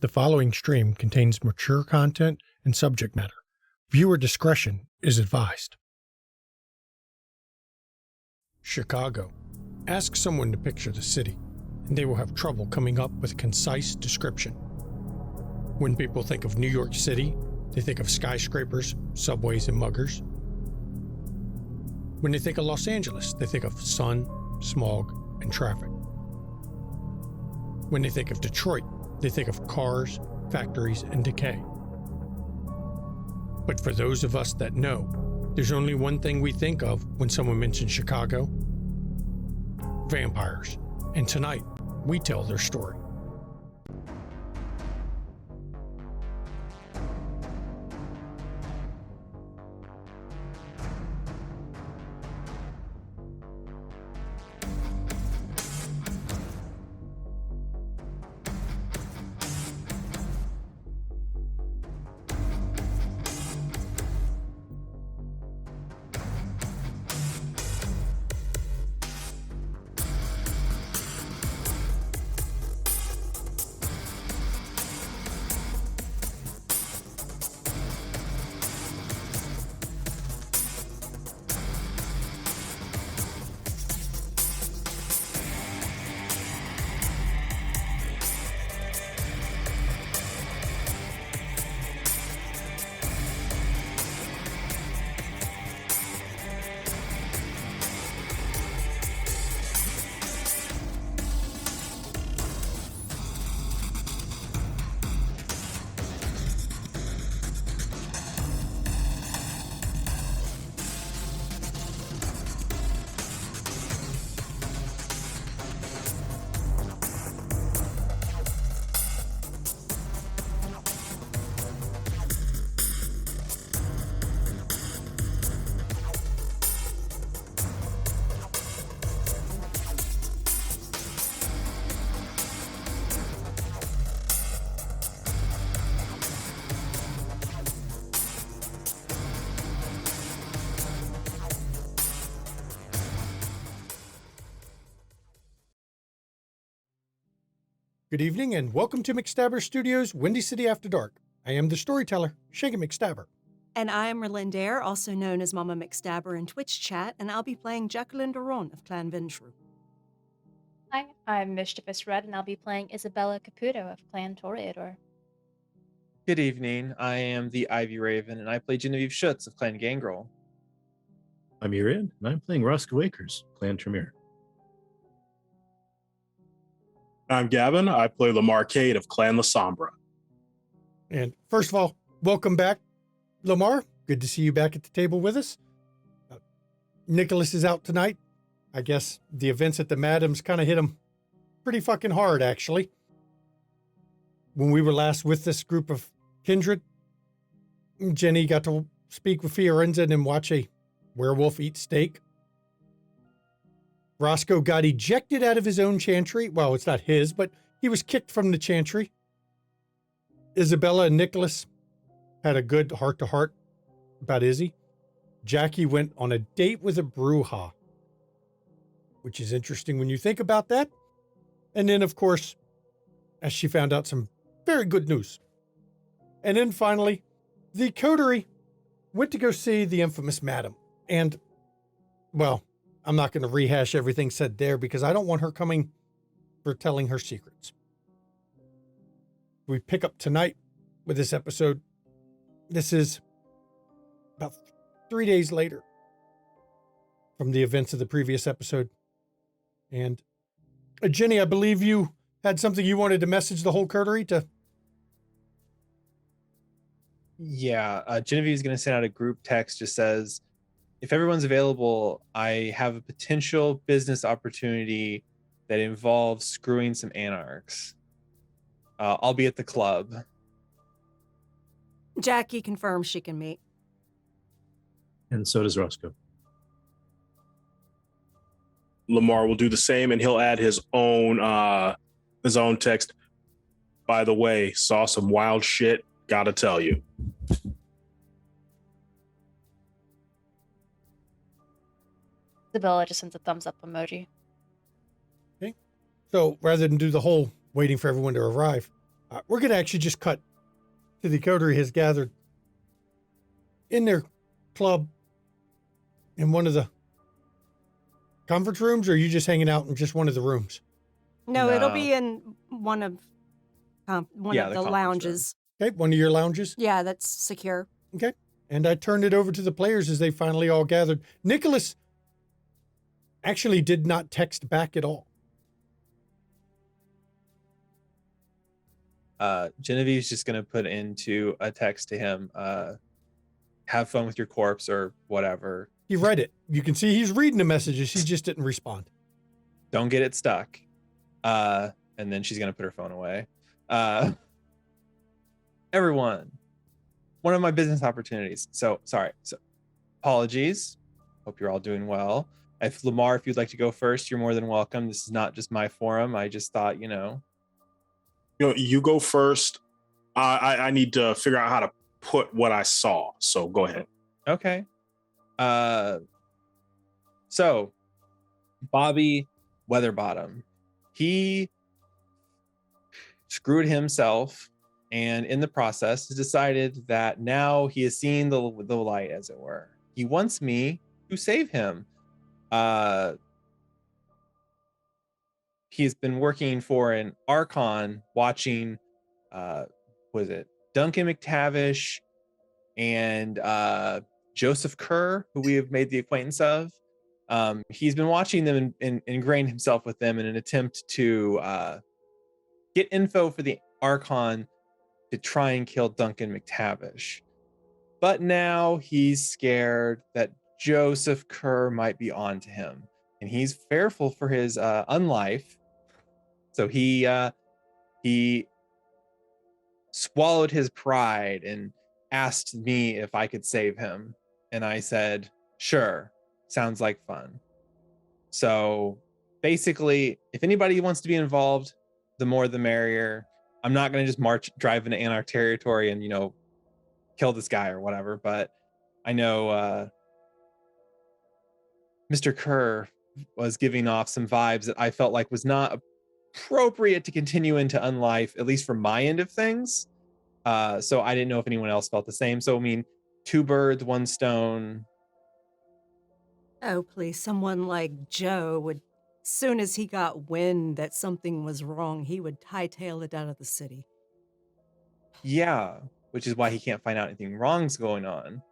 The following stream contains mature content and subject matter. Viewer discretion is advised. Chicago. Ask someone to picture the city, and they will have trouble coming up with a concise description. When people think of New York City, they think of skyscrapers, subways, and muggers. When they think of Los Angeles, they think of sun, smog, and traffic. When they think of Detroit, they think of cars, factories, and decay. But for those of us that know, there's only one thing we think of when someone mentions Chicago: vampires. And tonight, we tell their story. Good evening and welcome to McStabber Studios, Windy City After Dark. I am the storyteller, Shagan McStabber. And I am Relindair, also known as Mama McStabber in Twitch chat, and I'll be playing Jacqueline Duron of Clan Ventrue. Hi, I'm Mischievous Red, and I'll be playing Isabella Caputo of Clan Toreador. Good evening, I am the Ivy Raven, and I play Genevieve Schutz of Clan Gangrel. I'm Urian, and I'm playing Roscoe Akers, Clan Tremere. I'm Gavin. I play Lamar Cade of Clan La Sombra. And first of all, welcome back, Lamar. Good to see you back at the table with us. Nicholas is out tonight. I guess the events at the Madams kind of hit him pretty fucking hard, actually. When we were last with this group of kindred, Jenny got to speak with Fiorenza and watch a werewolf eat steak. Roscoe got ejected out of his own chantry. Well, it's not his, but he was kicked from the chantry. Isabella and Nicholas had a good heart-to-heart about Izzy. Jackie went on a date with a bruja, which is interesting when you think about that. And then, of course, as she found out some very good news. And then finally, the coterie went to go see the infamous Madam. And, well, I'm not going to rehash everything said there because I don't want her coming for telling her secrets. We pick up tonight with this episode. This is about 3 days later from the events of the previous episode. And Jenny, I believe you had something you wanted to message the whole coterie to. Yeah, Genevieve is going to send out a group text. Just says, if everyone's available, I have a potential business opportunity that involves screwing some anarchs. I'll be at the club. Jackie confirms she can meet. And so does Roscoe. Lamar will do the same, and he'll add his own text. By the way, saw some wild shit. Gotta tell you. Isabella just sends a thumbs up emoji. Okay. So rather than do the whole waiting for everyone to arrive, We're going to actually just cut to the coterie has gathered in their club in one of the conference rooms, or are you just hanging out in just one of the rooms? No, it'll No. be in one of Yeah, the the conference room. lounges. Okay, one of your lounges. Yeah, that's secure. Okay. And I turned it over to the players as they finally all gathered. Nicholas actually did not text back at all. Genevieve's just gonna put into a text to him, have fun with your corpse or whatever. He read it. You can see he's reading the messages. He just didn't respond. Don't get it stuck. And then she's gonna put her phone away. Everyone, one of my business opportunities. So sorry. So apologies. Hope you're all doing well. If Lamar, if you'd like to go first, you're more than welcome. This is not just my forum. I just thought, You go first. I need to figure out how to put what I saw. So go ahead. Okay. So Bobby Weatherbottom, he screwed himself, and in the process has decided that now he has seen the light, as it were. He wants me to save him. He's been working for an Archon, watching was it Duncan McTavish and Joseph Kerr, who we have made the acquaintance of. He's been watching them and ingrained himself with them in an attempt to get info for the Archon to try and kill Duncan McTavish. But now he's scared that Joseph Kerr might be onto him, and he's fearful for his unlife. So he swallowed his pride and asked me if I could save him. And I said, sure, sounds like fun. So basically, if anybody wants to be involved, the more the merrier. I'm not going to just drive into Anarch territory and, kill this guy or whatever. But I know Mr. Kerr was giving off some vibes that I felt like was not appropriate to continue into unlife, at least from my end of things. So I didn't know if anyone else felt the same. So, I mean, 2 birds, 1 stone. Oh, please. Someone like Joe would, soon as he got wind that something was wrong, he would hightail it out of the city. Yeah, which is why he can't find out anything wrong's going on.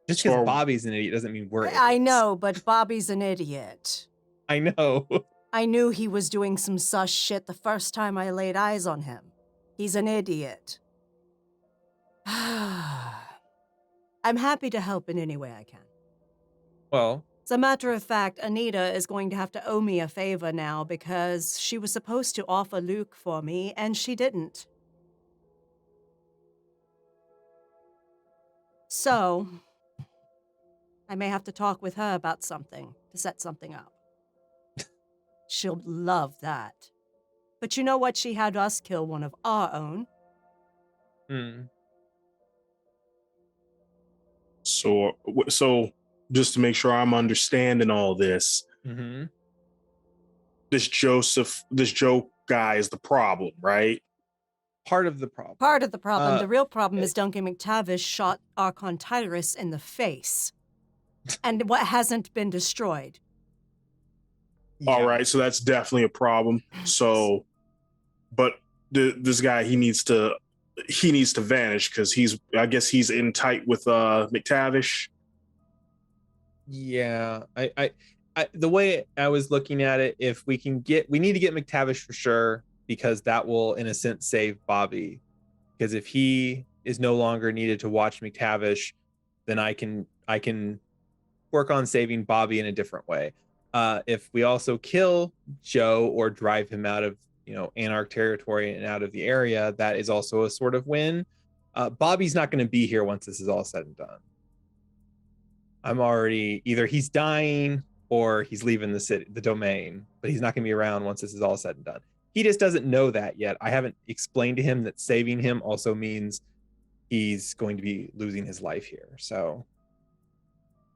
Just because Bobby's an idiot doesn't mean we're idiots. I know, but Bobby's an idiot. I know. I knew he was doing some sus shit the first time I laid eyes on him. He's an idiot. I'm happy to help in any way I can. Well, as a matter of fact, Anita is going to have to owe me a favor now because she was supposed to offer Luke for me, and she didn't. So, I may have to talk with her about something to set something up. She'll love that. But you know what? She had us kill one of our own. So just to make sure I'm understanding all this, this Joe guy is the problem, right? Part of the problem. Part of the problem. The real problem is Duncan McTavish shot Archon Tyrus in the face. And what hasn't been destroyed. Yeah. All right, so that's definitely a problem. So, but this guy, he needs to vanish because I guess he's in tight with McTavish. Yeah, I the way I was looking at it, if we need to get McTavish for sure, because that will in a sense save Bobby. Because if he is no longer needed to watch McTavish, then I can work on saving Bobby in a different way. If we also kill Joe or drive him out of Anarch territory and out of the area, that is also a sort of win. Bobby's not going to be here once this is all said and done. I'm already either he's dying or he's leaving the domain, but he's not going to be around once this is all said and done. He just doesn't know that yet. I haven't explained to him that saving him also means he's going to be losing his life here. So,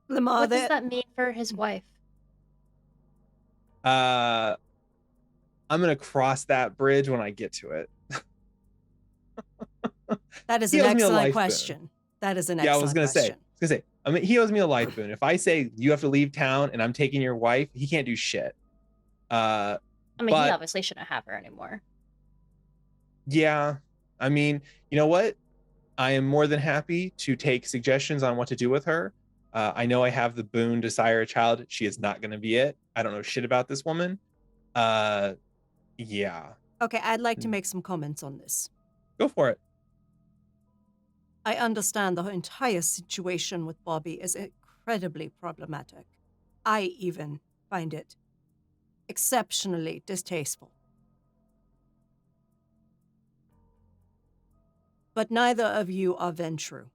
Lamar, what does that mean for his wife? I'm going to cross that bridge when I get to it. That is He an owes me a excellent life boon. question. That is an Yeah, I was excellent gonna question. say. I mean, he owes me a life boon. If I say you have to leave town and I'm taking your wife, he can't do shit. I mean, he But obviously shouldn't have her anymore. yeah, I mean, you know what? I am more than happy to take suggestions on what to do with her. I know I have the boon to sire a child. She is not going to be it. I don't know shit about this woman. Yeah, Okay, I'd like to make some comments on this. go for it. I understand the entire situation with Bobby is incredibly problematic. I even find it exceptionally distasteful. But neither of you are Ventrue.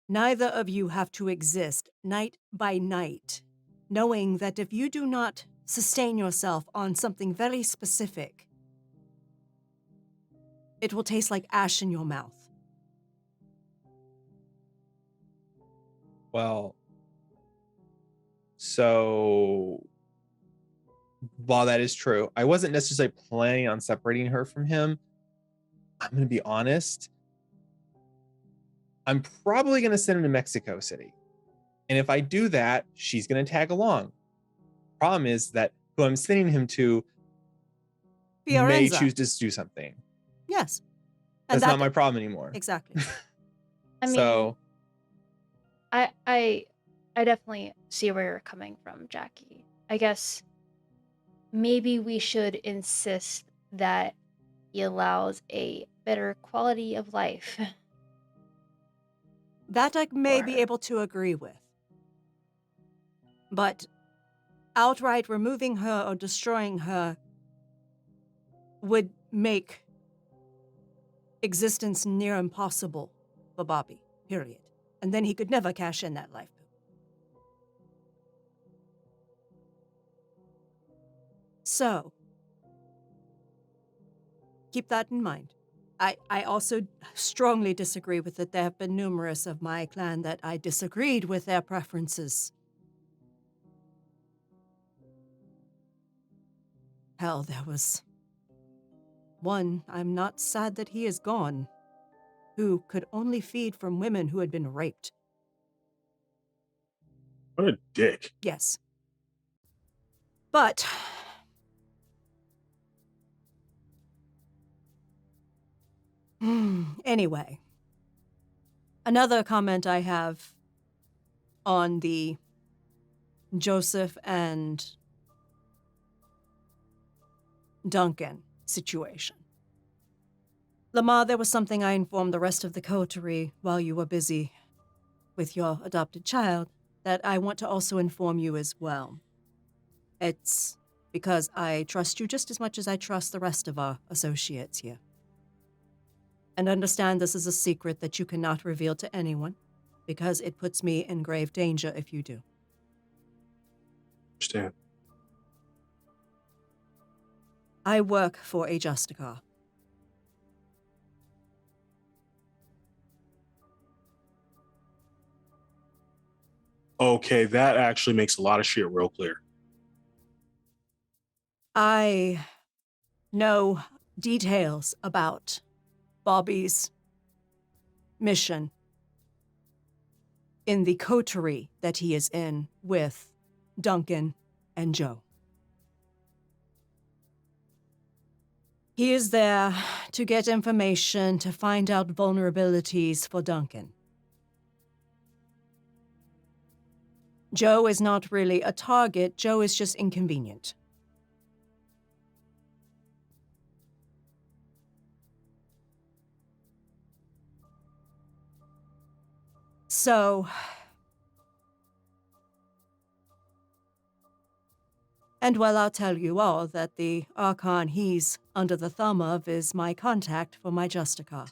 Neither of you have to exist night by night, knowing that if you do not sustain yourself on something very specific, it will taste like ash in your mouth. Well, so while that is true, I wasn't necessarily planning on separating her from him. I'm going to be honest. I'm probably going to send him to Mexico City. And if I do that, she's going to tag along. Problem is that who I'm sending him to may Fiorenza. choose to do something. Yes. And That's not my problem anymore. Exactly. I mean, So I definitely see where you're coming from, Jackie. I guess maybe we should insist that he allows a better quality of life. That I may be Or- able to agree with. But outright removing her or destroying her would make existence near impossible for Bobby, period. And then he could never cash in that life boon. So, keep that in mind. I also strongly disagree with it. There have been numerous of my clan that I disagreed with their preferences. Hell, there was one, I'm not sad that he is gone, who could only feed from women who had been raped. What a dick. Yes. But anyway, another comment I have on the Joseph and Duncan situation. Lamar, there was something I informed the rest of the coterie while you were busy with your adopted child that I want to also inform you as well. It's because I trust you just as much as I trust the rest of our associates here. And understand this is a secret that you cannot reveal to anyone, because it puts me in grave danger if you do. Understand. I work for a Justicar. Okay, that actually makes a lot of shit real clear. I know details about Bobby's mission in the coterie that he is in with Duncan and Joe. He is there to get information to find out vulnerabilities for Duncan. Joe is not really a target, Joe is just inconvenient. So, and well, I'll tell you all that the Archon he's under the thumb of is my contact for my Justicar.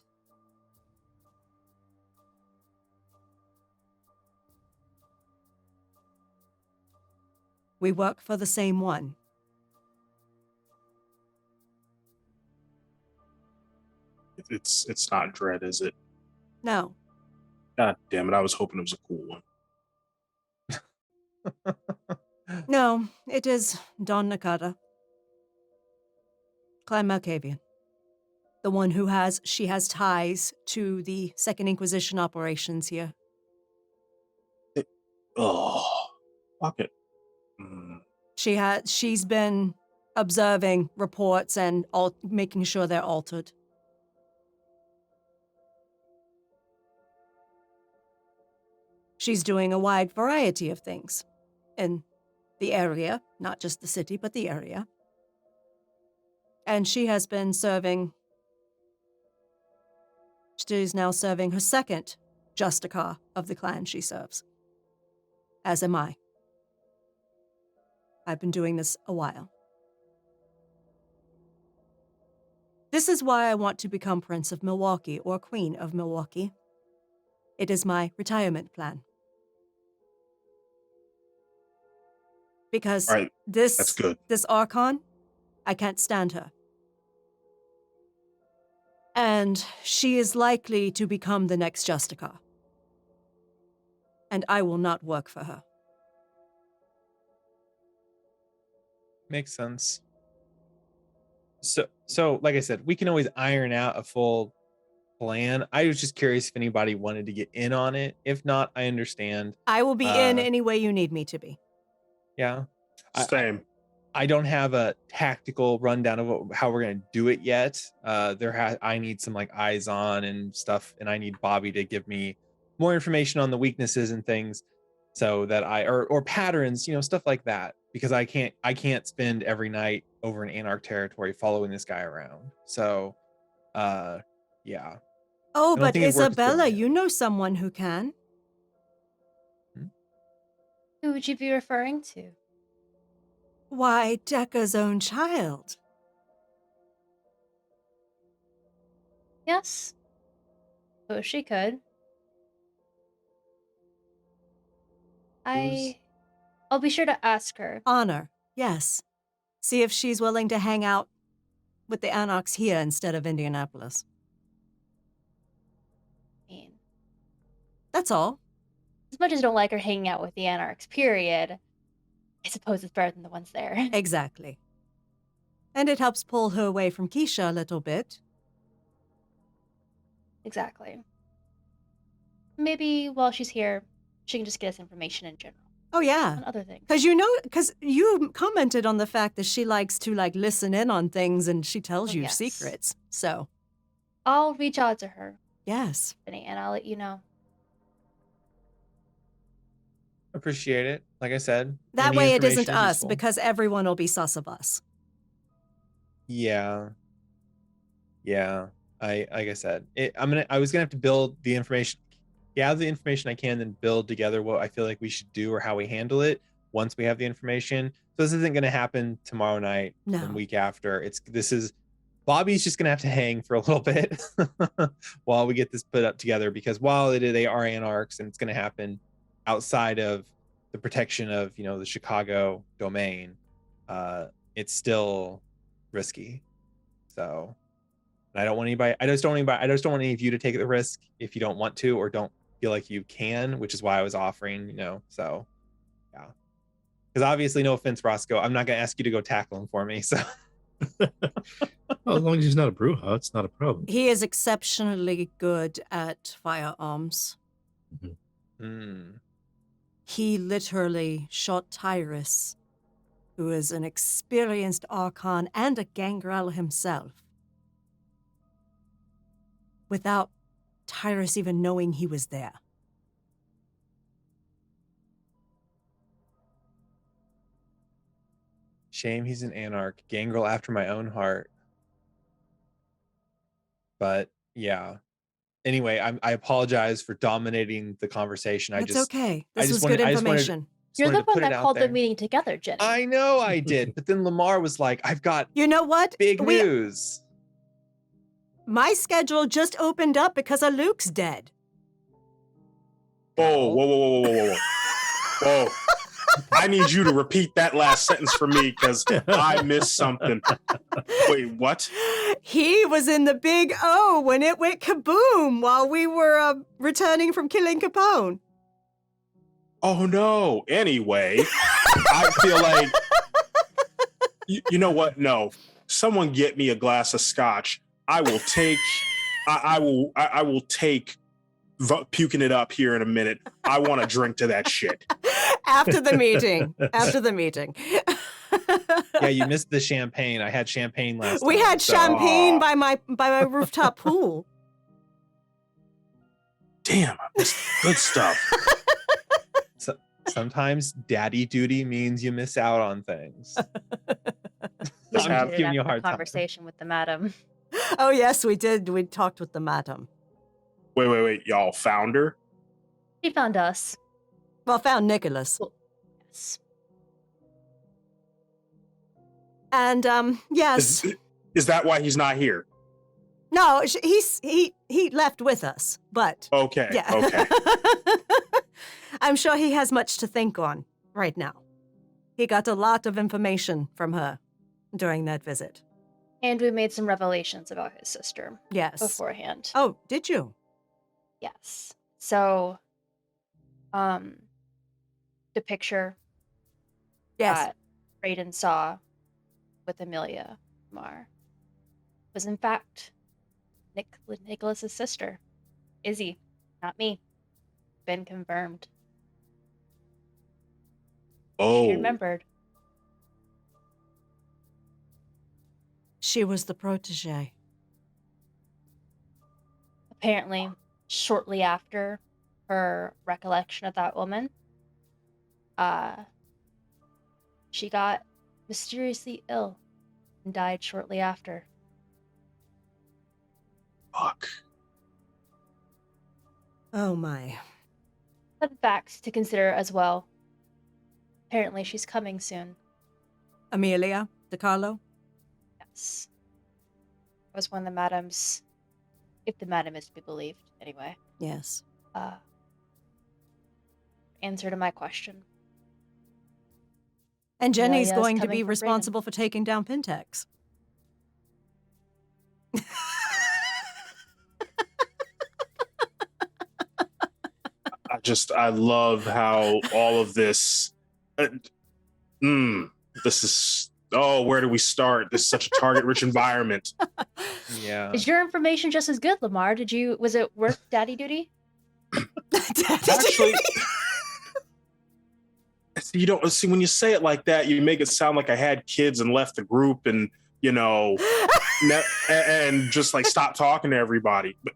We work for the same one. It's not Dread, is it? No, God damn it! I was hoping it was a cool one. no, it is Don Nakata. Clan Malkavian. The one who she has ties to the Second Inquisition operations here. Oh, fuck it. Mm. She's been observing reports and making sure they're altered. She's doing a wide variety of things in the area, not just the city, but the area. And she has been serving. She's now serving her second Justicar of the clan she serves. As am I. I've been doing this a while. This is why I want to become Prince of Milwaukee or Queen of Milwaukee. It is my retirement plan. Because All right, that's good. This Archon, I can't stand her. And she is likely to become the next Justicar. And I will not work for her. Makes sense. So like I said, we can always iron out a full plan. I was just curious if anybody wanted to get in on it. If not, I understand. I will be in any way you need me to be. Yeah. Same. I don't have a tactical rundown of how we're going to do it yet. I need some like eyes on and stuff, and I need Bobby to give me more information on the weaknesses and things, so that or patterns, stuff like that, because I can't spend every night over in Anarch territory following this guy around. So, yeah. Oh, but Isabella, you know someone who can. Who would you be referring to? Why, Decca's own child. Yes. So she could. I'll be sure to ask her. Honor, yes. See if she's willing to hang out with the Anarchs here instead of Indianapolis. That's all. As much as I don't like her hanging out with the Anarchs, period, I suppose it's better than the ones there. Exactly. And it helps pull her away from Keisha a little bit. Exactly. Maybe while she's here, she can just get us information in general. Oh, yeah. On other things. Because you commented on the fact that she likes to, listen in on things and she tells you secrets. So. I'll reach out to her. Yes. And I'll let you know. Appreciate it. Like I said. That way it isn't us, because everyone will be sus of us. Yeah. Yeah. Like I said, I was gonna have to build the information. Gather the information I can, then build together what I feel like we should do or how we handle it once we have the information. So this isn't going to happen tomorrow night or the week after. Bobby's just going to have to hang for a little bit while we get this put up together, because while they are Anarchs and it's going to happen outside of the protection of, the Chicago domain, it's still risky. So, and I don't want any of you to take the risk if you don't want to or don't feel like you can, which is why I was offering, so yeah. Because obviously, no offense, Roscoe, I'm not going to ask you to go tackle him for me. So, well, as long as he's not a Bruja, it's not a problem. He is exceptionally good at firearms. Mm-hmm. He literally shot Tyrus, who is an experienced Archon and a gangrel himself, without Tyrus even knowing he was there. Shame he's an Anarch. Gangrel after my own heart. But yeah. Anyway, I apologize for dominating the conversation. It's okay. This was good information. You're the one that called the meeting together, Jenny. I know I did. But then Lamar was like, I've got big news. My schedule just opened up because of Luke's dead. Whoa. I need you to repeat that last sentence for me, because I missed something. Wait, what? He was in the Big O when it went kaboom while we were returning from killing Capone. Oh, no. Anyway, I feel like, you know what? No. Someone get me a glass of scotch. I will take I will take puking it up here in a minute. I want to drink to that shit. After the meeting. After the meeting. Yeah, you missed the champagne. I had champagne last We time. had so- champagne by my rooftop pool. Damn, good stuff. Sometimes daddy duty means you miss out on things. We I'm did it giving you a after hard time. conversation with the madam. Oh yes, we did. We talked with the madam. Wait, y'all found her? She found us. Well, found Nicholas. Yes. And yes. Is that why he's not here? No, he left with us, but Okay. yeah. Okay. I'm sure he has much to think on right now. He got a lot of information from her during that visit. And we made some revelations about his sister Yes. beforehand. Oh, did you? Yes. So, the picture Yes. that Raiden saw with Amelia Mar was in fact Nicholas's sister, Izzy, not me. Been confirmed. Oh. She remembered. She was the protege. Apparently, shortly after her recollection of that woman, she got mysteriously ill and died shortly after. Fuck. Oh my. Fun facts to consider as well. Apparently, she's coming soon. Amelia DiCarlo? Yes. Was one of the madams, if the madam is to be believed, anyway, Yes. answer to my question. And Jenny's Amelia's going to coming be from responsible for taking down Pintex. I love how all of this. This is. Oh, where do we start? This is such a target-rich environment. Yeah. Is your information just as good, Lamar? Was it worth daddy duty? Actually, you don't see when you say it like that, you make it sound like I had kids and left the group and and just like stop talking to everybody. But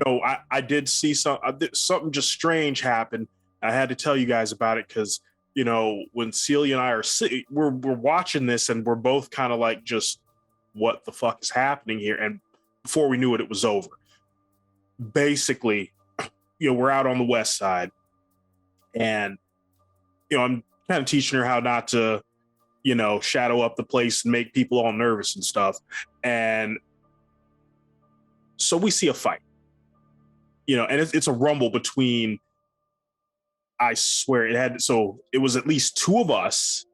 no, I did see something just strange happen. I had to tell you guys about it because when Celia and I are we're watching this and we're both kind of like just what the fuck is happening here, and before we knew it was over. Basically, we're out on the west side and I'm kind of teaching her how not to shadow up the place and make people all nervous and stuff. And so we see a fight, and it's a rumble between, I swear it was at least two of us.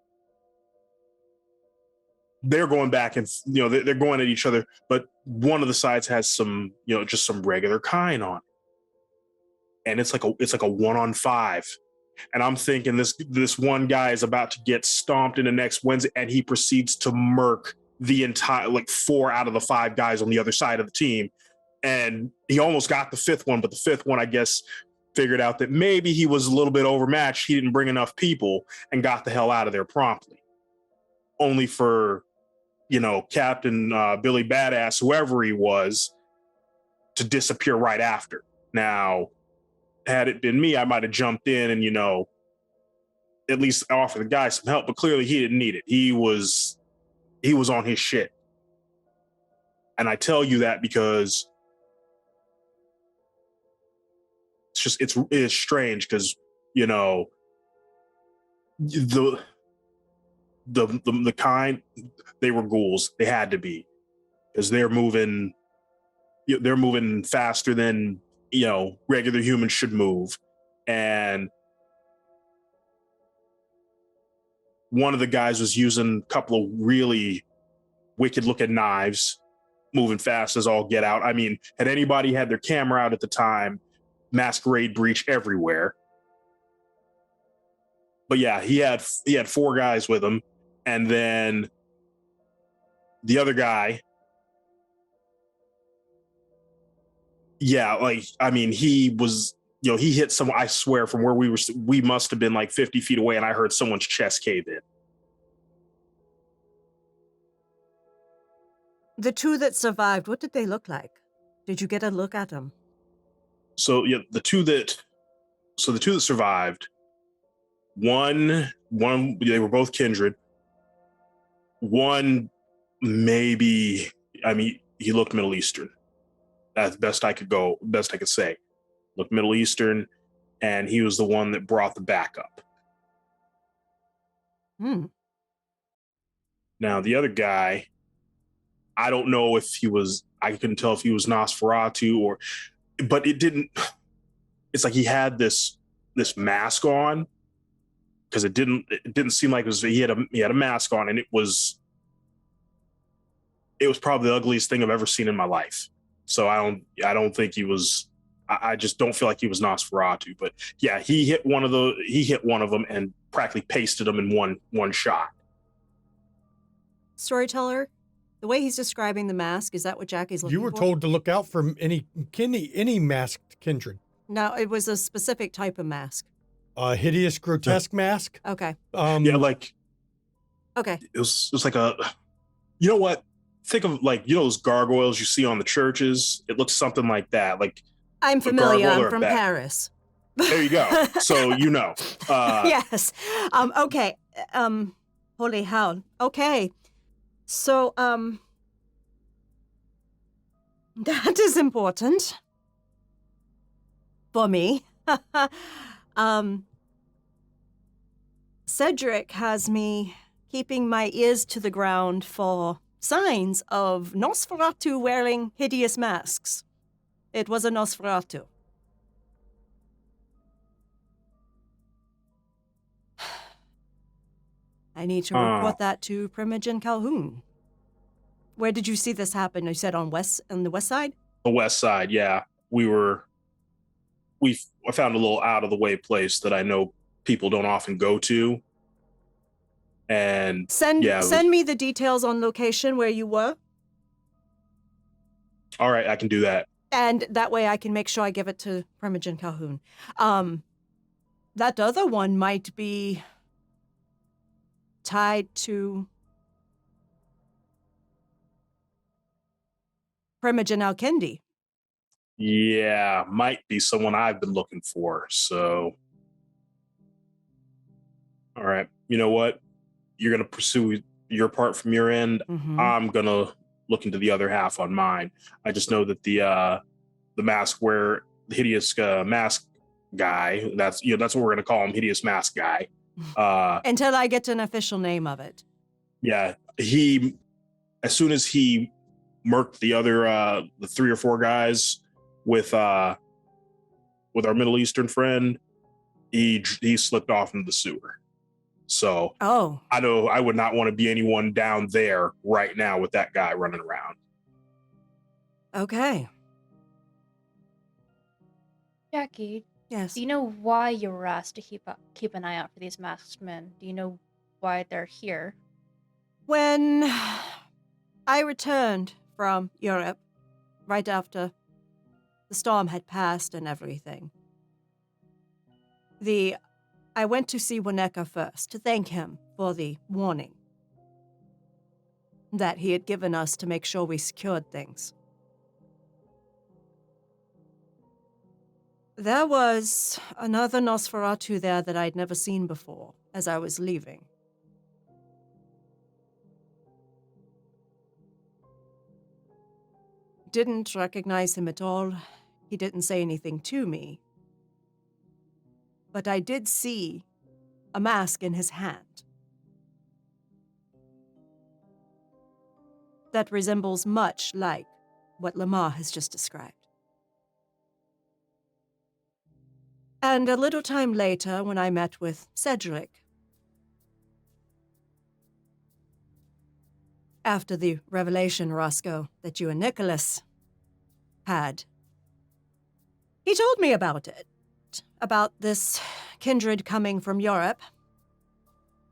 They're going back and, they're going at each other, but one of the sides has some, just some regular kind on. And it's like a 1-on-5. And I'm thinking this one guy is about to get stomped in the next Wednesday, and he proceeds to murk the entire, 4 out of the 5 guys on the other side of the team. And he almost got the 5th one, but the 5th one, I guess, figured out that maybe he was a little bit overmatched. He didn't bring enough people and got the hell out of there promptly. Only for, Captain Billy Badass, whoever he was, to disappear right after. Now, had it been me, I might have jumped in and, at least offer the guy some help, but clearly he didn't need it. He was on his shit. And I tell you that because it's strange because, the kind, they were ghouls. They had to be, because they're moving faster than regular humans should move. And one of the guys was using a couple of really wicked looking knives, moving fast as all get out. I mean, had anybody had their camera out at the time, Masquerade breach everywhere. But yeah, he had 4 guys with him, and then the other guy Yeah, like, I mean, he was, he hit some, I swear, from where we must have been like 50 feet away, and I heard someone's chest cave in. The two that survived, what did they look like? Did you get a look at them? So yeah, the two that survived, one, they were both kindred. One, maybe, I mean, he looked Middle Eastern. That's best I could say. Looked Middle Eastern, and he was the one that brought the backup. Now, the other guy, I don't know if I couldn't tell if he was Nosferatu but it's like he had this mask on, because it didn't seem like he had a mask on, and it was probably the ugliest thing I've ever seen in my life. So I don't think he was, I just don't feel like he was Nosferatu, but yeah, he hit one of them and practically pasted them in one shot. Storyteller, the way he's describing the mask, is that what Jackie's looking for? You were told to look out for any masked kindred. No, it was a specific type of mask. A hideous, grotesque mask. Okay. Yeah, like, okay. It was like you know what? Think of, like, those gargoyles you see on the churches. It looks something like that. Like, I'm familiar. I'm from Paris. There you go. So yes. Okay. Holy hell. Okay. So that is important for me. Cedric has me keeping my ears to the ground for signs of Nosferatu wearing hideous masks. It was a Nosferatu. I need to report that to Primogen Calhoun. Where did you see this happen? You said on the west side? The west side, yeah. I found a little out of the way place that I know people don't often go to. And send me the details on location where you were. All right, I can do that. And that way I can make sure I give it to Primogen Calhoun. That other one might be tied to Primogen Alkendi. Yeah, might be someone I've been looking for. So, all right, you know what? You're going to pursue your part from your end. Mm-hmm. I'm going to look into the other half on mine. I just know that the hideous mask guy, that's what we're going to call him, hideous mask guy. Until I get an official name of it. Yeah, as soon as he murked the other the 3 or 4 guys with our Middle Eastern friend, he slipped off into the sewer. So I know I would not want to be anyone down there right now with that guy running around. Okay. Jackie, yes. Do you know why you were asked to keep an eye out for these masked men? Do you know why they're here? When I returned from Europe, right after the storm had passed and everything, I went to see Wineka first to thank him for the warning that he had given us to make sure we secured things. There was another Nosferatu there that I'd never seen before as I was leaving. Didn't recognize him at all. He didn't say anything to me. But I did see a mask in his hand that resembles much like what Lamar has just described. And a little time later, when I met with Cedric, after the revelation, Roscoe, that you and Nicholas had, he told me about it. About this kindred coming from Europe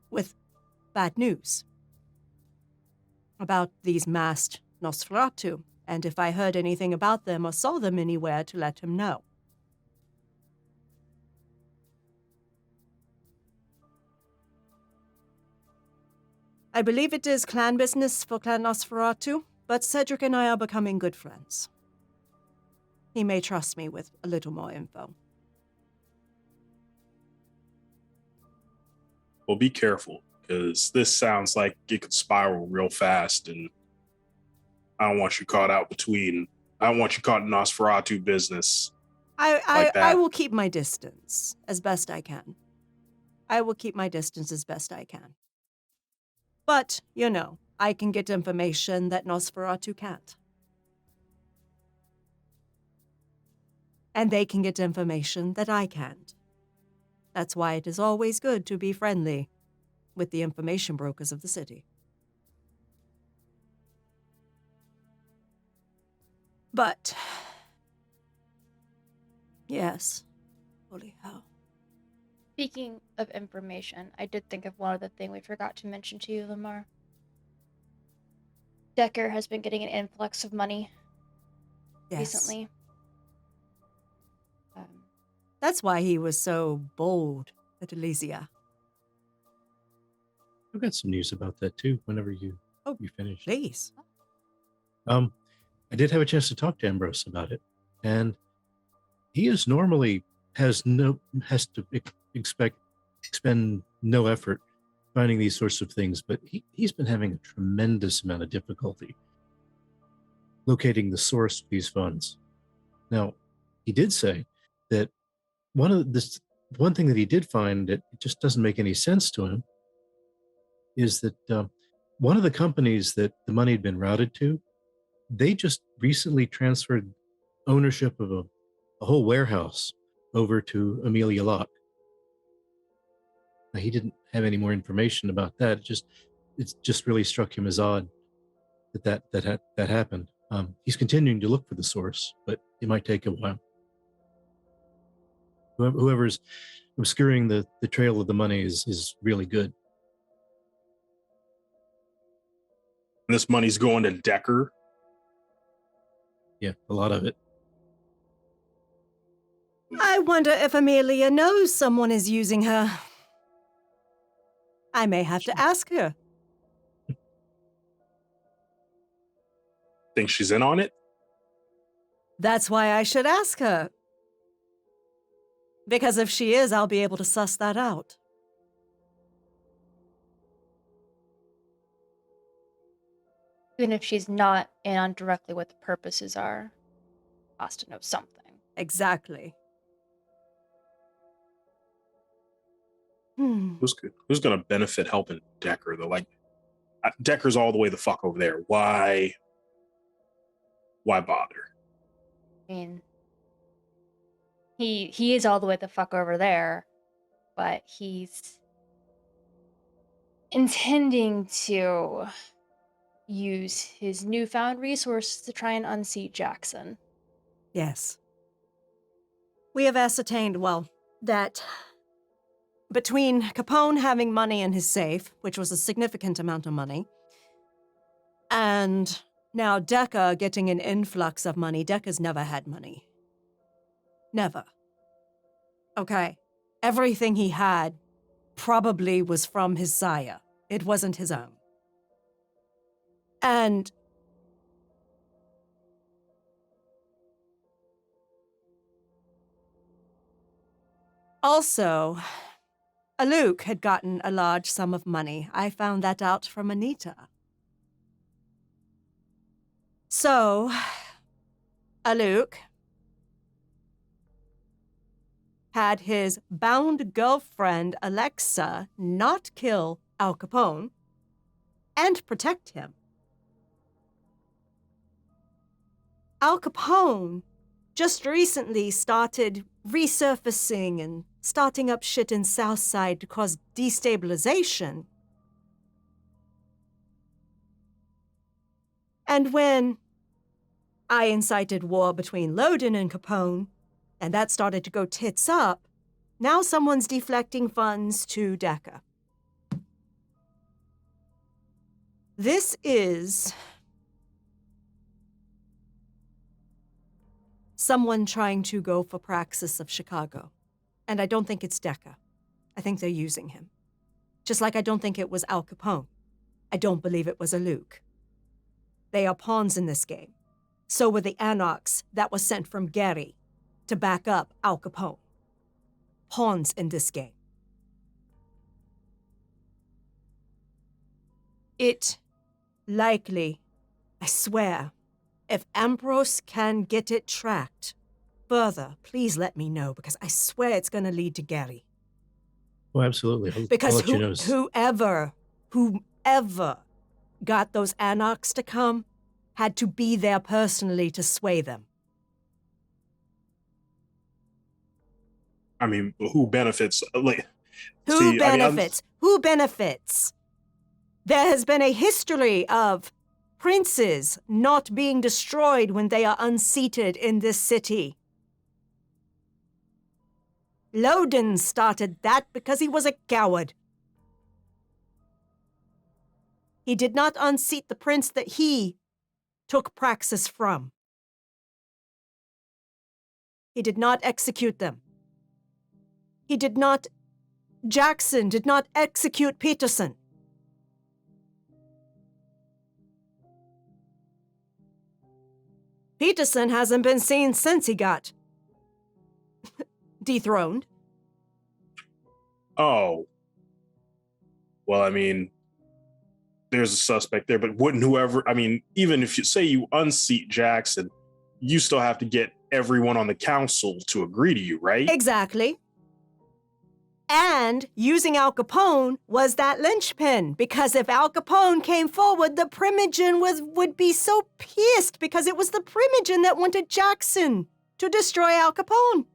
with bad news about these masked Nosferatu. and if I heard anything about them or saw them anywhere, to let him know. I believe it is clan business for Clan Nosferatu, but Cedric and I are becoming good friends. He may trust me with a little more info. Well, be careful, because this sounds like it could spiral real fast, and I don't want you caught out between. I don't want you caught in Nosferatu business. I that. will keep my distance as best I can. I will keep my distance as best I can. But, you know, I can get information that Nosferatu can't. And they can get information that I can't. That's why it is always good to be friendly with the information brokers of the city. But, yes, holy hell. Speaking of information, I did think of one other thing we forgot to mention to you, Lamar. Decker has been getting an influx of money recently. That's why he was so bold at Elysia. I've got some news about that too. Whenever you finish, Please. I did have a chance to talk to Ambrose about it, and he is normally has to expend no effort finding these sorts of things, but he's been having a tremendous amount of difficulty locating the source of these funds. Now, he did say that one thing that he did find that just doesn't make any sense to him is that one of the companies that the money had been routed to, they just recently transferred ownership of a whole warehouse over to Amelia Locke. Now, he didn't have any more information about that. It just really struck him as odd that happened. He's continuing to look for the source, but it might take a while. Whoever's obscuring the trail of the money is really good. And this money's going to Decker. Yeah, a lot of it. I wonder if Amelia knows someone is using her. I may have to ask her. Think she's in on it? That's why I should ask her. Because if she is, I'll be able to suss that out. Even if she's not in on directly what the purposes are, has to know something. Exactly. Who's going to benefit helping Decker though? Like, Decker's all the way the fuck over there. Why bother? I mean, he is all the way the fuck over there, but he's intending to use his newfound resources to try and unseat Jackson. Yes. We have ascertained, that between Capone having money in his safe, which was a significant amount of money, and now Decker getting an influx of money, Decker's never had money. Never. Okay. Everything he had probably was from his sire. It wasn't his own. And also, Aluk had gotten a large sum of money. I found that out from Anita. So, Aluk had his bound girlfriend, Alexa, not kill Al Capone and protect him. Al Capone just recently started resurfacing and starting up shit in Southside to cause destabilization. And when I incited war between Loden and Capone, and that started to go tits up, now someone's deflecting funds to Decker. This is someone trying to go for Praxis of Chicago. And I don't think it's Decker. I think they're using him. Just like I don't think it was Al Capone. I don't believe it was a Luke. They are pawns in this game. So were the Anarchs that were sent from Gary to back up Al Capone. Pawns in this game. It likely, I swear, if Ambrose can get it tracked further, please let me know, because I swear it's going to lead to Gary. Oh, absolutely. I'll Because let you know. whoever got those Anarchs to come had to be there personally to sway them. I mean, who benefits? Who benefits? Who benefits? There has been a history of princes not being destroyed when they are unseated in this city. Loden started that because he was a coward. He did not unseat the prince that he took Praxis from. He did not execute them. Jackson did not execute Peterson. Peterson hasn't been seen since he got dethroned. Oh. Well, I mean, there's a suspect there, but wouldn't whoever, I mean, even if you say you unseat Jackson, you still have to get everyone on the council to agree to you, right? Exactly. And using Al Capone was that linchpin, because if Al Capone came forward, the Primogen would be so pissed because it was the Primogen that wanted Jackson to destroy Al Capone.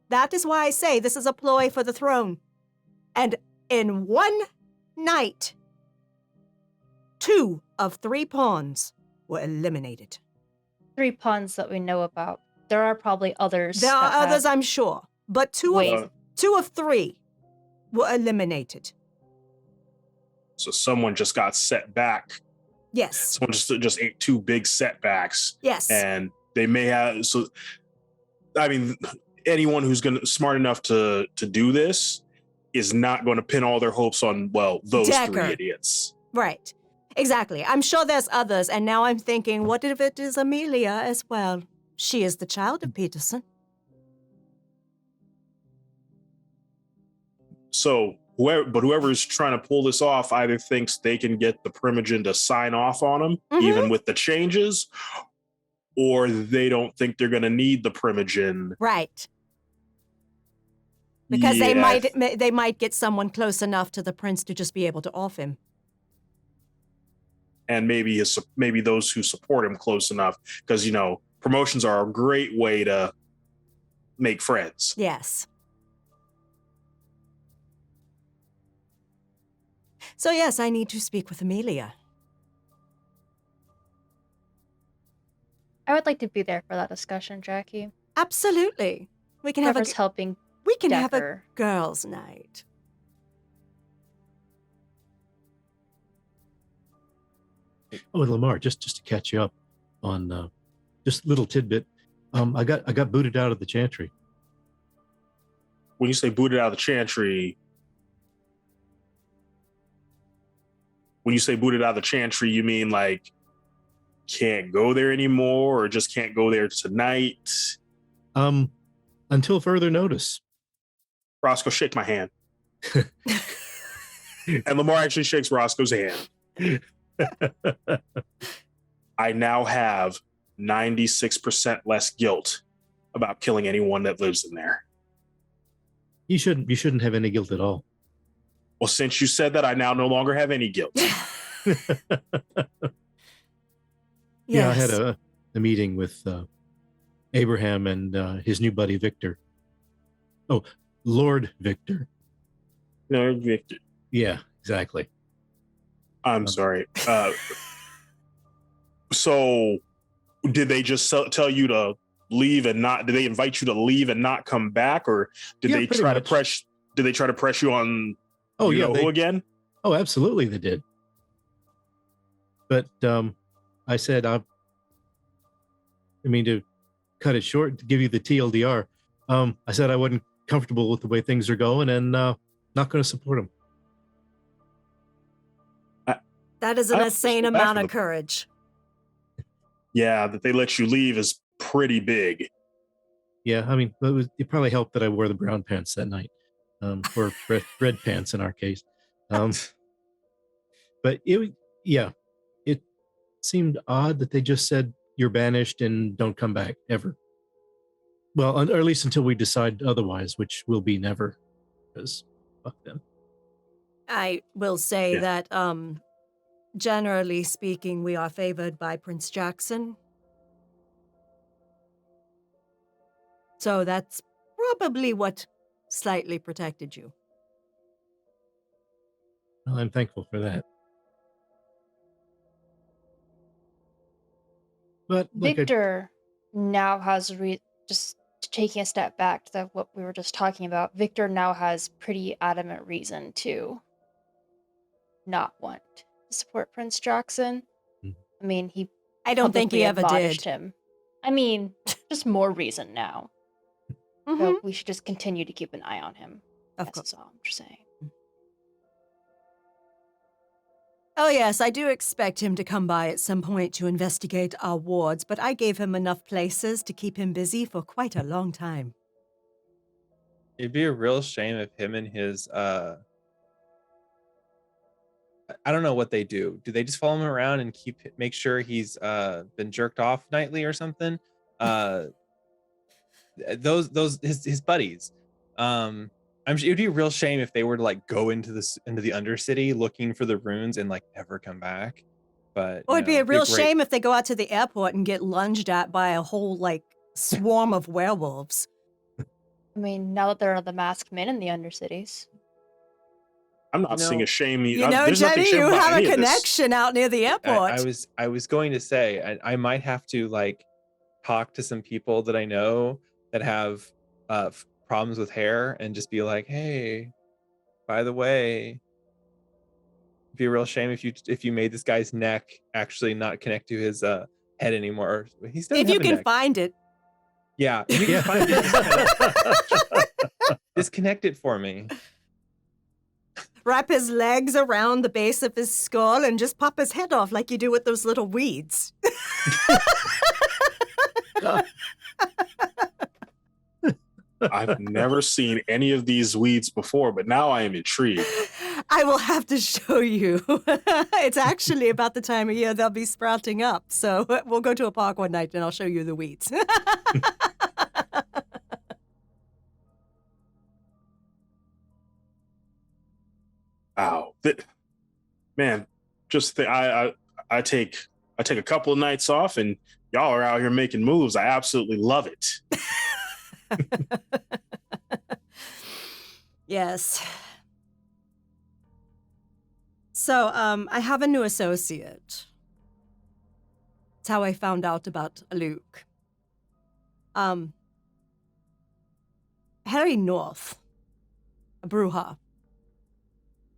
That is why I say this is a ploy for the throne. And in one night, 2 of 3 pawns were eliminated. 3 pawns that we know about. There are probably others. There are others, I'm sure, but 2 of 3 were eliminated. So someone just got set back. Yes. Someone just ate 2 big setbacks. Yes. And they may have, so, I mean, anyone who's smart enough to do this is not going to pin all their hopes on, well, those Decker. 3 idiots. Right. Exactly. I'm sure there's others, and now I'm thinking, what if it is Amelia as well? She is the child of Peterson. So whoever is trying to pull this off either thinks they can get the Primogen to sign off on them, even with the changes, or they don't think they're going to need the Primogen. Right. Because they might get someone close enough to the prince to just be able to off him. And maybe those who support him close enough, because, you know, promotions are a great way to make friends. Yes. So yes, I need to speak with Amelia. I would like to be there for that discussion, Jackie. Absolutely. We can Whoever's helping. We can have a Decker. girls' night. Oh, and Lamar, just to catch you up on just a little tidbit. I got booted out of the Chantry. When you say booted out of the Chantry, you mean like can't go there anymore, or just can't go there tonight? Until further notice. Roscoe, shake my hand. And Lamar actually shakes Roscoe's hand. I now have 96% less guilt about killing anyone that lives in there. You shouldn't have any guilt at all. Well, since you said that, I now no longer have any guilt. Yeah, I had a meeting with Abraham and his new buddy Victor. Oh, Lord Victor. Lord Victor. Yeah, exactly. I'm sorry. So did they just tell you to leave and not, did they invite you to leave and not come back, or did they try to press you on who again? Oh, absolutely they did. But I said to cut it short, to give you the TLDR, I said I wasn't comfortable with the way things are going and not going to support them. That is an insane amount of courage. Yeah, that they let you leave is pretty big. Yeah, I mean, it probably helped that I wore the brown pants that night, or red pants in our case. But it seemed odd that they just said you're banished and don't come back ever. Well, or at least until we decide otherwise, which will be never, because fuck them. I will say that, generally speaking, we are favored by Prince Jackson. So that's probably what slightly protected you. Well, I'm thankful for that. But Victor now has just taking a step back to what we were just talking about. Victor now has pretty adamant reason to not want to support Prince Jackson. I mean, I don't think he ever did. Him. I mean, just more reason now. So we should just continue to keep an eye on him. Of course. That's all I'm just saying. Oh, yes, I do expect him to come by at some point to investigate our wards, but I gave him enough places to keep him busy for quite a long time. It'd be a real shame if him and his I don't know what they do. Do they just follow him around and make sure he's been jerked off nightly or something? His buddies. It would be a real shame if they were to like go into the Undercity looking for the runes and like never come back. But it'd be a real shame if they go out to the airport and get lunged at by a whole like swarm of werewolves. I mean, now that there are the masked men in the Undercities. I'm not seeing a shame. Jenny, you have a connection out near the airport. I was going to say I might have to like talk to some people that I know that have problems with hair and just be like, hey, by the way, it'd be a real shame if you made this guy's neck actually not connect to his head anymore. If you can find it. Yeah, if you can find it. Disconnect it for me. Wrap his legs around the base of his skull and just pop his head off like you do with those little weeds. I've never seen any of these weeds before, but now I am intrigued. I will have to show you. It's actually about the time of year they'll be sprouting up. So we'll go to a park one night and I'll show you the weeds. Wow, man! I take a couple of nights off, and y'all are out here making moves. I absolutely love it. Yes. So, I have a new associate. That's how I found out about Luke. Harry North, a Bruja.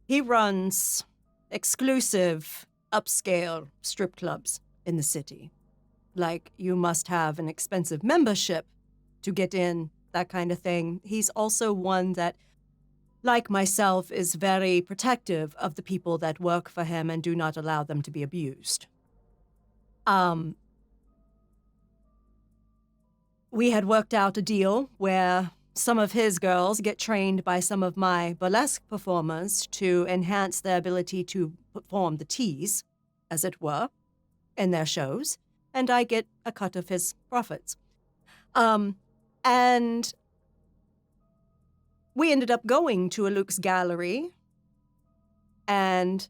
He runs exclusive, upscale strip clubs in the city. Like, you must have an expensive membership to get in, that kind of thing. He's also one that, like myself, is very protective of the people that work for him and do not allow them to be abused. We had worked out a deal where some of his girls get trained by some of my burlesque performers to enhance their ability to perform the tease, as it were, in their shows, and I get a cut of his profits. And we ended up going to a Luke's gallery, and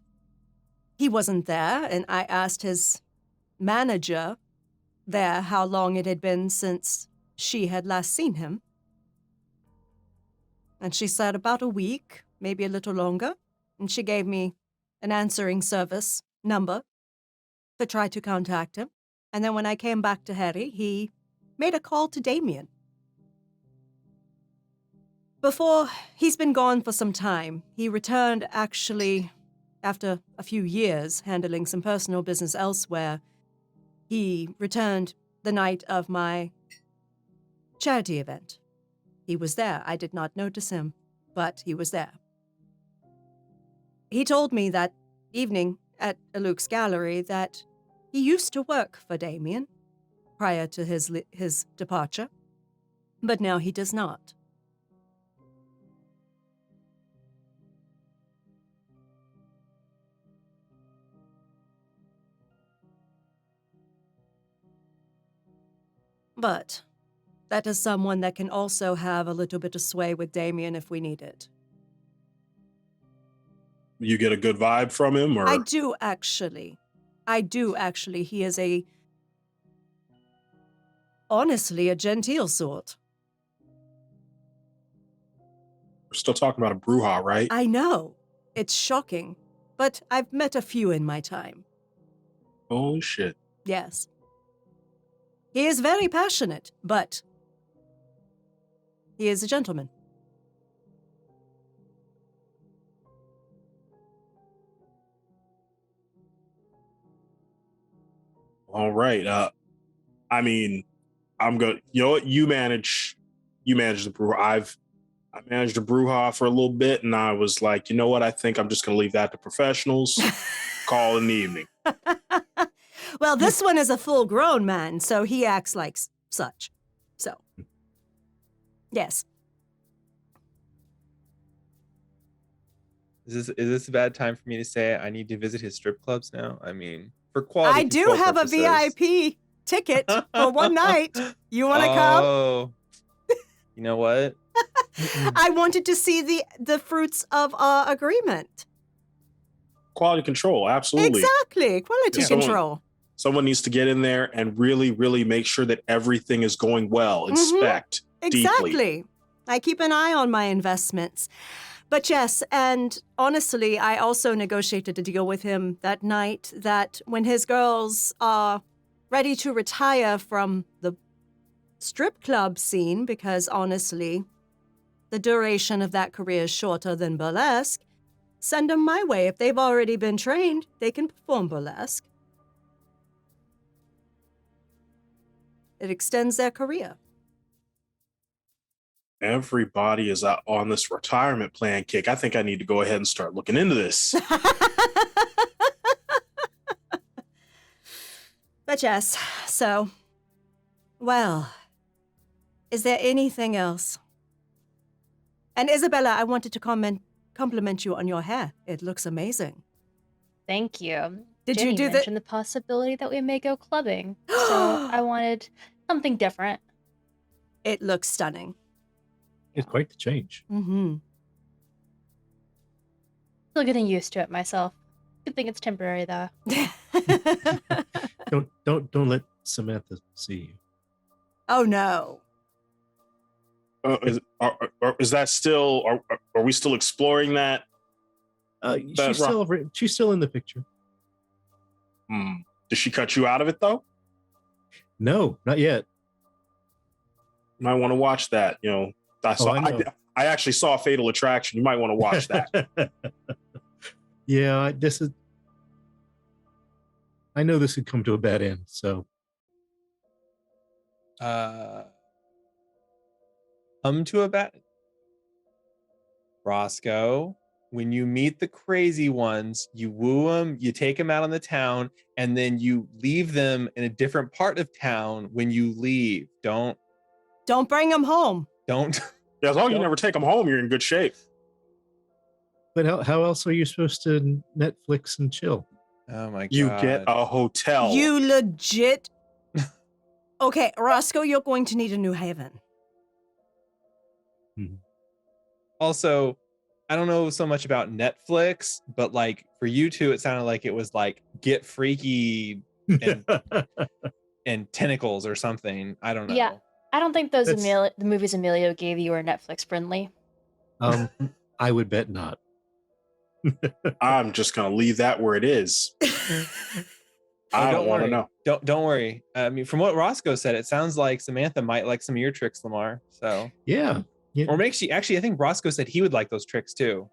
he wasn't there, and I asked his manager there how long it had been since she had last seen him. And she said about a week, maybe a little longer, and she gave me an answering service number to try to contact him. And then when I came back to Harry, he made a call to Damien. He's been gone for some time. He returned, actually, after a few years handling some personal business elsewhere. He returned the night of my charity event. He was there. I did not notice him, but he was there. He told me that evening at Luke's gallery that he used to work for Damien prior to his departure, but now he does not. But that is someone that can also have a little bit of sway with Damien if we need it. You get a good vibe from him, or I do actually. He is honestly a genteel sort. we're still talking about a Bruja, right? I know. It's shocking, but I've met a few in my time. Holy shit. Yes. He is very passionate, but he is a gentleman. All right. I mean, I'm good. You know what? You manage the Bruja. I managed the Bruja for a little bit, and I was like, you know what? I think I'm just going to leave that to professionals. Call in the evening. Well, this one is a full-grown man, so he acts like such. So, yes. Is this a bad time for me to say I need to visit his strip clubs now? I mean, for quality I do control have purposes. a VIP ticket for one night. You want to come? Oh, you know what? I wanted to see the fruits of our agreement. Quality control, absolutely. Exactly. Quality Yeah. control. Someone needs to get in there and really, really make sure that everything is going well. Inspect Exactly. deeply. I keep an eye on my investments. But yes, and honestly, I also negotiated a deal with him that night that when his girls are ready to retire from the strip club scene, because honestly, the duration of that career is shorter than burlesque, send them my way. If they've already been trained, they can perform burlesque. It extends their career. Everybody is out on this retirement plan kick. I think I need to go ahead and start looking into this. But yes, so, well, is there anything else? And Isabella, I wanted to compliment you on your hair. It looks amazing. Thank you. Did Jenny you do mentioned the possibility that we may go clubbing, so I wanted something different. It looks stunning. It's quite the change. Mm-hmm. Still getting used to it myself. Good thing it's temporary though. Don't let Samantha see you. Oh no. Is that still? Are we still exploring that? She's still in the picture. Did she cut you out of it though? No, not yet. Might want to watch that. You know, I actually saw Fatal Attraction. You might want to watch that. Yeah, I know this could come to a bad end, so. Come to a bad. Roscoe, when you meet the crazy ones, you woo them, you take them out on the town, and then you leave them in a different part of town when you leave. Don't bring them home. Don't. Yeah, as long as you never take them home, you're in good shape. But how else are you supposed to Netflix and chill? Oh my god. You get a hotel. You legit. Okay, Roscoe, you're going to need a new haven. Also, I don't know so much about Netflix, but like for you two, it sounded like it was like Get Freaky and Tentacles or something. I don't know. Yeah, I don't think those the movies Emilio gave you are Netflix friendly. I would bet not. I'm just gonna leave that where it is. I don't want to know. Don't worry. I mean, from what Roscoe said, it sounds like Samantha might like some of your tricks, Lamar. So yeah. Or maybe actually, I think Roscoe said he would like those tricks too.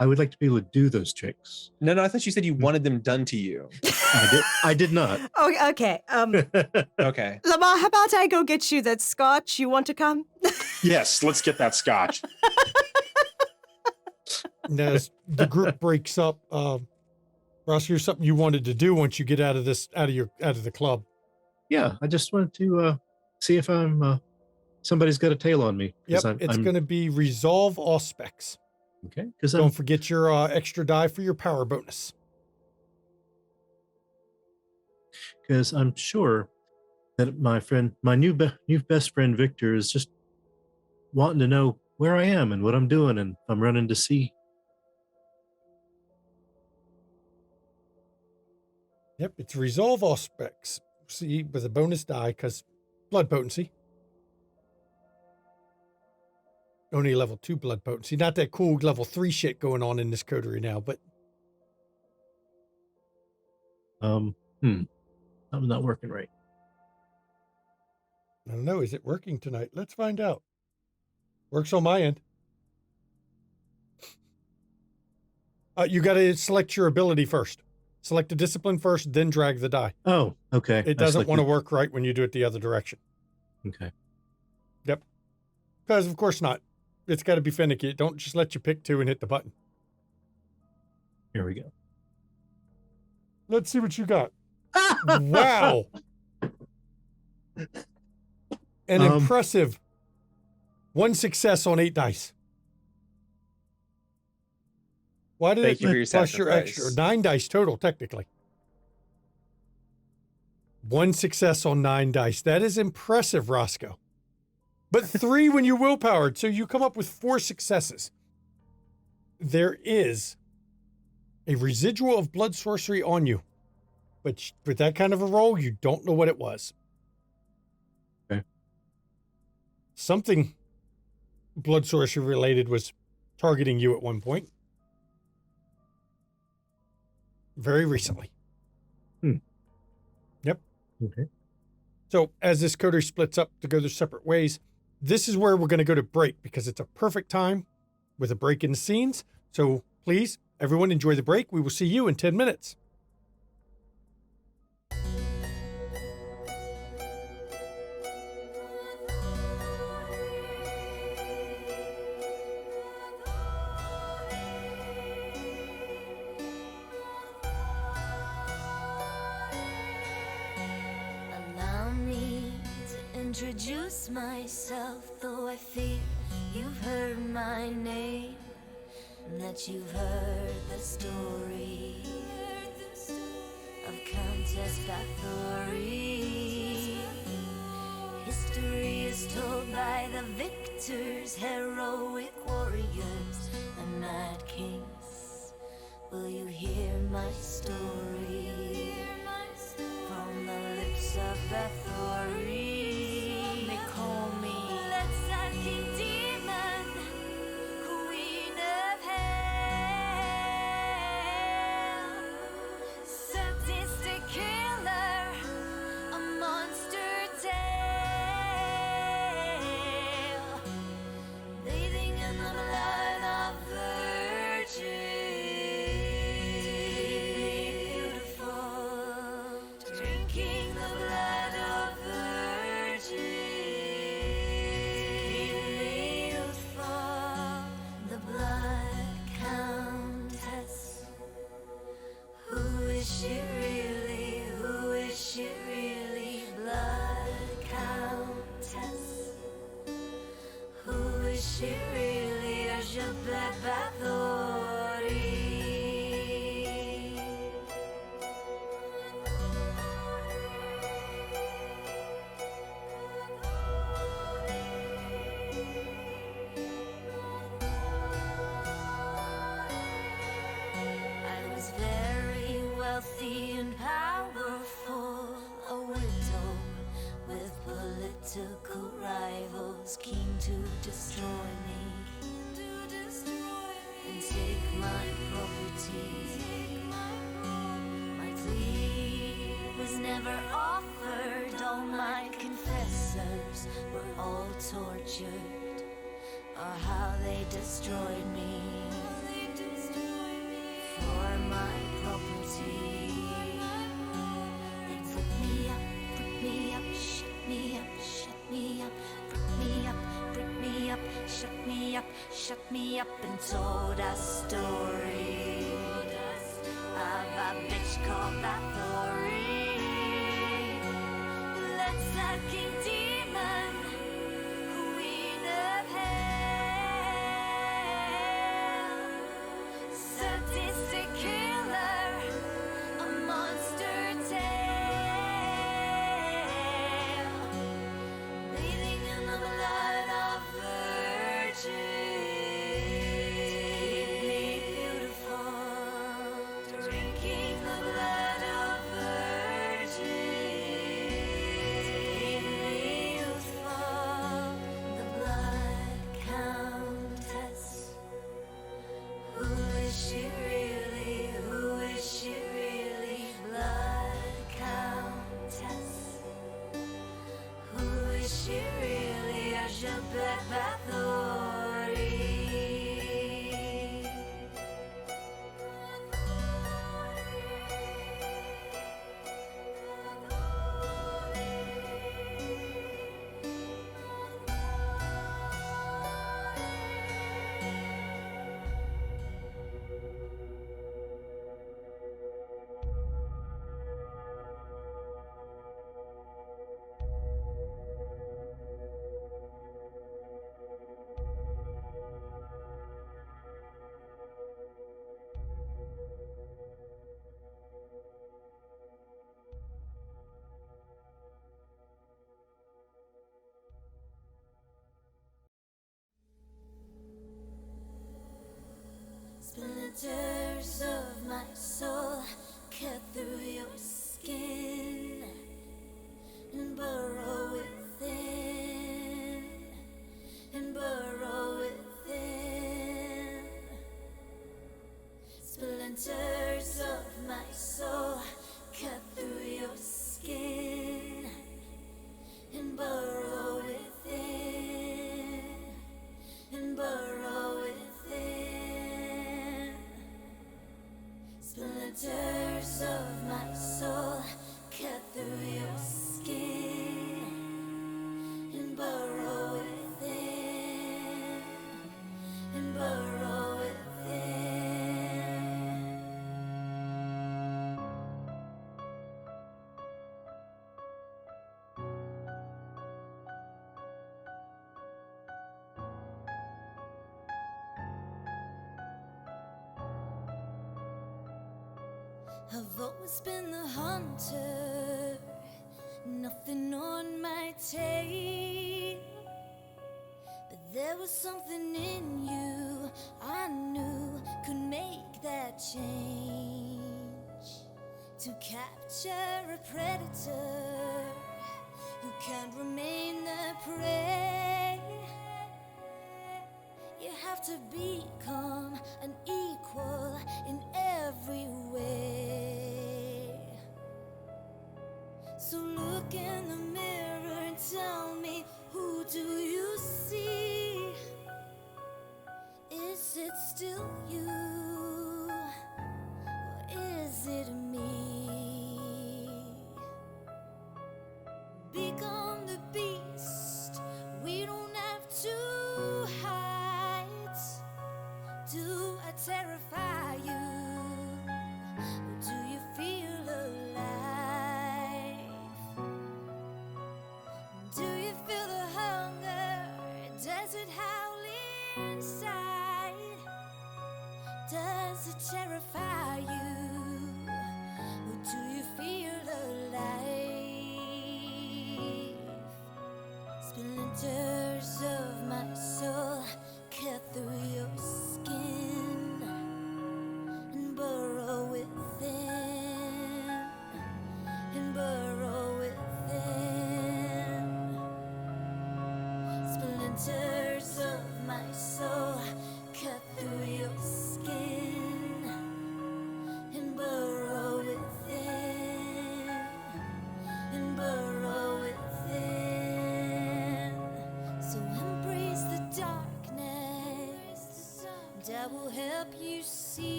I would like to be able to do those tricks. No, I thought you said you wanted them done to you. I did not. Oh, okay. Okay. Lamar, how about I go get you that scotch? You want to come? Yes, let's get that scotch. And as the group breaks up, Ross, here's something you wanted to do once you get out of the club. Yeah, I just wanted to see if I'm somebody's got a tail on me. Yep, 'Cause it's going to be resolve all specs. Okay, because Don't forget your extra die for your power bonus. Because I'm sure that my new best friend Victor, is just wanting to know where I am and what I'm doing, and if I'm running to see. Yep, it's resolve all specs. See, with a bonus die, because blood potency. Only level 2 blood potency. Not that cool level 3 shit going on in this coterie now, but I'm not working right. I don't know. Is it working tonight? Let's find out. Works on my end. You got to select your ability first. Select a discipline first, then drag the die. Oh, okay. It doesn't want to work right when you do it the other direction. Okay. Yep. Because of course not. It's got to be finicky. Don't just let you pick 2 and hit the button. Here we go. Let's see what you got. Wow. An impressive 1 success on 8 dice. Why did Thank you for your it plus your sacrifice. extra? 9 dice total, technically. 1 success on 9 dice. That is impressive, Roscoe. But 3 when you willpowered, so you come up with 4 successes. There is a residual of blood sorcery on you. But with that kind of a roll, you don't know what it was. Okay. Something blood sorcery related was targeting you at one point. Very recently. Yep. Okay. So as this coterie splits up to go their separate ways, this is where we're going to go to break because it's a perfect time with a break in the scenes. So please, everyone enjoy the break. We will see you in 10 minutes. Allow me to introduce myself, though I fear you've heard my name, that you've heard the story of Countess Bathory. History is told by the victors, heroic warriors, and mad kings. Will you hear my story from the lips of Bathory? They call me blood-sucking demon, queen of hell, sadistic killer, a monster tale, bathing in the blood of virgins, beautiful, drinking the blood of virgins, beautiful, the blood countess. Who is she really? Who is she really? Blood countess. Who is she really? Isabella Caputo. I was very wealthy and powerful, a widow with political rivals keen to destroy me and take my property. My plea was never offered, all my confessors were all tortured, or how they destroyed me. my property. They put me up, shut me up, shut me up, put me up, put me up, shut me up, and told a story of a bitch called Bathory. Let's sucking demon, queen of hell, sadistic killer, a monster tale, bathing in the blood of virgins, keep me beautiful, drinking the blood of virgins, keep me youthful, the blood countess. Who is she really? Who is she really? Blood countess. Who is she really? Isabella Bathory. Splinters of my soul cut through your skin and burrow within, and burrow within. Splinters of my soul cut through your skin and burrow within, and burrow within. Splinters of my soul cut through your skin and burrow within, and burrow within. I've always been the hunter, nothing on my tail. But there was something in you I knew could make that change. To capture a predator, you can't remain a prey. You have to become an equal in every way. So look in the mirror and tell me, who do you see? Is it still you? Or is it me? Become the beast. We don't have to hide. Do I terrify you? Or do you feel alive? Do you feel the hunger? Does it howl inside?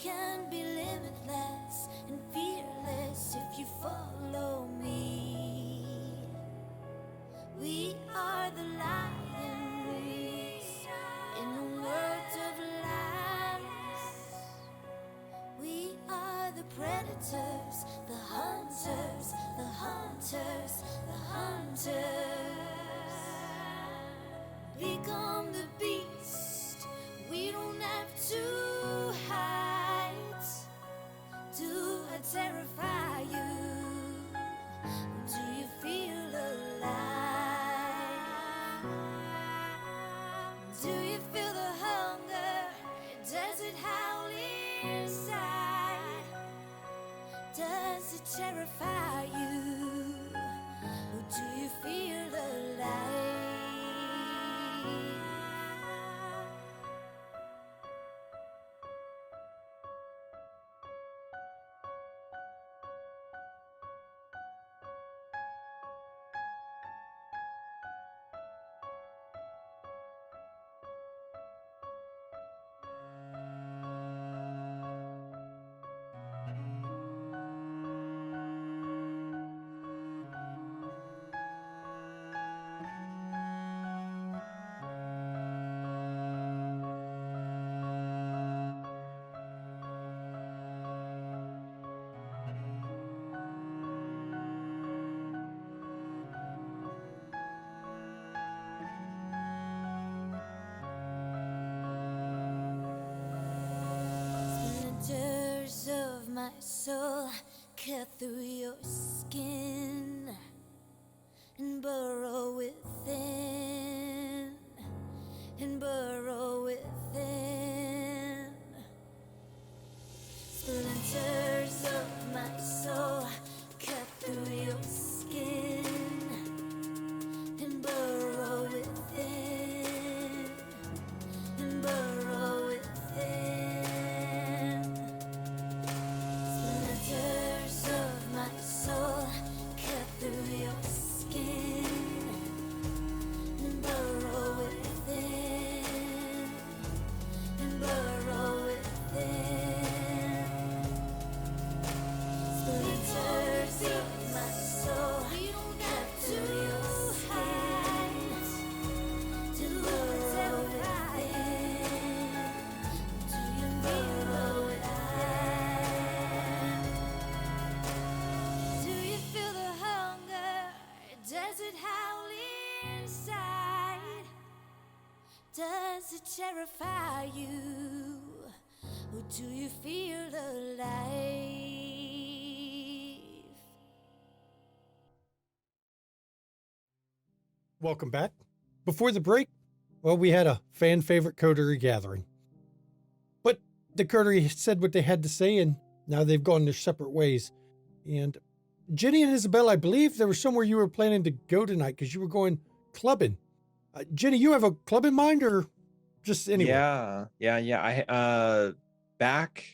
can be limitless and fearless if you follow me. We are the lions in the world of lies. We are the predators, the hunters, the hunters, the hunters. Become the beast. We don't have to hide. Do I terrify you? Do you feel alive? Do you feel the hunger? Does it howl inside? Does it terrify you? Or do you feel alive? Splinters of my soul cut through your skin and burrow within, and burrow within. Splinters of my soul cut through your skin and burrow within, and burrow within. Splinters of my soul cut through your skin and burrow within, and burrow within. Splinters of my soul cut through your skin to burrow within. Do you burrow within? Do you feel the hunger? Does it howl inside? Does it terrify you? Or do you feel alive? Welcome back. Before the break, well, we had a fan favorite coterie gathering. But the coterie said what they had to say, and now they've gone their separate ways. And Jenny and Isabella, I believe there was somewhere you were planning to go tonight because you were going clubbing. Jenny, you have a club in mind or just anywhere? Yeah. Back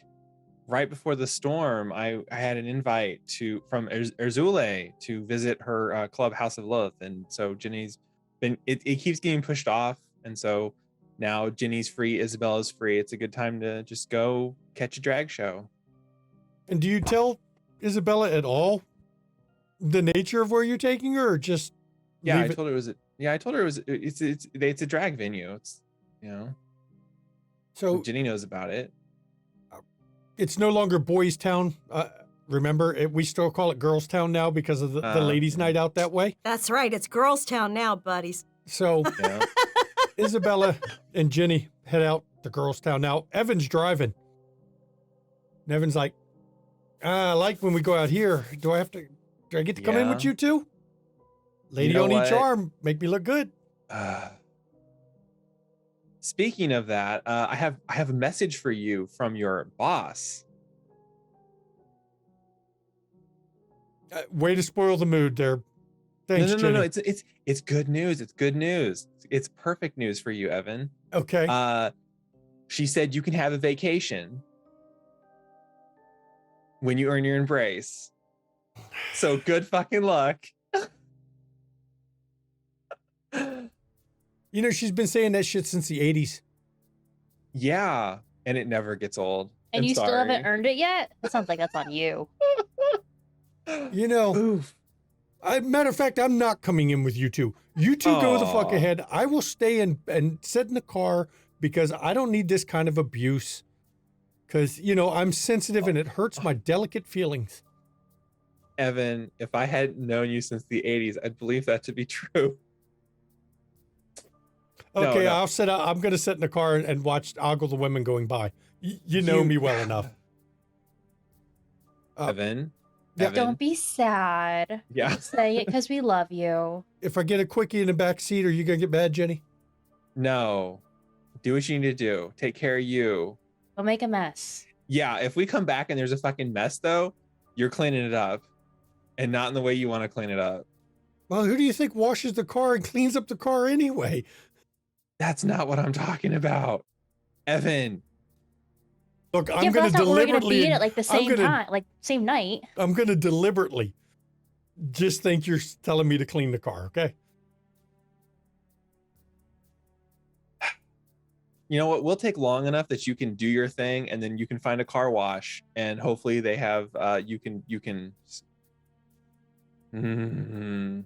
right before the storm, I had an invite from Erzule to visit her club, House of Lilith, and so Jenny's been it keeps getting pushed off, and so now Jenny's free, Isabella's free. It's a good time to just go catch a drag show. And do you tell Isabella at all the nature of where you're taking her, or just Yeah, leave I it? told her it was it's a drag venue. It's So Jenny knows about it. it's no longer Boys Town. Remember, we still call it Girls Town now because of the ladies' night out that way. That's right. It's Girls Town now, buddies. So Yeah. Isabella and Jenny head out to Girls Town. Now, Evan's driving. And Evan's like, I like when we go out here. Do I get to come in with Yeah. you two? Lady know on each what? arm. Make me look good. Speaking of that, I have a message for you from your boss. Way to spoil the mood there. Thanks, Jenny. No. It's good news. It's good news. It's perfect news for you, Evan. Okay. She said you can have a vacation when you earn your embrace. So good fucking luck. You know, she's been saying that shit since the 80s. Yeah, and it never gets old. And I'm you still haven't sorry. earned it yet? That sounds like that's on you. You know, Oof. matter of fact, I'm not coming in with you two. You two go the fuck Aw. ahead. I will stay and sit in the car because I don't need this kind of abuse. Because, you know, I'm sensitive and it hurts my delicate feelings. Evan, if I hadn't known you since the 80s, I'd believe that to be true. No, Okay, no. I'm going to sit in the car and watch Ogle the women going by. You know me well enough. Evan. Yeah. Evan. Don't be sad. Yeah. We're saying it because we love you. If I get a quickie in the back seat, are you going to get mad, Jenny? No. Do what you need to do. Take care of you. We'll make a mess. Yeah, if we come back and there's a fucking mess though, you're cleaning it up. And not in the way you want to clean it up. Well, who do you think washes the car and cleans up the car anyway? That's not what I'm talking about. Evan. Look, Yeah, I'm but going that's to not when we're gonna deliberately. be in it like the I'm same gonna- time, like same night. I'm going to deliberately just think you're telling me to clean the car, okay? You know what? We'll take long enough that you can do your thing and then you can find a car wash and hopefully they have you can damn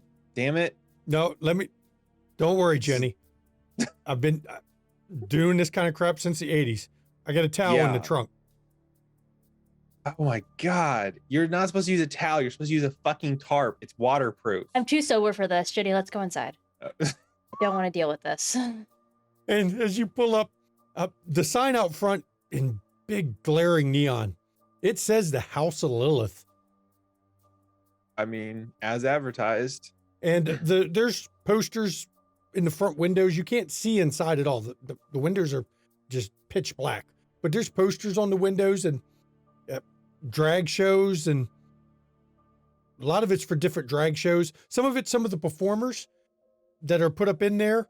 it. No, don't worry, Jenny. I've been doing this kind of crap since the 80s. I got a towel in the Yeah. trunk. Oh my god. You're not supposed to use a towel. You're supposed to use a fucking tarp. It's waterproof. I'm too sober for this. Jenny, let's go inside. I don't want to deal with this. And as you pull up, the sign out front in big glaring neon, it says the House of Lilith. I mean, as advertised. And there's posters in the front windows. You can't see inside at all. The windows are just pitch black. But there's posters on the windows and drag shows, and a lot of it's for different drag shows. Some of the performers that are put up in there.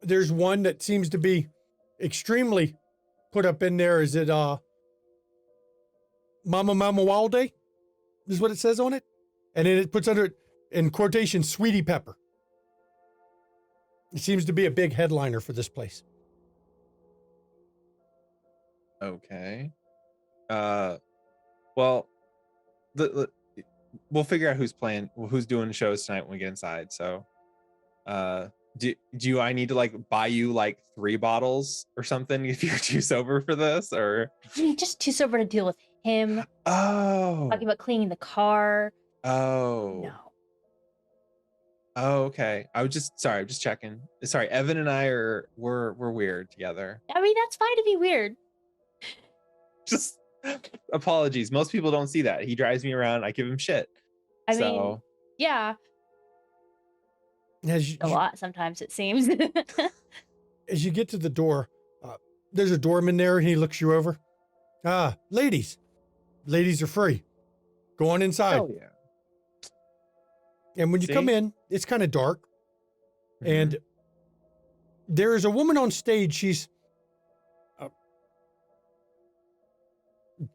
There's one that seems to be extremely put up in there. Is it Mama Walde? Is what it says on it. And then it puts under it in quotation, Sweetie Pepper. It seems to be a big headliner for this place. Okay. Well, we'll figure out who's doing shows tonight when we get inside. So, do I need to like buy you like 3 bottles or something if you're too sober for this, or? You're just too sober to deal with him. Oh. Talking about cleaning the car. Oh. No. Oh, okay. I'm just checking. Sorry, Evan and I we're weird together. I mean, that's fine to be weird. Just apologies. Most people don't see that. He drives me around. I give him shit. I mean, yeah, As a lot sometimes it seems. as you get to the door, there's a doorman there and he looks you over. Ladies are free. Go on inside. Oh yeah. And when you come See? in, it's kind of dark. Mhm. And there is a woman on stage. She's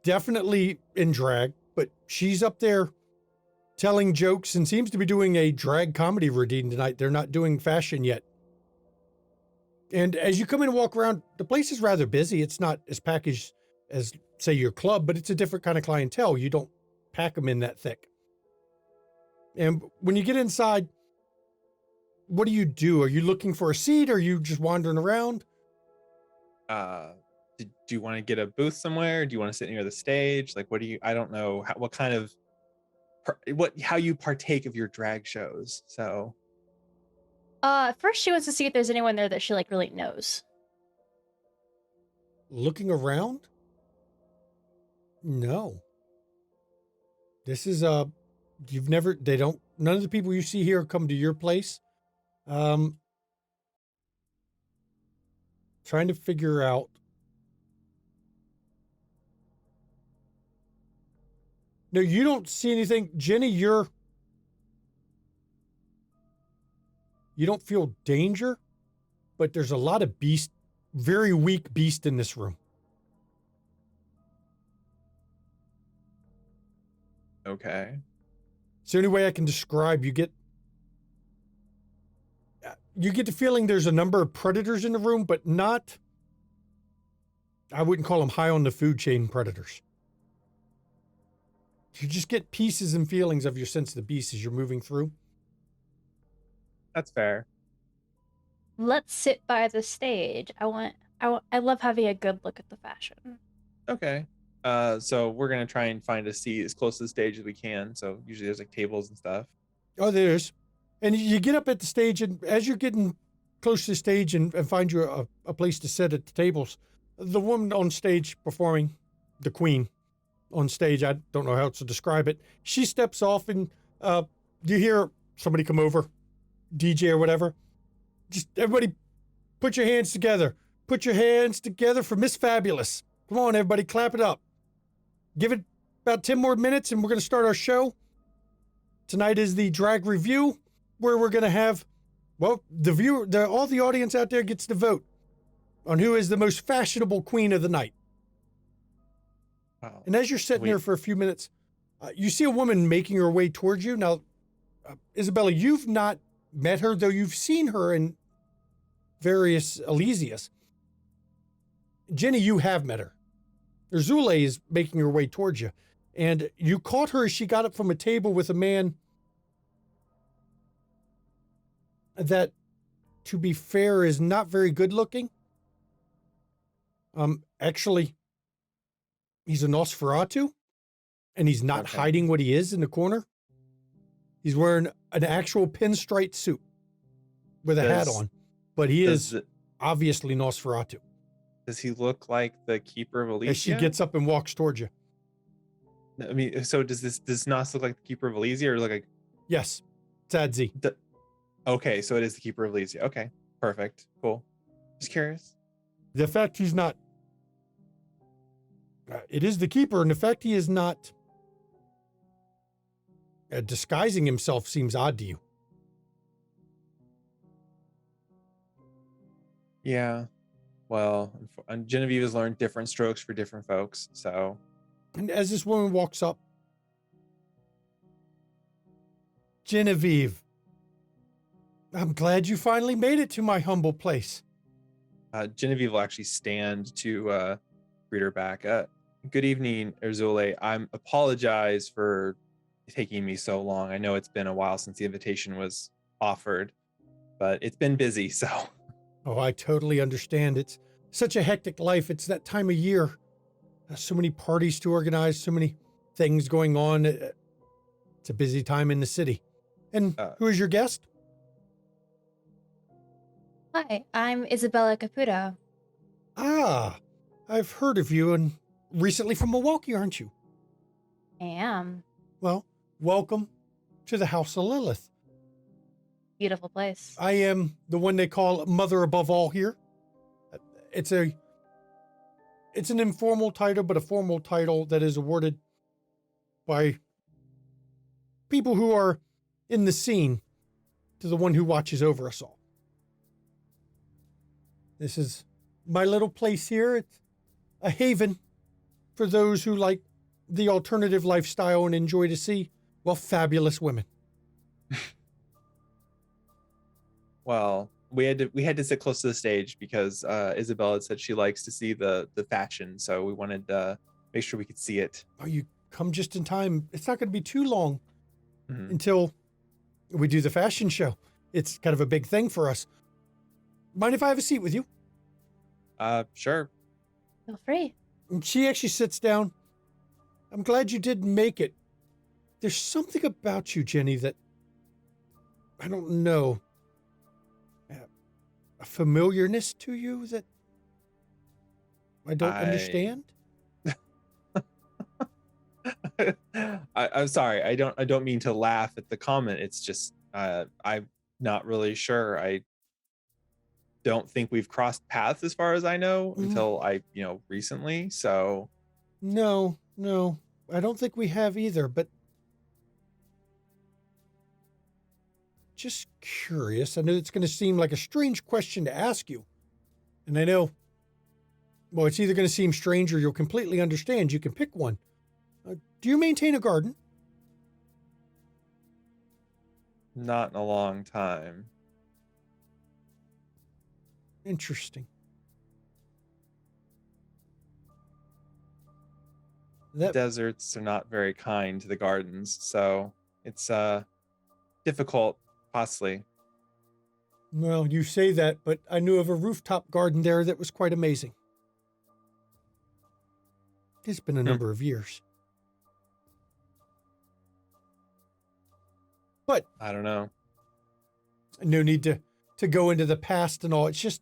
definitely in drag, but she's up there telling jokes and seems to be doing a drag comedy routine tonight. They're not doing fashion yet. And as you come in and walk around, the place is rather busy. It's not as packaged as, say, your club, but it's a different kind of clientele. You don't pack them in that thick. And when you get inside, what do you do? Are you looking for a seat? Or are you just wandering around? Do you want to get a booth somewhere? Do you want to sit near the stage? Like, I don't know what kind of, how you partake of your drag shows. So, First she wants to see if there's anyone there that she like really knows. Looking around? No. This is none of the people you see here come to your place. Trying to figure out. No, you don't see anything. Jenny, you don't feel danger, but there's a lot of very weak beast in this room. okay. It's the only way I can describe. You get the feeling there's a number of predators in the room, but not I wouldn't call them high on the food chain predators. You just get pieces and feelings of your sense of the beast as you're moving through. That's fair. Let's sit by the stage. I love having a good look at the fashion. Okay. So we're gonna try and find a seat as close to the stage as we can. So usually there's like tables and stuff. Oh, there's. And you get up at the stage, and as you're getting close to the stage and find you a place to sit at the tables, the woman on stage performing, the queen on stage, I don't know how else to describe it, she steps off and you hear somebody come over, DJ or whatever. Just everybody put your hands together. Put your hands together for Miss Fabulous. Come on, everybody, clap it up. Give it about 10 more minutes and we're going to start our show. Tonight is the drag review where we're going to have, well, all the audience out there gets to vote on who is the most fashionable queen of the night. Wow. And as you're sitting there for a few minutes, you see a woman making her way towards you. Now, Isabella, you've not met her, though you've seen her in various Elysias. Jenny, you have met her. Urzule is making her way towards you. And you caught her as she got up from a table with a man that, to be fair, is not very good looking. Actually, he's a Nosferatu, and he's not hiding what he is in the corner. He's wearing an actual pinstripe suit with a hat on, but he is obviously Nosferatu. Does he look like the Keeper of Elysia? As she gets up and walks towards you. I mean, so does Nos look like the Keeper of Elysia, or look like? Yes, Zadzi. Okay, so it is the Keeper of Elysia. Okay, perfect, cool. Just curious. The fact he's not, it is the Keeper, and the fact he is not disguising himself seems odd to you. Yeah, well, Genevieve has learned different strokes for different folks, so. And as this woman walks up, Genevieve, I'm glad you finally made it to my humble place. Genevieve will actually stand to greet her back. Good evening, Urzule. I apologize for taking me so long. I know it's been a while since the invitation was offered, but it's been busy, so. Oh, I totally understand. It's such a hectic life. It's that time of year. So many parties to organize, so many things going on. It's a busy time in the city. And who is your guest? Hi, I'm Isabella Caputo. Ah, I've heard of you, and recently from Milwaukee, aren't you? I am. Well, welcome to the House of Lilith. Beautiful place. I am the one they call Mother Above All here. It's an informal title, but a formal title that is awarded by people who are in the scene to the one who watches over us all. This is my little place here. It's a haven for those who like the alternative lifestyle and enjoy to see, well, fabulous women. Well, we had to sit close to the stage because Isabella said she likes to see the fashion, so we wanted to make sure we could see it. Oh, you come just in time. It's not going to be too long until we do the fashion show. It's kind of a big thing for us. Mind if I have a seat with you? Sure. Feel free. And she actually sits down. I'm glad you did make it. There's something about you, Jenny, that I don't know. A familiarness to you that I don't understand. I'm sorry. I don't mean to laugh at the comment. It's just I'm not really sure. I don't think we've crossed paths as far as I know until recently. So No, I don't think we have either, but just curious. I know it's going to seem like a strange question to ask you. And I know, well, it's either going to seem strange or you'll completely understand. You can pick one. Do you maintain a garden? not in a long time. Interesting. That deserts are not very kind to the gardens, so it's difficult, possibly. well, you say that, but I knew of a rooftop garden there that was quite amazing. It's been a number of years. But I don't know. no need to go into the past and all. It's just.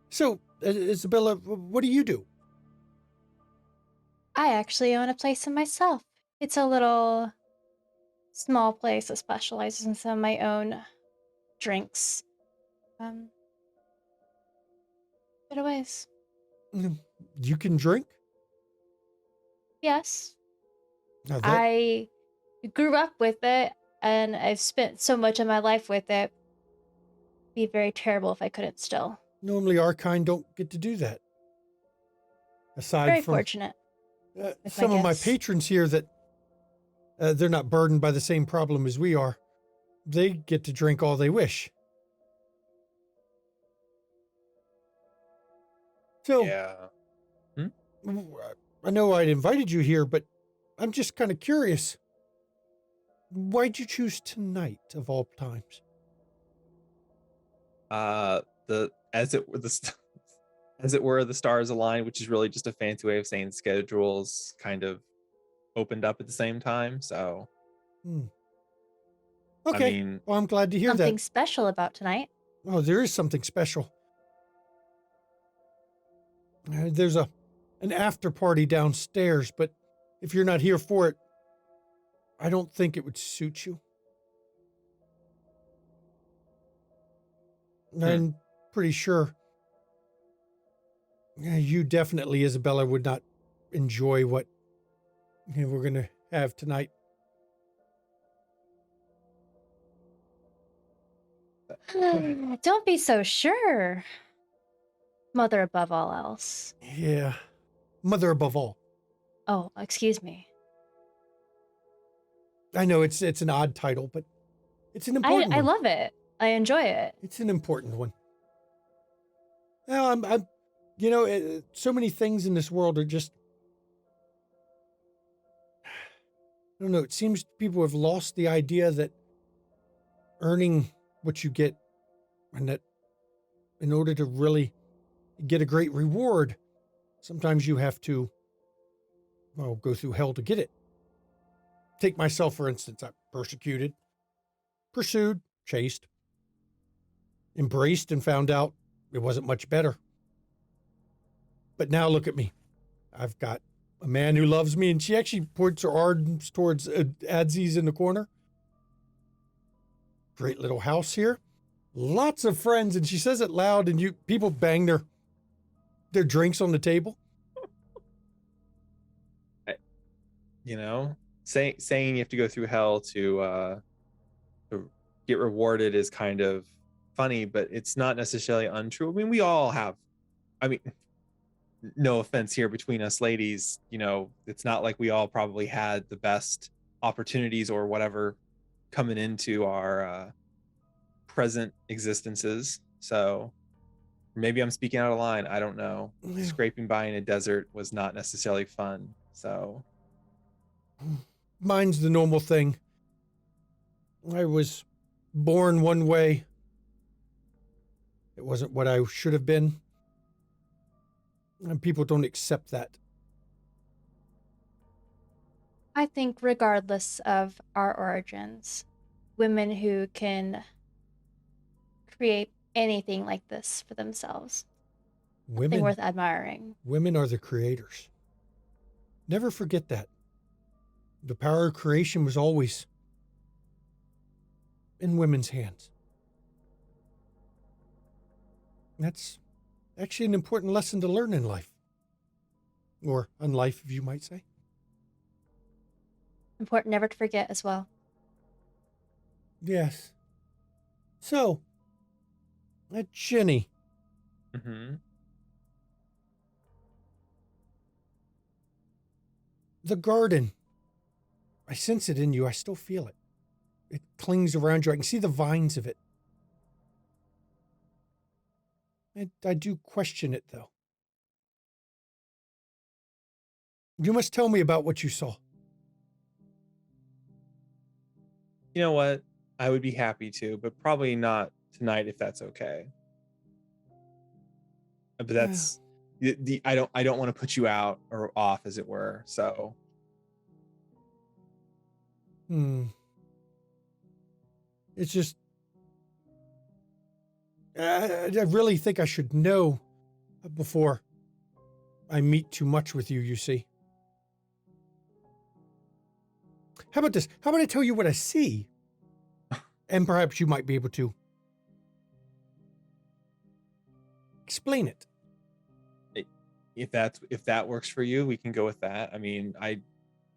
So, Isabella, what do you do? I actually own a place in myself. It's a little small place that specializes in some of my own drinks. Bit of ways. You can drink? Yes. Now that, I grew up with it, and I've spent so much of my life with it. Be very terrible if I couldn't still. normally our kind don't get to do that. Aside Very from fortunate. with my some of my gifts. patrons here that they're not burdened by the same problem as we are. They get to drink all they wish. So, Yeah. I know I'd invited you here, but I'm just kind of curious. Why'd you choose tonight of all times? The as it were as it were the stars aligned, which is really just a fancy way of saying schedules kind of opened up at the same time. So Okay. I mean, Well, I'm glad to hear Something that. special about tonight. Oh, there is something special. There's an after party downstairs, but if you're not here for it, I don't think it would suit you. I'm pretty sure you definitely, Isabella, would not enjoy what we're going to have tonight. Don't be so sure. Mother above all else. Yeah. Mother above all. Oh, excuse me. I know it's an odd title, but it's an I important one. love it. I enjoy it. It's an important one. Now, I'm so many things in this world are just, I don't know, it seems people have lost the idea that earning what you get, and that in order to really get a great reward, sometimes you have to, well, go through hell to get it. Take myself, for instance. I'm persecuted, pursued, chased, embraced, and found out it wasn't much better. But now look at me. I've got a man who loves me, and she actually points her arms towards Adzi's in the corner. Great little house here. Lots of friends, and she says it loud, and people bang their drinks on the table. Saying you have to go through hell to get rewarded is kind of funny, but it's not necessarily untrue. I mean, we all have, no offense here between us ladies, it's not like we all probably had the best opportunities or whatever coming into our present existences. So maybe I'm speaking out of line. I don't know. Yeah. Scraping by in a desert was not necessarily fun. So Mine's the normal thing. I was born one way. It wasn't what I should have been. And people don't accept that. I think regardless of our origins, women who can create anything like this for themselves, something Women, worth admiring. women are the creators. Never forget that. The power of creation was always in women's hands. That's actually an important lesson to learn in life. Or on life, if you might say. Important never to forget as well. Yes. So, Jenny, the garden, I sense it in you. I still feel it. It clings around you. I can see the vines of it. I do question it, though. You must tell me about what you saw. You know what? I would be happy to, but probably not tonight if that's okay. But that's I don't want to put you out or off, as it were. So It's just I really think I should know before I meet too much with you, you see. How about this? How about I tell you what I see? And perhaps you might be able to explain it. if that works for you, we can go with that. I mean,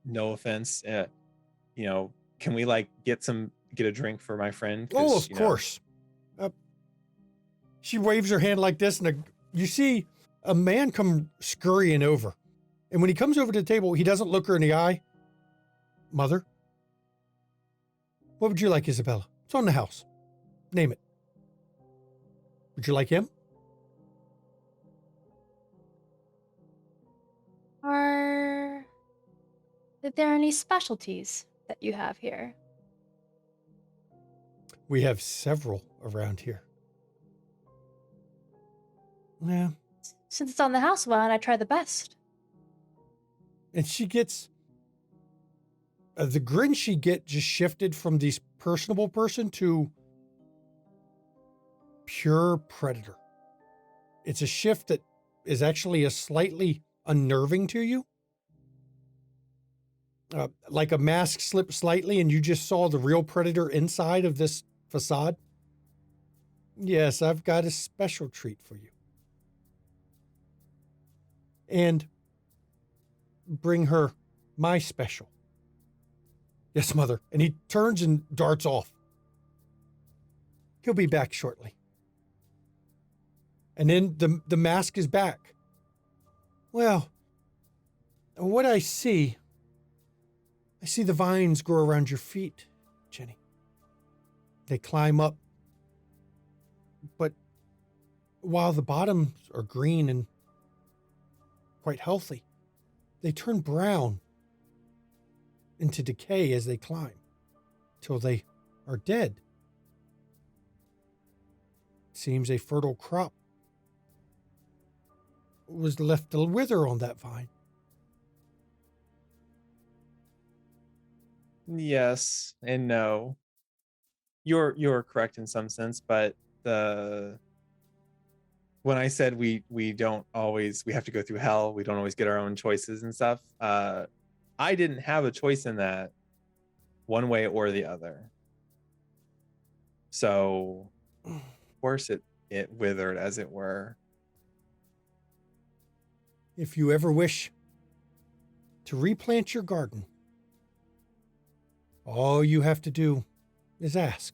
no offense, can we like get a drink for my friend? Oh, of course. She waves her hand like this, and you see a man come scurrying over. And when he comes over to the table, he doesn't look her in the eye. Mother, what would you like, Isabella? It's on the house. Name it. Would you like him? Are there any specialties that you have here? We have several around here. Yeah. Since it's on the house, why don't I try the best? And she gets the grin she get just shifted from this personable person to pure predator. It's a shift that is actually a slightly unnerving to you. Like a mask slipped slightly and you just saw the real predator inside of this facade. Yes, I've got a special treat for you. And bring her my special. Yes, Mother. And he turns and darts off. He'll be back shortly. And then the mask is back. Well, what I see the vines grow around your feet, Jenny. They climb up. But while the bottoms are green and quite healthy, they turn brown into decay as they climb till they are dead. It seems a fertile crop was left to wither on that vine. Yes and no. You're correct in some sense, but when I said we have to go through hell, we don't always get our own choices and stuff. I didn't have a choice in that one way or the other. So of course it withered, as it were. If you ever wish to replant your garden, all you have to do is ask.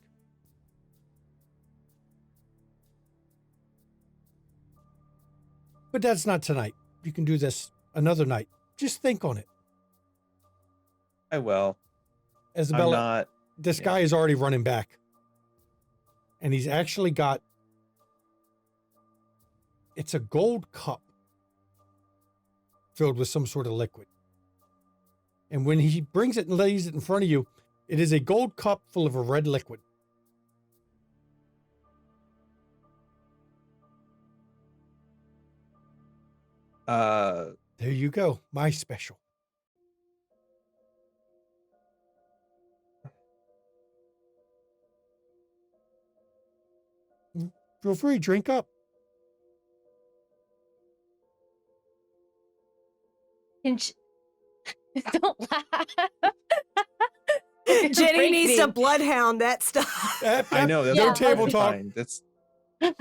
But that's not tonight. You can do this another night. Just think on it. I will. Isabella, this guy is already running back. And he's actually got, it's a gold cup filled with some sort of liquid. And when he brings it and lays it in front of you, it is a gold cup full of a red liquid. There you go. My special. Feel free, drink up. Don't laugh. Jenny Break needs me. to bloodhound that stuff. I know that's No Yeah. table that's talk.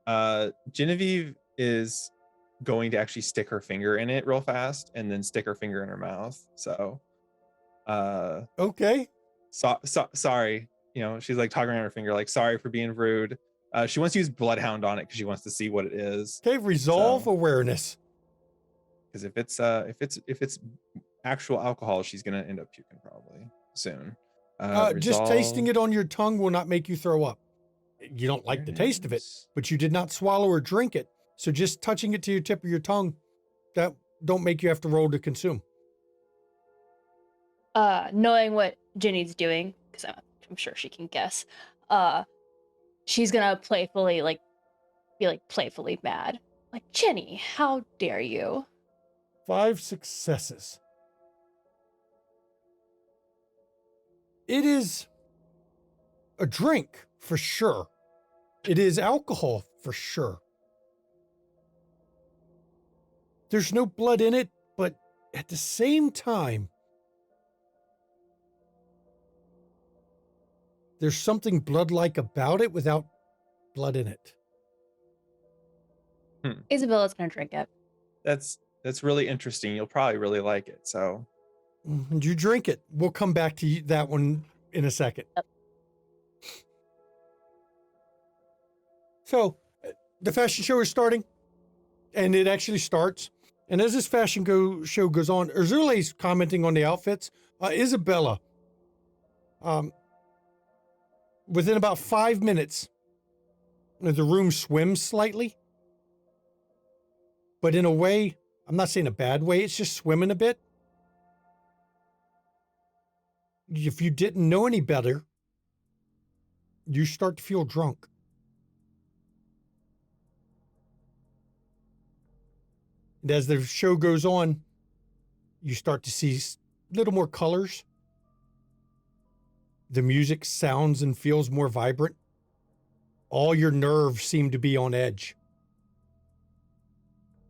fine. Genevieve is going to actually stick her finger in it real fast and then stick her finger in her mouth. So Okay. sorry, she's like talking around her finger like, sorry for being rude. She wants to use bloodhound on it because she wants to see what it is, Okay, resolve So- awareness. because if it's actual alcohol, she's gonna end up puking probably soon. Just tasting it on your tongue will not make you throw up. You don't like the taste of it, but you did not swallow or drink it. So just touching it to your tip of your tongue, that don't make you have to roll to consume. Knowing what Ginny's doing, because I'm sure she can guess, she's gonna playfully be playfully mad. Like, Jenny, how dare you? 5 successes. It is a drink for sure. It is alcohol for sure. There's no blood in it, but at the same time, there's something blood-like about it without blood in it. Isabella's gonna drink it. That's really interesting. You'll probably really like it. So And you drink it. We'll come back to that one in a second. Yep. So, the fashion show is starting, and it actually starts. And as this show goes on, Urzule's commenting on the outfits. Isabella, within about 5 minutes, the room swims slightly. But in a way, I'm not saying a bad way, it's just swimming a bit. If you didn't know any better, you start to feel drunk. And as the show goes on, you start to see a little more colors. The music sounds and feels more vibrant. All your nerves seem to be on edge.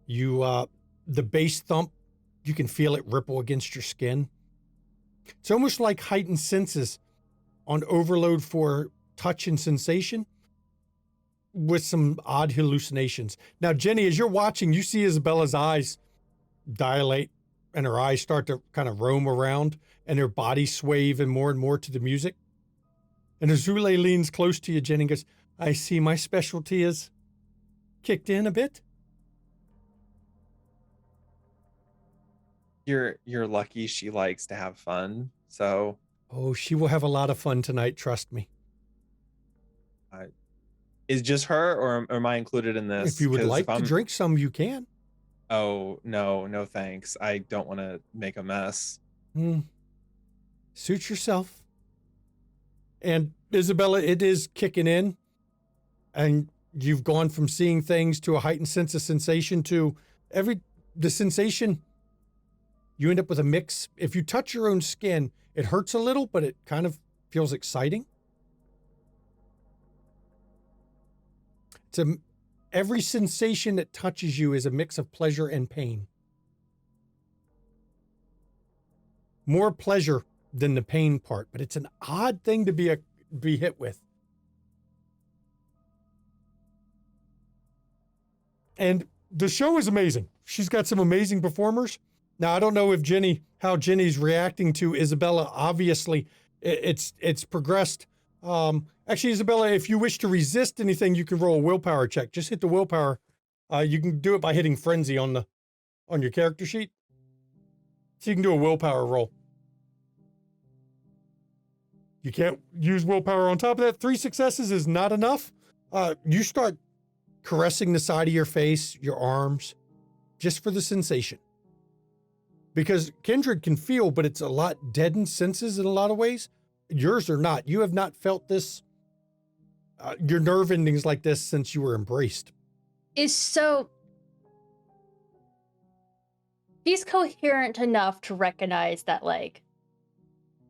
The bass thump, you can feel it ripple against your skin. It's almost like heightened senses on overload for touch and sensation with some odd hallucinations. Now, Jenny, as you're watching, you see Isabella's eyes dilate and her eyes start to kind of roam around and her body sway even more and more to the music. And Azule leans close to you, Jenny, and goes, I see my specialty is kicked in a bit. you're lucky she likes to have fun. So Oh, she will have a lot of fun tonight, trust me. is just her, or am I included in this? If you would 'Cause like if to drink some, you can. Oh, no thanks. I don't want to make a mess. Suit yourself. And Isabella, it is kicking in. And you've gone from seeing things to a heightened sense of sensation to the sensation. You end up with a mix. If you touch your own skin, it hurts a little, but it kind of feels exciting. Every sensation that touches you is a mix of pleasure and pain. More pleasure than the pain part, but it's an odd thing to be hit with. And the show is amazing. She's got some amazing performers. Now, I don't know how Jenny's reacting to Isabella. Obviously, it's progressed. Actually, Isabella, if you wish to resist anything, you can roll a willpower check. Just hit the willpower. You can do it by hitting frenzy on your character sheet. So you can do a willpower roll. You can't use willpower on top of that. 3 successes is not enough. You start caressing the side of your face, your arms, just for the sensation. Because Kindred can feel, but it's a lot deadened senses in a lot of ways. Yours are not. You have not felt this, your nerve endings like this since you were embraced. He's coherent enough to recognize that, like,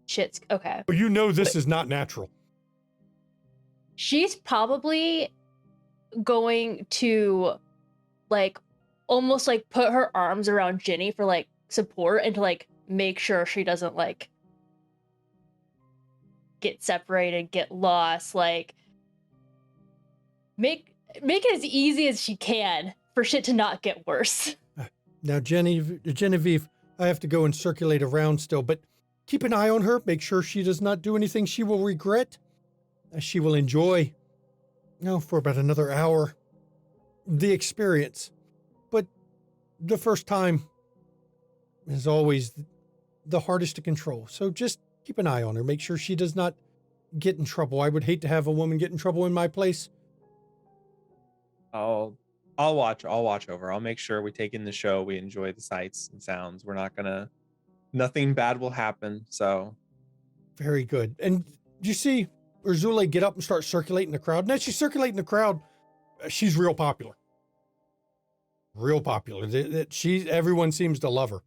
shit's okay. But you know this is not natural. She's probably going to, like, almost, like, put her arms around Ginny for, like, support and to, like, make sure she doesn't, like, get separated, get lost, like, make it as easy as she can for shit to not get worse. Now, Genevieve, I have to go and circulate around still, but keep an eye on her. Make sure she does not do anything she will regret. She will enjoy, for about another hour, the experience. But the first time is always the hardest to control. So just keep an eye on her. Make sure she does not get in trouble. I would hate to have a woman get in trouble in my place. I'll I'll watch over. I'll make sure we take in the show. We enjoy the sights and sounds. We're not gonna. Nothing bad will happen. So Very good. And you see Urzule get up and start circulating the crowd. And as she's circulating the crowd, she's real popular. Real popular. Everyone seems to love her.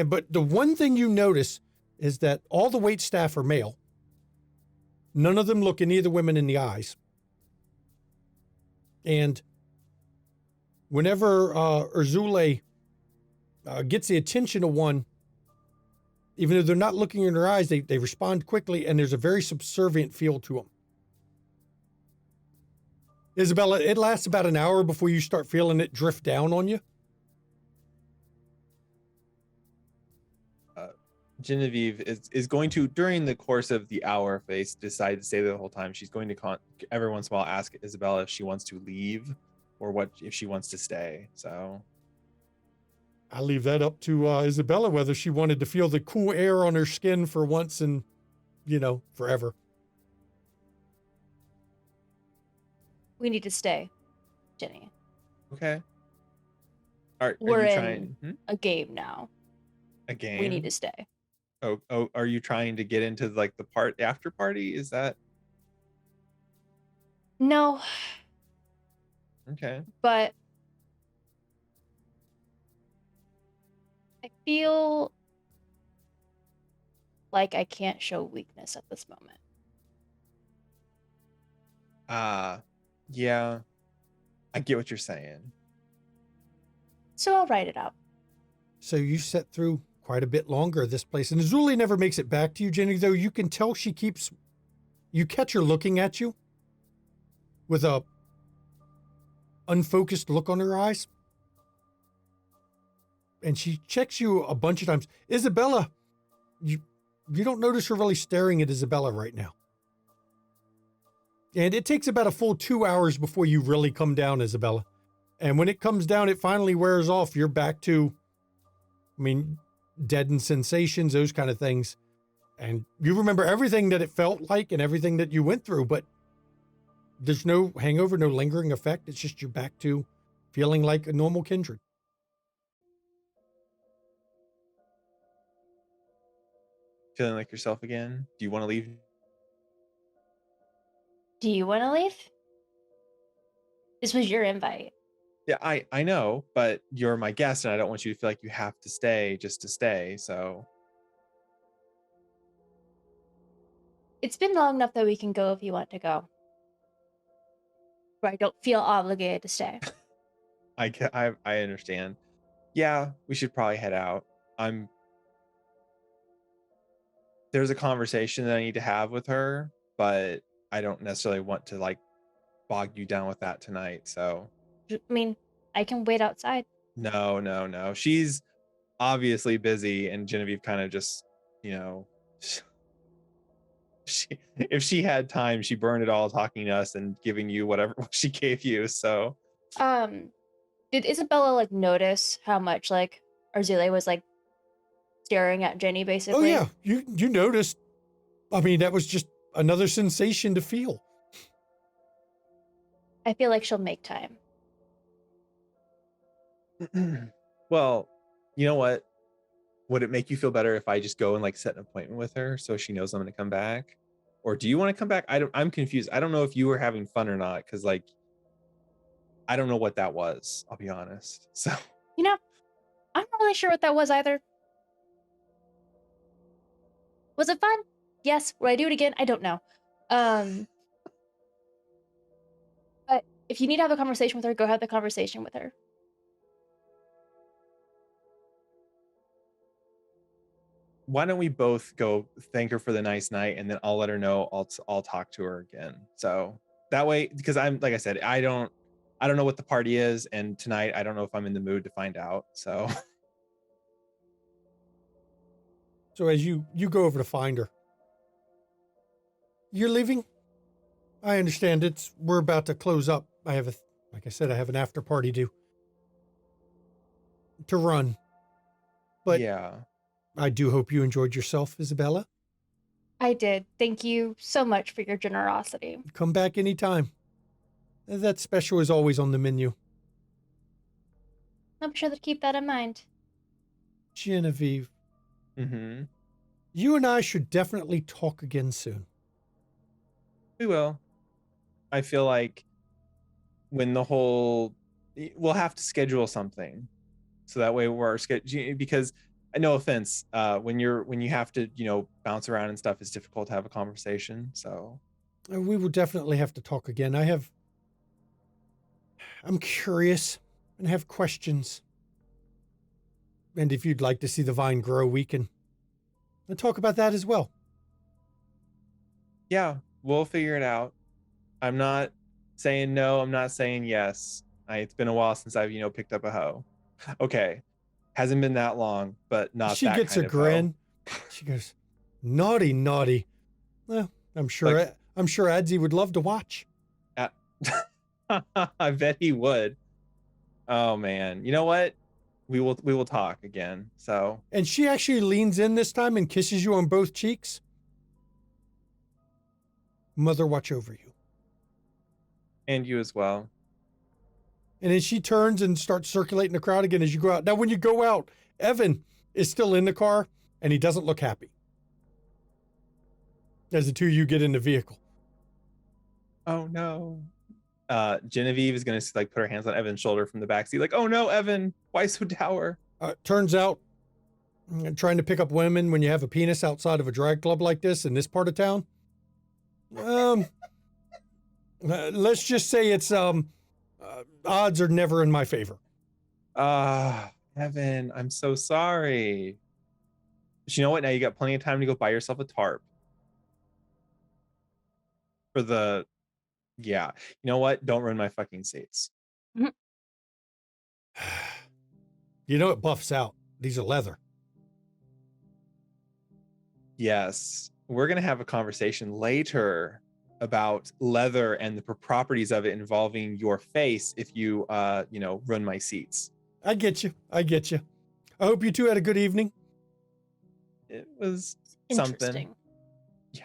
But the one thing you notice is that all the wait staff are male. None of them look any of the women in the eyes. And whenever Urzule gets the attention of one, even though they're not looking in her eyes, they respond quickly, and there's a very subservient feel to them. Isabella, it lasts about an hour before you start feeling it drift down on you. Genevieve is going to, during the course of the hour, if they decide to stay there the whole time, she's going to every once in a while ask Isabella if she wants to leave or if she wants to stay. So I'll leave that up to Isabella, whether she wanted to feel the cool air on her skin for once and, forever. We need to stay, Jenny. Okay. Are We're you in trying a game now. a game? We need to stay. Oh, are you trying to get into like the after party? Is that No, okay? but I feel like I can't show weakness at this moment. Yeah, I get what you're saying. So I'll write it out. So you set through quite a bit longer of this place. And Azuli never makes it back to you, Jenny, though you can tell you catch her looking at you with a unfocused look on her eyes. And she checks you a bunch of times. Isabella, you don't notice her really staring at Isabella right now. And it takes about a full 2 hours before you really come down, Isabella. And when it comes down, it finally wears off. You're back to, deadened sensations, those kind of things. And you remember everything that it felt like and everything that you went through, but there's no hangover, no lingering effect. It's just you're back to feeling like a normal kindred. Feeling like yourself again? Do you want to leave? Do you want to leave? This was your invite. Yeah, I know, but you're my guest and I don't want you to feel like you have to stay just to stay. So It's been long enough that we can go if you want to go. But I don't feel obligated to stay. I understand. Yeah, we should probably head out. There's a conversation that I need to have with her, but I don't necessarily want to like bog you down with that tonight. So I can wait outside. No. She's obviously busy, and Genevieve kind of just, if she had time, she burned it all talking to us and giving you whatever she gave you. So Did Isabella notice how much Arzile was staring at Jenny basically? Oh yeah, you noticed. That was just another sensation to feel. I feel like she'll make time. Well, you know what? Would it make you feel better if I just go and set an appointment with her so she knows I'm going to come back? Or do you want to come back? I'm confused. I don't know if you were having fun or not, because I don't know what that was. I'll be honest. So I'm not really sure what that was either. Was it fun? Yes. Would I do it again? I don't know. But if you need to have a conversation with her, go have the conversation with her. why don't we both go thank her for the nice night, and then I'll let her know I'll talk to her again. So that way, because I'm, like I said, I don't know what the party is, and tonight I don't know if I'm in the mood to find out. So So as you go over to find her, you're leaving? I understand we're about to close up. Like I said, I have an after party to run. But yeah, I do hope you enjoyed yourself, Isabella. I did. Thank you so much for your generosity. Come back anytime. That special is always on the menu. I'll be sure to keep that in mind. Genevieve, Mm-hmm. you and I should definitely talk again soon. We will. I feel like when the whole, we'll have to schedule something, so that way we're schedule, because no offense, when you have to bounce around and stuff, it's difficult to have a conversation. So We will definitely have to talk again. I'm curious and have questions. And if you'd like to see the vine grow, we can talk about that as well. yeah, we'll figure it out. I'm not saying no, I'm not saying yes. It's been a while since I've picked up a hoe. Okay, hasn't been that long, but not She that gets kind a of hoe. grin. She goes, naughty, naughty. Well, I'm sure Adzi would love to watch. I bet he would. Oh man, you know what? We will talk again. So And she actually leans in this time and kisses you on both cheeks. Mother, watch over you. and you as well. And then she turns and starts circulating the crowd again as you go out. Now, when you go out, Evan is still in the car and he doesn't look happy. As the two of you get in the vehicle. Oh no. Genevieve is gonna like put her hands on Evan's shoulder from the backseat, like, oh no, Evan, why so dour? Turns out, trying to pick up women when you have a penis outside of a drag club like this in this part of town, let's just say it's odds are never in my favor. Evan, I'm so sorry. But you know what? Now you got plenty of time to go buy yourself a tarp. For the, yeah. You know what? Don't ruin my fucking seats. You know it buffs out. These are leather. Yes. We're gonna have a conversation later about leather and the properties of it involving your face if you run my seats. I get you. I hope you two had a good evening. It was Interesting. something. Yeah.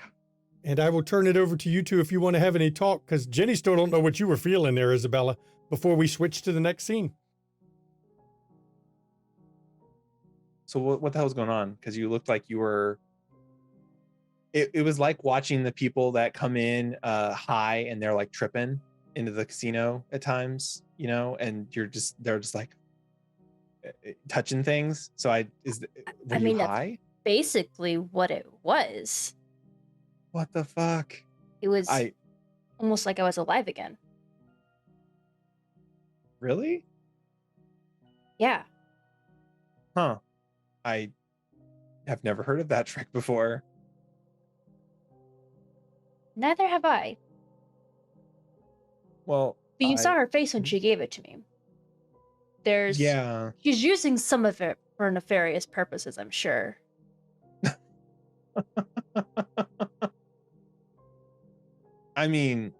And I will turn it over to you two if you want to have any talk, because Jenny still don't know what you were feeling there, Isabella, before we switch to the next scene. So what the hell's going on? Because you looked like you were. It was like watching the people that come in high and they're like tripping into the casino at times, and they're just like touching things. So were you that's high? basically what it was. What the fuck? It was almost like I was alive again. Really? Yeah. Huh. I have never heard of that trick before. Neither have I. Well, But you saw her face when she gave it to me. Yeah. She's using some of it for nefarious purposes, I'm sure. I mean,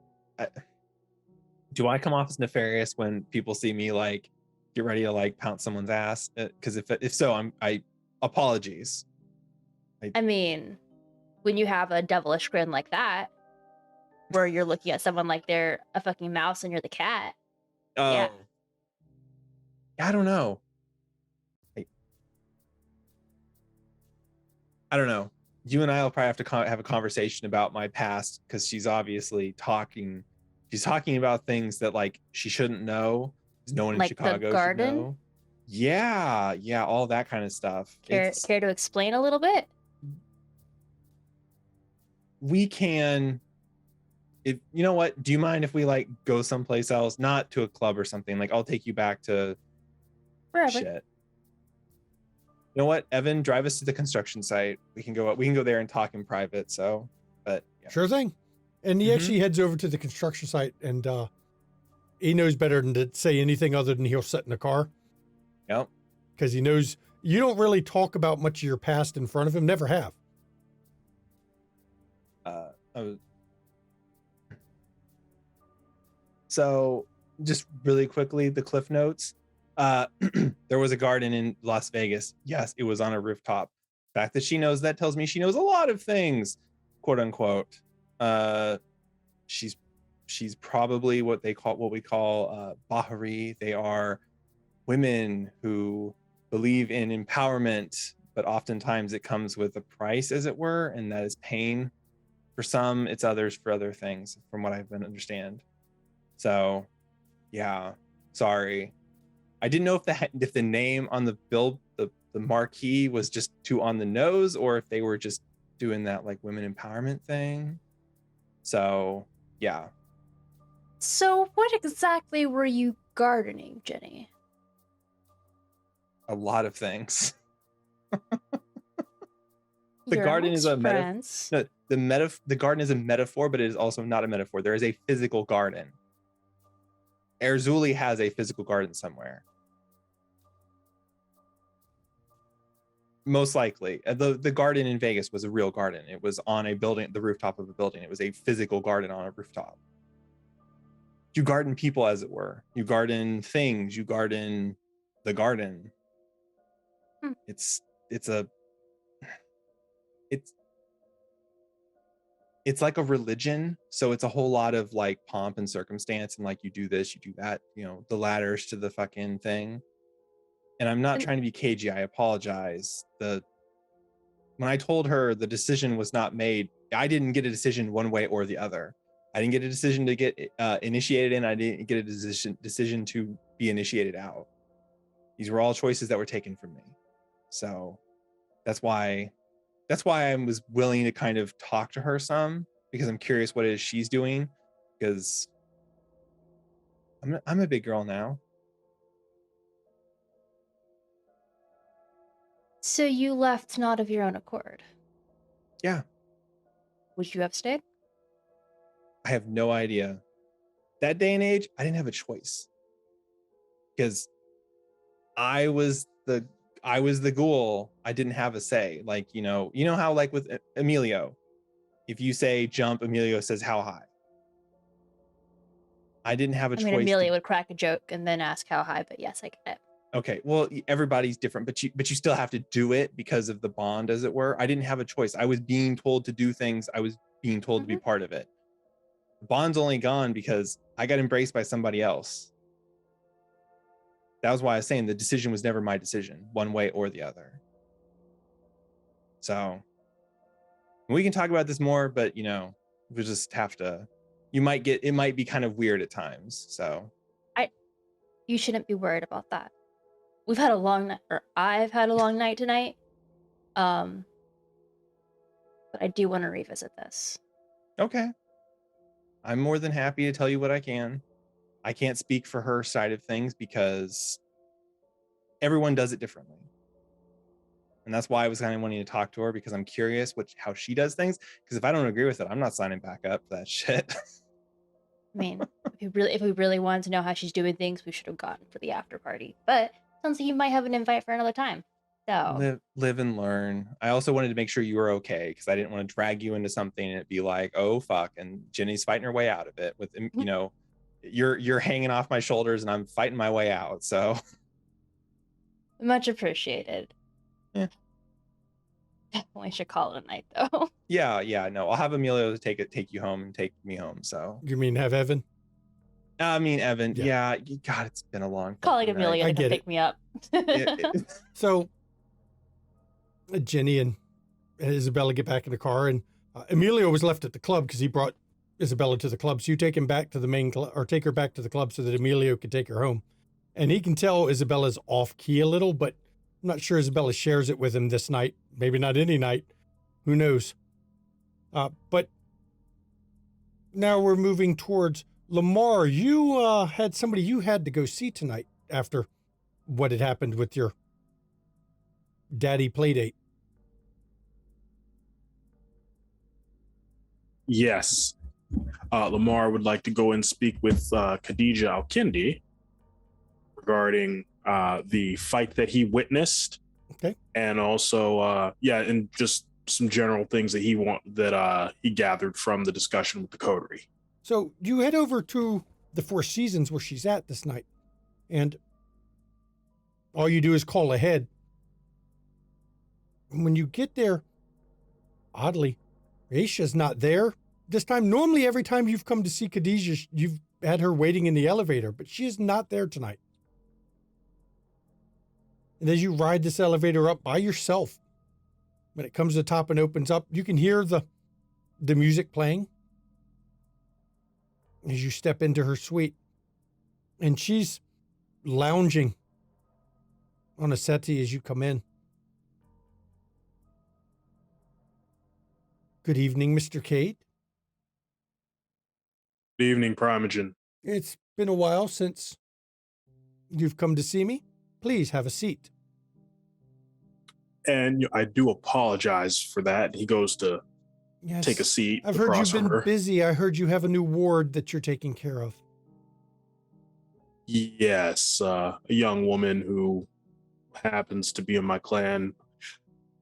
do I come off as nefarious when people see me like get ready to like pounce someone's ass? Because if so, I apologies. I mean, when you have a devilish grin like that, where you're looking at someone like they're a fucking mouse and you're the cat. Yeah. I don't know. I don't know. You and I will probably have to have a conversation about my past, because she's obviously talking. She's talking about things that like she shouldn't know. No one in Like the Chicago garden? should know. Yeah, all that kind of stuff. Care to explain a little bit? We can. If you know what, do you mind if we like go someplace else, not to a club or something? Like I'll take you back to Wherever. shit. You know what, Evan, drive us to the construction site. We can go there and talk in private. So, but yeah. Sure thing. And he actually heads over to the construction site, and he knows better than to say anything other than he'll sit in the car. Yep. Because he knows you don't really talk about much of your past in front of him. Never have. So just really quickly, the cliff notes. There was a garden in Las Vegas. Yes, it was on a rooftop. The fact that she knows that tells me she knows a lot of things, quote unquote. She's she's probably what we call Bahari. They are women who believe in empowerment, but oftentimes it comes with a price, as it were, and that is pain. For some, it's others for other things, from what I've been understand. So, yeah, sorry. I didn't know if the name on the bill, the marquee, was just too on the nose, or if they were just doing that like women empowerment thing. So, yeah. So, what exactly were you gardening, Jenny? A lot of things. The You're garden is a amongst metaphor. friends. No, the garden is a metaphor, but it is also not a metaphor. There is a physical garden. Erzuli has a physical garden somewhere. Most likely. The garden in Vegas was a real garden. It was on a building, the rooftop of a building. It was a physical garden on a rooftop. You garden people, as it were. You garden things. You garden the garden. It's like a religion. So it's a whole lot of like pomp and circumstance, and like you do this, you do that, you know, the ladders to the fucking thing. And I'm not trying to be cagey. I apologize. When I told her the decision was not made, I didn't get a decision one way or the other. I didn't get a decision to get initiated in. I didn't get a decision to be initiated out. These were all choices that were taken from me. So that's why I was willing to kind of talk to her some, because I'm curious what it is she's doing, because I'm a big girl now. So you left not of your own accord. Yeah. Would you have stayed? I have no idea. That day and age, I didn't have a choice, because I was the ghoul. I didn't have a say. Like, you know how like with Emilio, if you say jump, Emilio says how high. I didn't have a choice. Amelia would crack a joke and then ask how high, but yes, I get it. Okay, well, everybody's different, but you still have to do it because of the bond, as it were. I didn't have a choice. I was being told to do things. I was being told to be part of it. The bond's only gone because I got embraced by somebody else. That was why I was saying the decision was never my decision, one way or the other. So we can talk about this more, but we just have to. It might be kind of weird at times. So you shouldn't be worried about that. We've had a long night, or I've had a long night tonight. But I do want to revisit this. Okay. I'm more than happy to tell you what I can. I can't speak for her side of things because everyone does it differently. And that's why I was kind of wanting to talk to her, because I'm curious how she does things. Because if I don't agree with it, I'm not signing back up for that shit. I mean, if we really wanted to know how she's doing things, we should have gotten for the after party. But sounds like you might have an invite for another time. So live and learn. I also wanted to make sure you were okay, because I didn't want to drag you into something and it'd be like, oh fuck, and Jenny's fighting her way out of it with you're hanging off my shoulders and I'm fighting my way out. So much appreciated. Yeah. Definitely should call it a night though. Yeah, no. I'll have Emilio take you home and take me home. So You mean have Evan? I mean Evan. Yeah. God, it's been a long Calling Amelia I to come get pick me up. So Jenny and Isabella get back in the car, and Emilio was left at the club because he brought Isabella to the club. So you take him back to the main club, or take her back to the club so that Emilio could take her home. And he can tell Isabella's off key a little, but I'm not sure Isabella shares it with him this night. Maybe not any night. Who knows? But now we're moving towards Lamar. You had somebody you had to go see tonight after what had happened with your daddy playdate. Yes. Lamar would like to go and speak with Khadija Al-Kindi regarding the fight that he witnessed. Okay. And also, and just some general things that he gathered from the discussion with the coterie. So you head over to the Four Seasons where she's at this night, and all you do is call ahead. When you get there, oddly, Aisha's not there. this time, normally every time you've come to see Khadijah, you've had her waiting in the elevator, but she is not there tonight. And as you ride this elevator up by yourself, when it comes to the top and opens up, you can hear the music playing as you step into her suite. And she's lounging on a settee as you come in. Good evening, Mr. Cade. Good evening, Primogen. It's been a while since you've come to see me. Please have a seat. And I do apologize for that. He goes to Yes. take a seat. I've heard across you've from been her. busy. I heard you have a new ward that you're taking care of. Yes, a young woman who happens to be in my clan.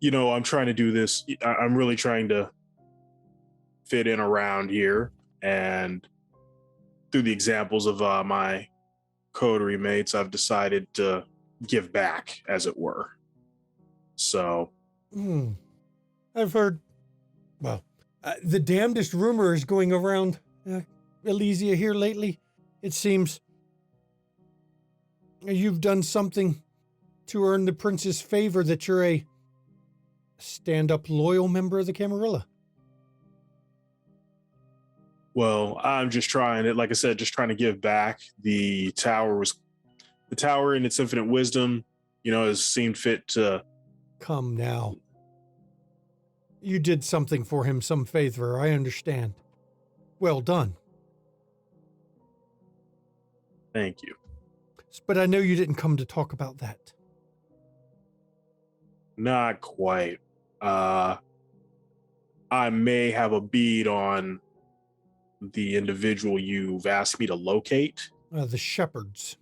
You know, I'm trying to do this. I'm really trying to fit in around here, and through the examples of my coterie mates, I've decided to give back, as it were. So, I've heard, well, the damnedest rumor is going around Elysia here lately. It seems you've done something to earn the prince's favor, that you're a stand-up loyal member of the Camarilla. well, I'm just trying to, like I said, just trying to give back. The tower in its infinite wisdom, you know, has seemed fit to. Come now. You did something for him, some favor, I understand. Well done. Thank you. But I know you didn't come to talk about that. Not quite. I may have a bead on the individual you've asked me to locate. The shepherds.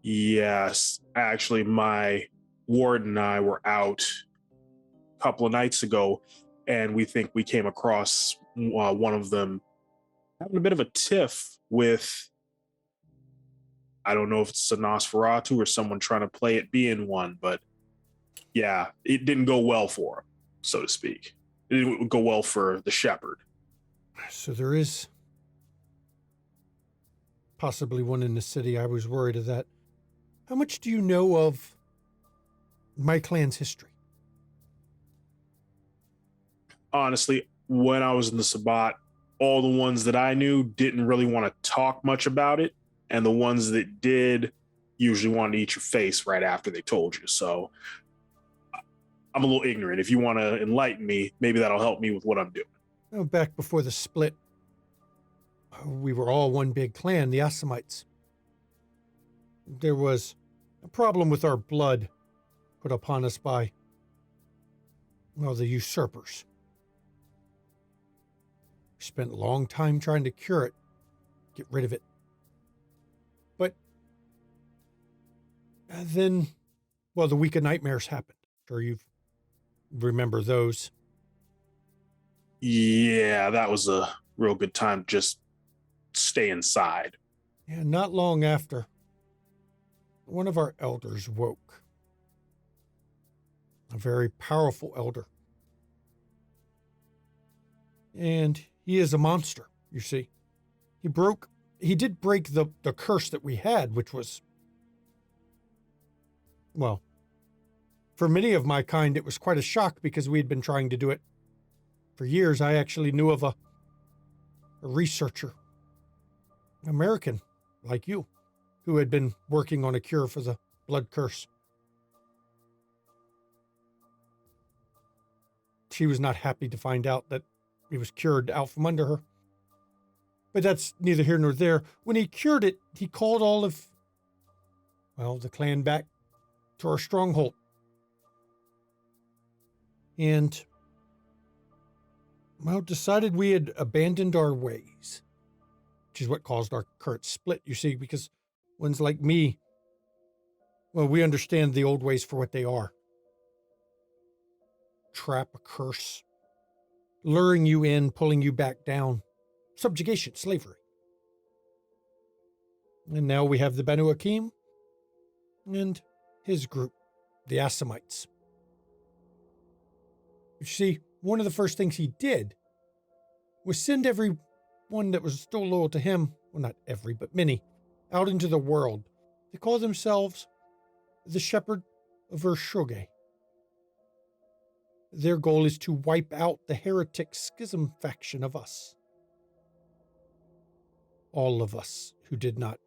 Yes, actually, my ward and I were out a couple of nights ago, and we think we came across one of them having a bit of a tiff with, I don't know if it's a Nosferatu or someone trying to play it being one, but yeah, it didn't go well for him, so to speak. It didn't go well for the shepherd. So there is possibly one in the city. I was worried of that. How much do you know of my clan's history? Honestly, when I was in the Sabbat, all the ones that I knew didn't really want to talk much about it, and the ones that did usually wanted to eat your face right after they told you. So I'm a little ignorant. If you want to enlighten me, maybe that'll help me with what I'm doing. Back before the split, we were all one big clan, the Assamites. There was a problem with our blood put upon us by, well, the usurpers. We spent a long time trying to cure it, get rid of it. But then, well, the Week of Nightmares happened. Sure, you remember those. Yeah, that was a real good time to just stay inside. Yeah, not long after, one of our elders woke. A very powerful elder. And he is a monster, you see. He did break the curse that we had, which was, well, for many of my kind, it was quite a shock because we had been trying to do it for years. I actually knew of a researcher, American, like you, who had been working on a cure for the blood curse. She was not happy to find out that it was cured out from under her. But that's neither here nor there. When he cured it, he called all of, well, the clan back to our stronghold. And, well, decided we had abandoned our ways, which is what caused our current split, you see, because ones like me, well, we understand the old ways for what they are. Trap, a curse, luring you in, pulling you back down, subjugation, slavery. And now we have the Banu Hakim and his group, the Assamites. You see, one of the first things he did was send everyone that was still loyal to him, well, not every, but many, out into the world. They call themselves the Shepherd of Urshoge. Their goal is to wipe out the heretic schism faction of us. All of us who did not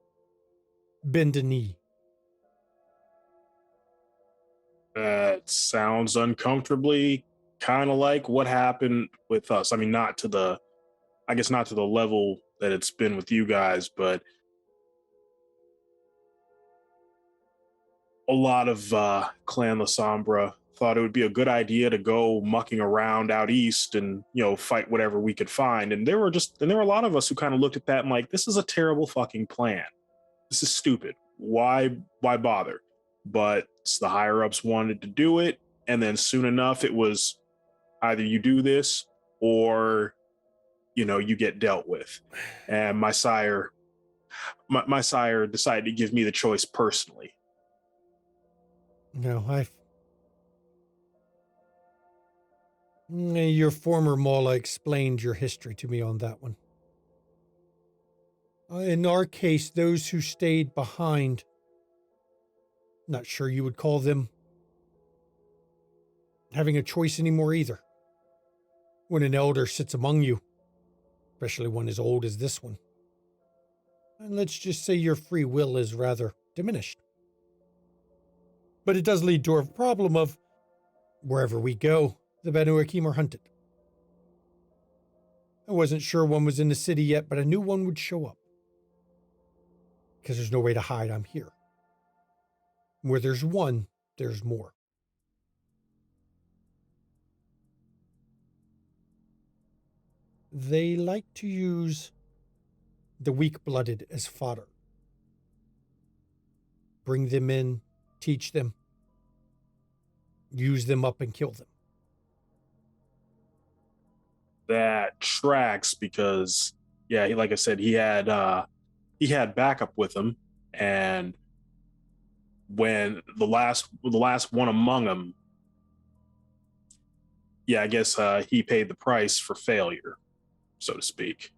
bend a knee. That sounds uncomfortably kind of like what happened with us. I mean, not to the level that it's been with you guys, but a lot of Clan La Sombra thought it would be a good idea to go mucking around out east and, fight whatever we could find. And there were a lot of us who kind of looked at that and like, this is a terrible fucking plan. This is stupid. Why bother? But the higher ups wanted to do it. And then soon enough, it was either you do this or, you get dealt with. And my sire decided to give me the choice personally. No, your former Mala explained your history to me on that one. In our case, those who stayed behind, not sure you would call them having a choice anymore either. When an elder sits among you, especially one as old as this one, and let's just say your free will is rather diminished. But it does lead to a problem of wherever we go, the Banu Hakim are hunted. I wasn't sure one was in the city yet, but I knew one would show up. Because there's no way to hide, I'm here. Where there's one, there's more. They like to use the weak-blooded as fodder. Bring them in, teach them, use them up and kill them. That tracks because, like I said, he had backup with him, and when the last one among them, I guess he paid the price for failure, so to speak.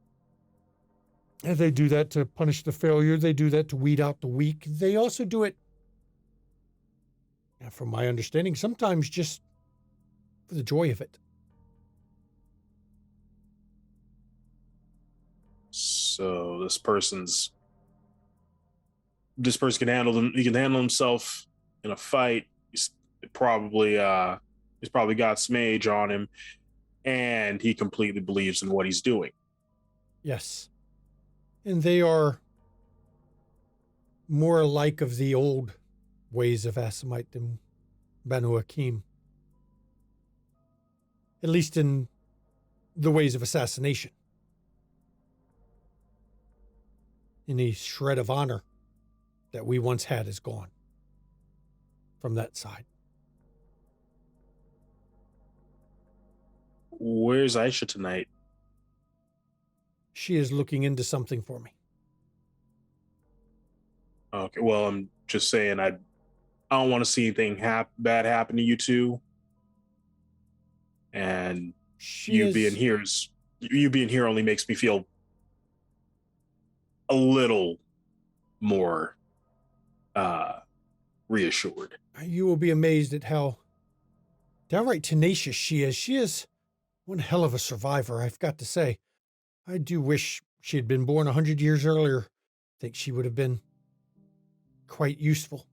And they do that to punish the failure. They do that to weed out the weak. They also do it, from my understanding, sometimes just for the joy of it. So this person can handle them. He can handle himself in a fight. He's probably got some age on him, and he completely believes in what he's doing. Yes. And they are more alike of the old ways of Asimite than Banu Hakim. At least in the ways of assassination. Any shred of honor that we once had is gone from that side. Where's Aisha tonight? She is looking into something for me. Okay, well, I'm just saying I don't want to see anything bad happen to you two. And being here only makes me feel a little more reassured. You will be amazed at how downright tenacious she is. She is one hell of a survivor, I've got to say. I do wish she had been born 100 years earlier. I think she would have been quite useful.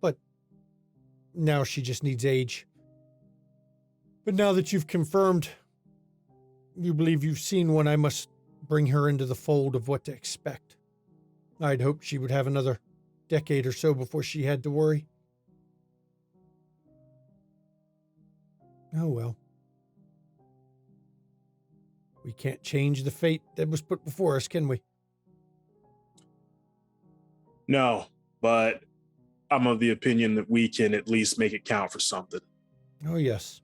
But now she just needs age. But now that you've confirmed you believe you've seen one, I must bring her into the fold of what to expect. I'd hoped she would have another decade or so before she had to worry. Oh well. We can't change the fate that was put before us, can we? No, but I'm of the opinion that we can at least make it count for something. Oh, yes.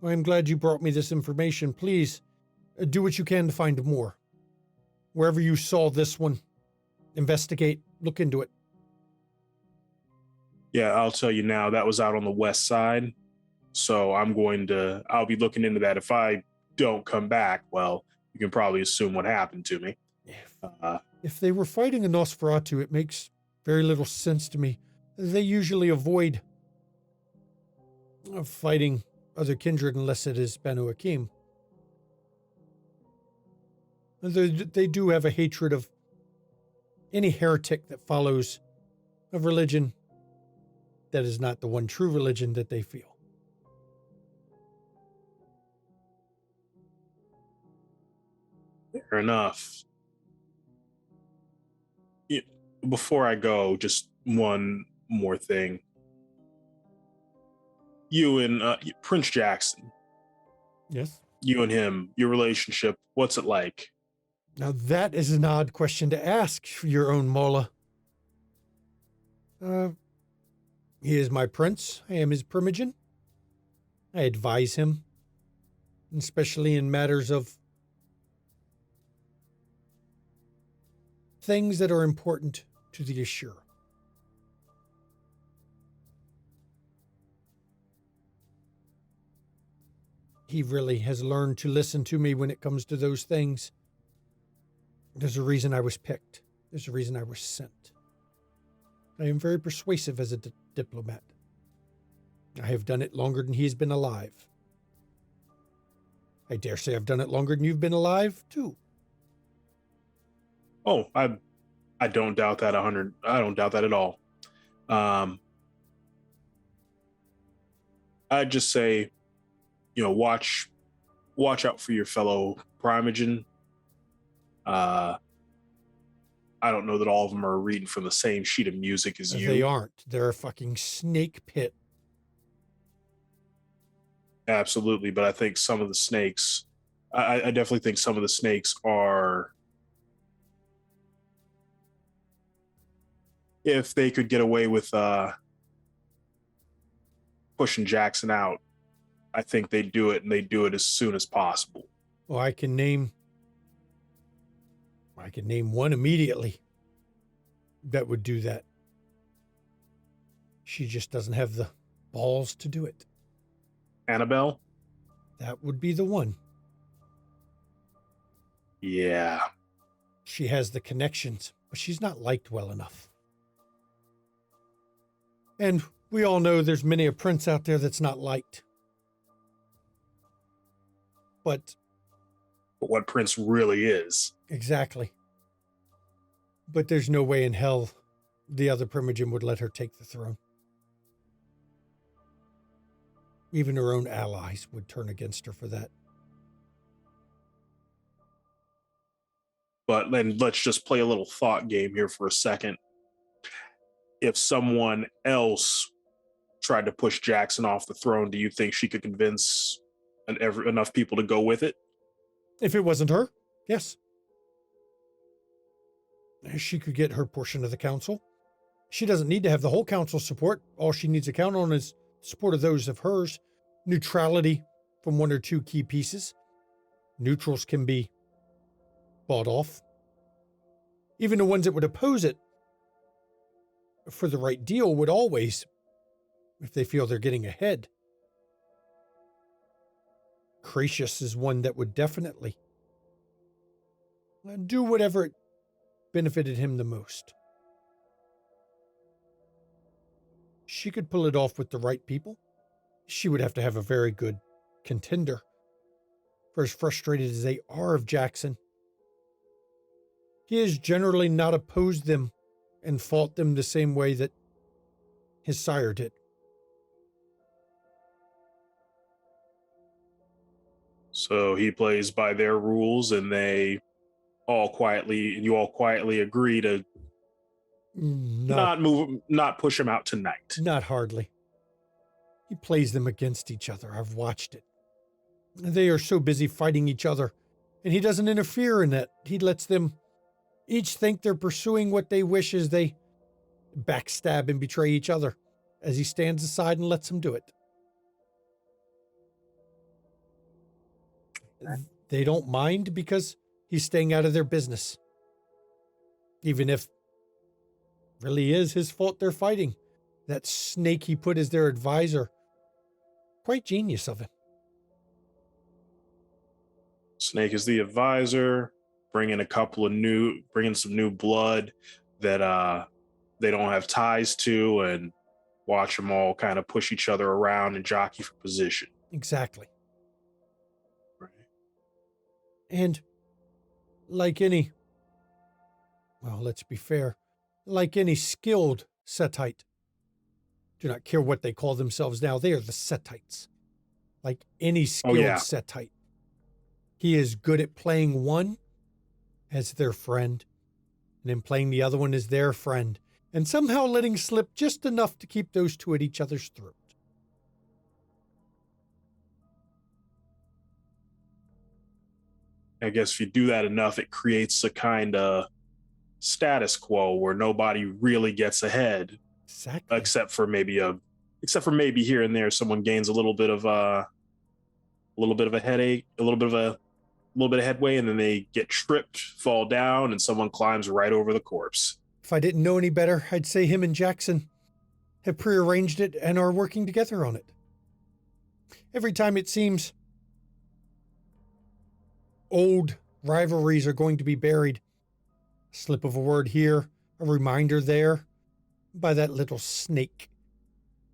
Well, I'm glad you brought me this information. Please, do what you can to find more. Wherever you saw this one, investigate, look into it. Yeah, I'll tell you now, that was out on the west side. So I'll be looking into that. If I don't come back, well, you can probably assume what happened to me. If they were fighting a Nosferatu, it makes very little sense to me. They usually avoid fighting other kindred unless it is Banu Hakim. They do have a hatred of any heretic that follows a religion that is not the one true religion that they feel. Fair enough. Yeah, before I go, just one more thing. You and Prince Jackson, Yes. you and him, your relationship, what's it like? Now that is an odd question to ask your own Mola. He is my prince. I am his primogen. I advise him, especially in matters of things that are important to the Ashura. He really has learned to listen to me when it comes to those things. There's a reason I was picked. There's a reason I was sent. I am very persuasive as a diplomat. I have done it longer than he's been alive. I dare say I've done it longer than you've been alive, too. Oh, I don't doubt that I don't doubt that at all. I'd just say, watch out for your fellow primogen. I don't know that all of them are reading from the same sheet of music as you. They aren't. They're a fucking snake pit. Absolutely, but I think some of the snakes, I definitely think some of the snakes are, if they could get away with pushing Jackson out, I think they'd do it, and they'd do it as soon as possible. Well, I can name one immediately that would do that. She just doesn't have the balls to do it. Annabelle? That would be the one. Yeah. She has the connections, but she's not liked well enough. And we all know there's many a prince out there that's not liked. But what Prince really is. exactly. But there's no way in hell the other primogen would let her take the throne. Even her own allies would turn against her for that. But then let's just play a little thought game here for a second. If someone else tried to push Jackson off the throne, do you think she could convince enough people to go with it? If it wasn't her, yes. She could get her portion of the council. She doesn't need to have the whole council's support. All she needs to count on is support of those of hers. Neutrality from one or two key pieces. Neutrals can be bought off. Even the ones that would oppose it for the right deal would always, if they feel they're getting ahead. Cratius is one that would definitely do whatever it benefited him the most. She could pull it off with the right people. She would have to have a very good contender. For as frustrated as they are of Jackson, he has generally not opposed them and fought them the same way that his sire did. So he plays by their rules, and you all quietly agree to not push him out tonight. Not hardly. He plays them against each other. I've watched it. They are so busy fighting each other, and he doesn't interfere in that. He lets them each think they're pursuing what they wish as they backstab and betray each other, as he stands aside and lets them do it. They don't mind because he's staying out of their business. Even if really is his fault they're fighting. That snake he put as their advisor. Quite genius of him. Snake is the advisor, bring in some new blood that they don't have ties to, and watch them all kind of push each other around and jockey for position. Exactly. Right. And like any, well, let's be fair, like any skilled Setite, do not care what they call themselves now, they are the Setites. Like any skilled Setite. He is good at playing one as their friend, and then playing the other one as their friend, and somehow letting slip just enough to keep those two at each other's throat. I guess if you do that enough, it creates a kind of status quo where nobody really gets ahead. Exactly. Except for maybe here and there, someone gains a little bit of a headache, a little bit of headway, and then they get tripped, fall down, and someone climbs right over the corpse. If I didn't know any better, I'd say him and Jackson have prearranged it and are working together on it. Every time it seems old rivalries are going to be buried, a slip of a word here, a reminder there, by that little snake.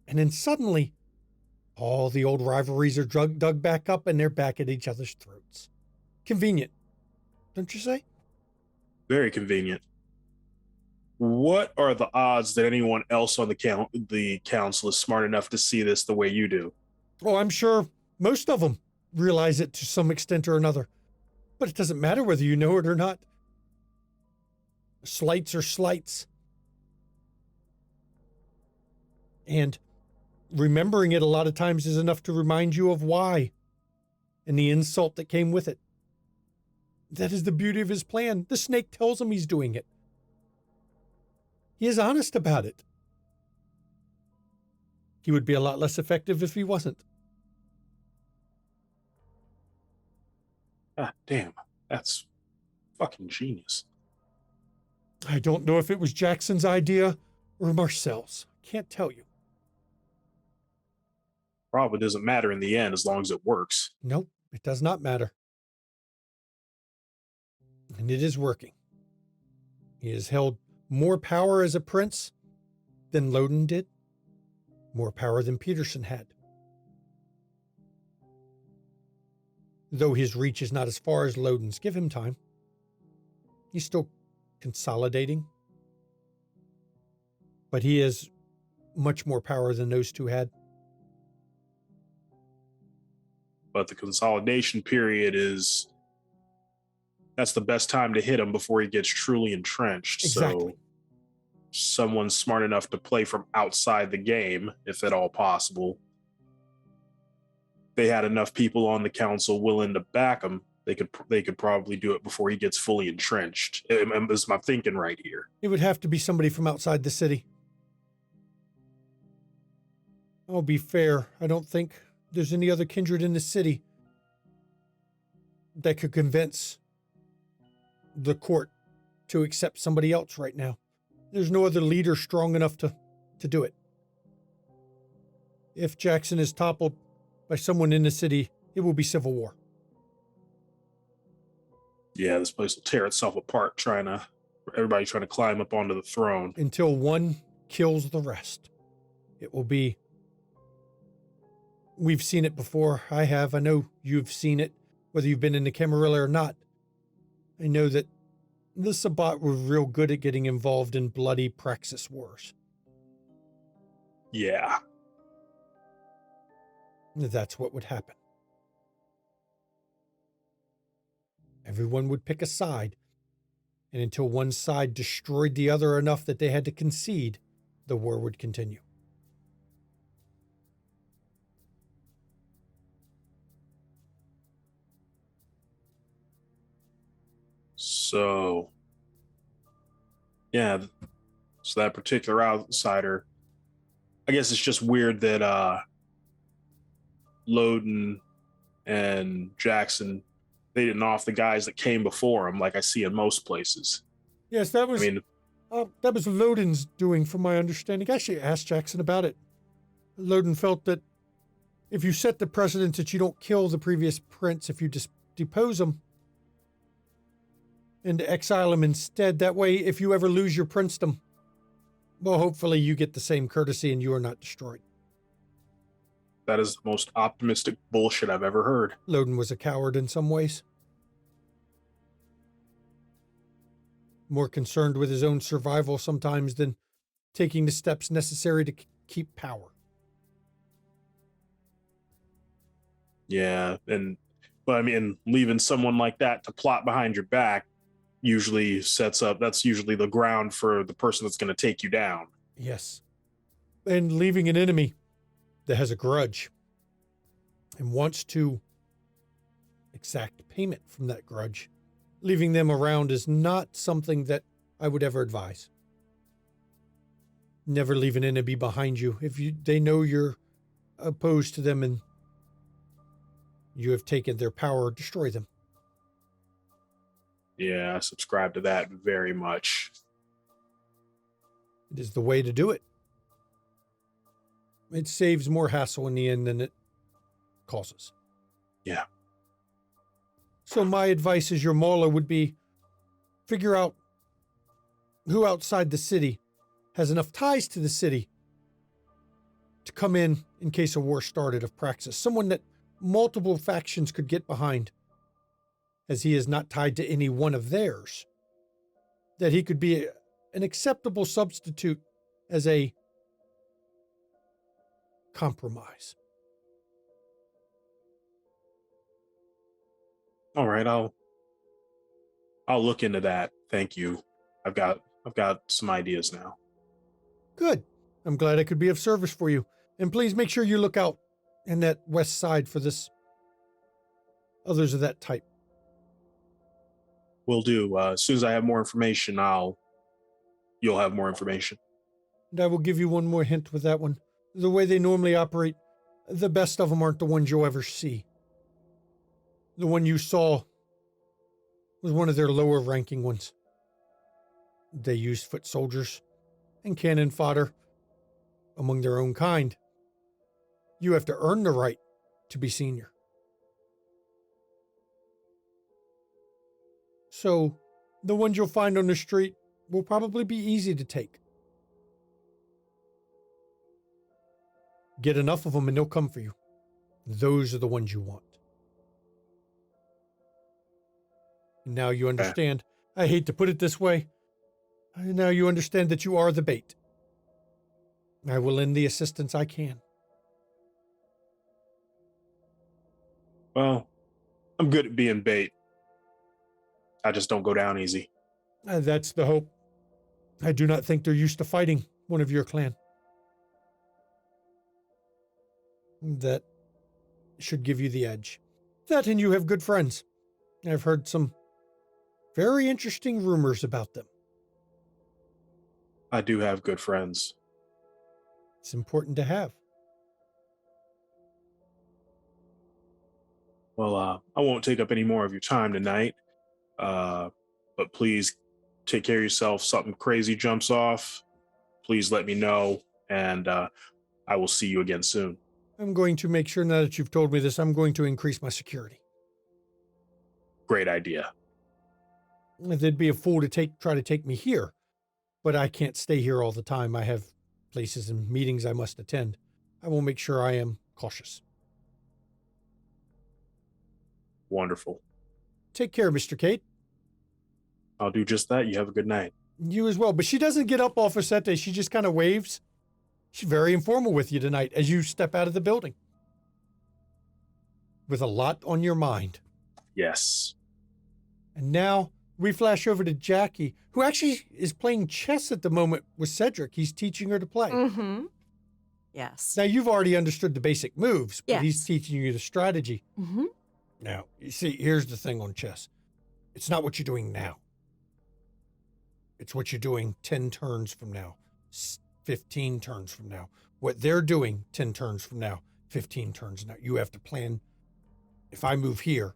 And then suddenly, all the old rivalries are dug back up and they're back at each other's throats. Convenient, don't you say? Very convenient. What are the odds that anyone else on the council is smart enough to see this the way you do? Oh, I'm sure most of them realize it to some extent or another. But it doesn't matter whether you know it or not. Slights are slights. And remembering it a lot of times is enough to remind you of why and the insult that came with it. That is the beauty of his plan. The snake tells him he's doing it. He is honest about it. He would be a lot less effective if he wasn't. Ah, damn. That's fucking genius. I don't know if it was Jackson's idea or Marcel's. Can't tell you. Probably doesn't matter in the end as long as it works. Nope, it does not matter. And it is working. He has held more power as a prince than Loden did, more power than Peterson had. Though his reach is not as far as Loden's, give him time. He's still consolidating. But he has much more power than those two had. But the consolidation period that's the best time to hit him before he gets truly entrenched. Exactly. So someone smart enough to play from outside the game, if at all possible. They had enough people on the council willing to back him. They could probably do it before he gets fully entrenched. Is my thinking right here? It would have to be somebody from outside the city. I'll be fair. I don't think there's any other kindred in the city that could convince the court to accept somebody else right now. There's no other leader strong enough to do it. If Jackson is toppled by someone in the city, it will be civil war. Yeah, this place will tear itself apart everybody trying to climb up onto the throne. Until one kills the rest. It will be... We've seen it before. I have. I know you've seen it, whether you've been in the Camarilla or not. I know that the Sabbat were real good at getting involved in bloody praxis wars. Yeah. That's what would happen. Everyone would pick a side, and until one side destroyed the other enough that they had to concede, the war would continue. So, yeah, so that particular outsider, I guess it's just weird that Loden and Jackson, they didn't off the guys that came before him like I see in most places. Yes, that was Loden's doing, from my understanding. I actually asked Jackson about it. Loden felt that if you set the precedent that you don't kill the previous prince, if you just depose him and to exile him instead. That way, if you ever lose your princedom, well, hopefully you get the same courtesy and you are not destroyed. That is the most optimistic bullshit I've ever heard. Loden was a coward in some ways. More concerned with his own survival sometimes than taking the steps necessary to keep power. Yeah, but I mean, leaving someone like that to plot behind your back that's usually the ground for the person that's going to take you down. Yes. And leaving an enemy that has a grudge and wants to exact payment from that grudge, leaving them around is not something that I would ever advise. Never leave an enemy behind you. If they know you're opposed to them and you have taken their power, destroy them. Yeah, I subscribe to that very much. It is the way to do it. It saves more hassle in the end than it causes. Yeah. So my advice as your mauler would be figure out who outside the city has enough ties to the city to come in case a war started of Praxis. Someone that multiple factions could get behind, as he is not tied to any one of theirs. That he could be an acceptable substitute as a compromise. All right, I'll look into that. Thank you. I've got some ideas now. Good. I'm glad I could be of service for you. And please make sure you look out in that west side for others of that type. Will do. As soon as I have more information, you'll have more information. And I will give you one more hint with that one. The way they normally operate, the best of them aren't the ones you'll ever see. The one you saw was one of their lower ranking ones. They used foot soldiers and cannon fodder among their own kind. You have to earn the right to be senior. So, the ones you'll find on the street will probably be easy to take. Get enough of them and they'll come for you. Those are the ones you want. And now you understand. I hate to put it this way. Now you understand that you are the bait. I will lend the assistance I can. Well, I'm good at being bait. I just don't go down easy. That's the hope. I do not think they're used to fighting one of your clan. That should give you the edge. That and you have good friends. I've heard some very interesting rumors about them. I do have good friends. It's important to have. Well, I won't take up any more of your time tonight. But please take care of yourself. Something crazy jumps off, please let me know, and I will see you again soon. I'm going to make sure, now that you've told me this, I'm going to increase my security. Great idea. They'd be a fool to try to take me here, but I can't stay here all the time. I have places and meetings I must attend. I will make sure I am cautious. Wonderful. Take care, Mr. Kate. I'll do just that. You have a good night. You as well. But she doesn't get up off her settee. She just kind of waves. She's very informal with you tonight as you step out of the building. With a lot on your mind. Yes. And now we flash over to Jackie, who actually is playing chess at the moment with Cedric. He's teaching her to play. Mm-hmm. Yes. Now, you've already understood the basic moves, but Yes. he's teaching you the strategy. Mm-hmm. Now, you see, here's the thing on chess. It's not what you're doing now. It's what you're doing 10 turns from now, 15 turns from now. What they're doing 10 turns from now, 15 turns now. You have to plan, if I move here,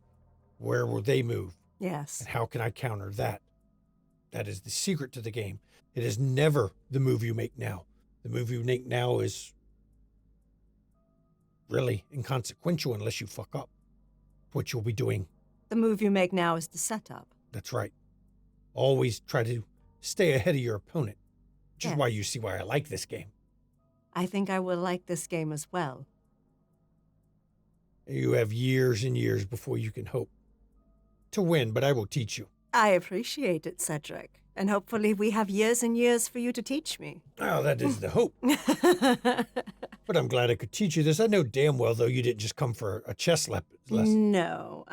where will they move? Yes. And how can I counter that? That is the secret to the game. It is never the move you make now. The move you make now is really inconsequential unless you fuck up. What you'll be doing The move you make now is the setup. That's right. Always try to stay ahead of your opponent, which is Yeah. why you see why I like this game. I think I will like this game as well. You have years and years before you can hope to win, but I will teach you. I appreciate it, Cedric. And hopefully we have years and years for you to teach me. Oh, that is the hope. But I'm glad I could teach you this. I know damn well, though, you didn't just come for a chess lesson. No.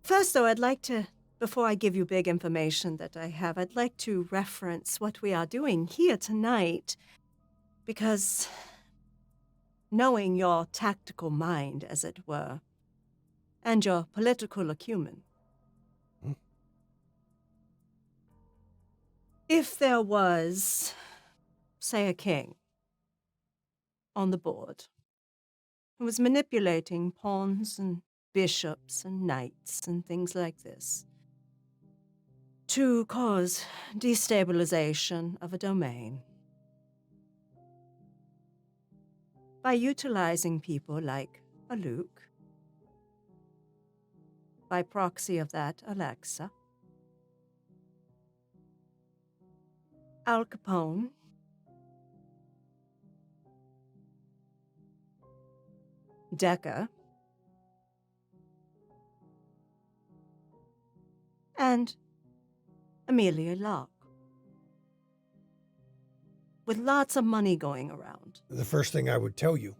First, though, I'd like to, before I give you big information that I have, I'd like to reference what we are doing here tonight. Because knowing your tactical mind, as it were, and your political acumen, if there was, say, a king on the board who was manipulating pawns and bishops and knights and things like this to cause destabilization of a domain by utilizing people like a Luke, by proxy of that, Alexa, Al Capone, Decca, and Amelia Locke. With lots of money going around. The first thing I would tell you,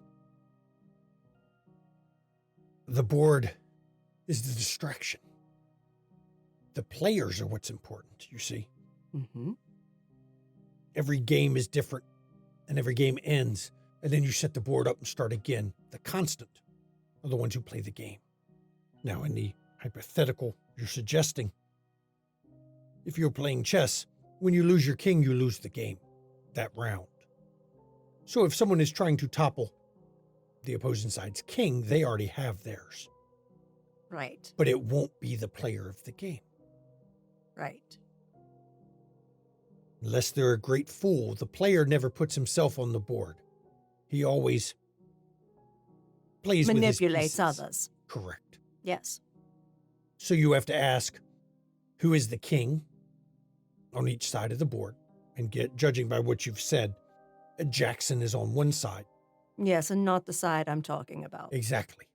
the board is the distraction. The players are what's important, you see. Mm-hmm. Every game is different, and every game ends, and then you set the board up and start again. The constant are the ones who play the game. Now, in the hypothetical you're suggesting, if you're playing chess, when you lose your king, you lose the game, that round. So if someone is trying to topple the opposing side's king, they already have theirs. Right, But it won't be the player of the game. right. Unless they're a great fool, the player never puts himself on the board. He always plays with his Manipulates pieces. others. Correct. Yes. So you have to ask, who is the king on each side of the board? And judging by what you've said, Jackson is on one side. Yes, and not the side I'm talking about. Exactly.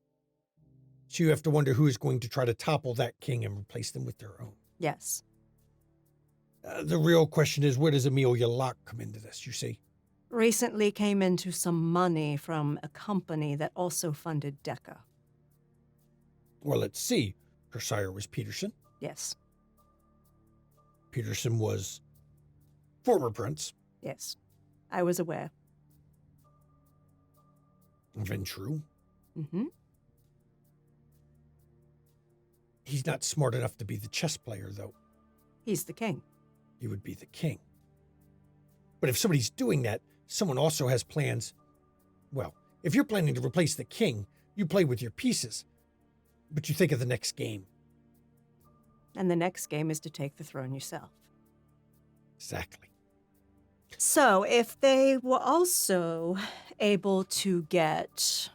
So you have to wonder who is going to try to topple that king and replace them with their own. Yes. The real question is, where does Amelia Locke come into this, you see? Recently came into some money from a company that also funded Decca. Well, let's see. Her sire was Peterson. Yes, Peterson was former prince. yes. I was aware. Ventrue. Mm-hmm. He's not smart enough to be the chess player, though. He's the king. He would be the king. But if somebody's doing that, someone also has plans. Well, if you're planning to replace the king, you play with your pieces. But you think of the next game. And the next game is to take the throne yourself. Exactly. So, if they were also able to get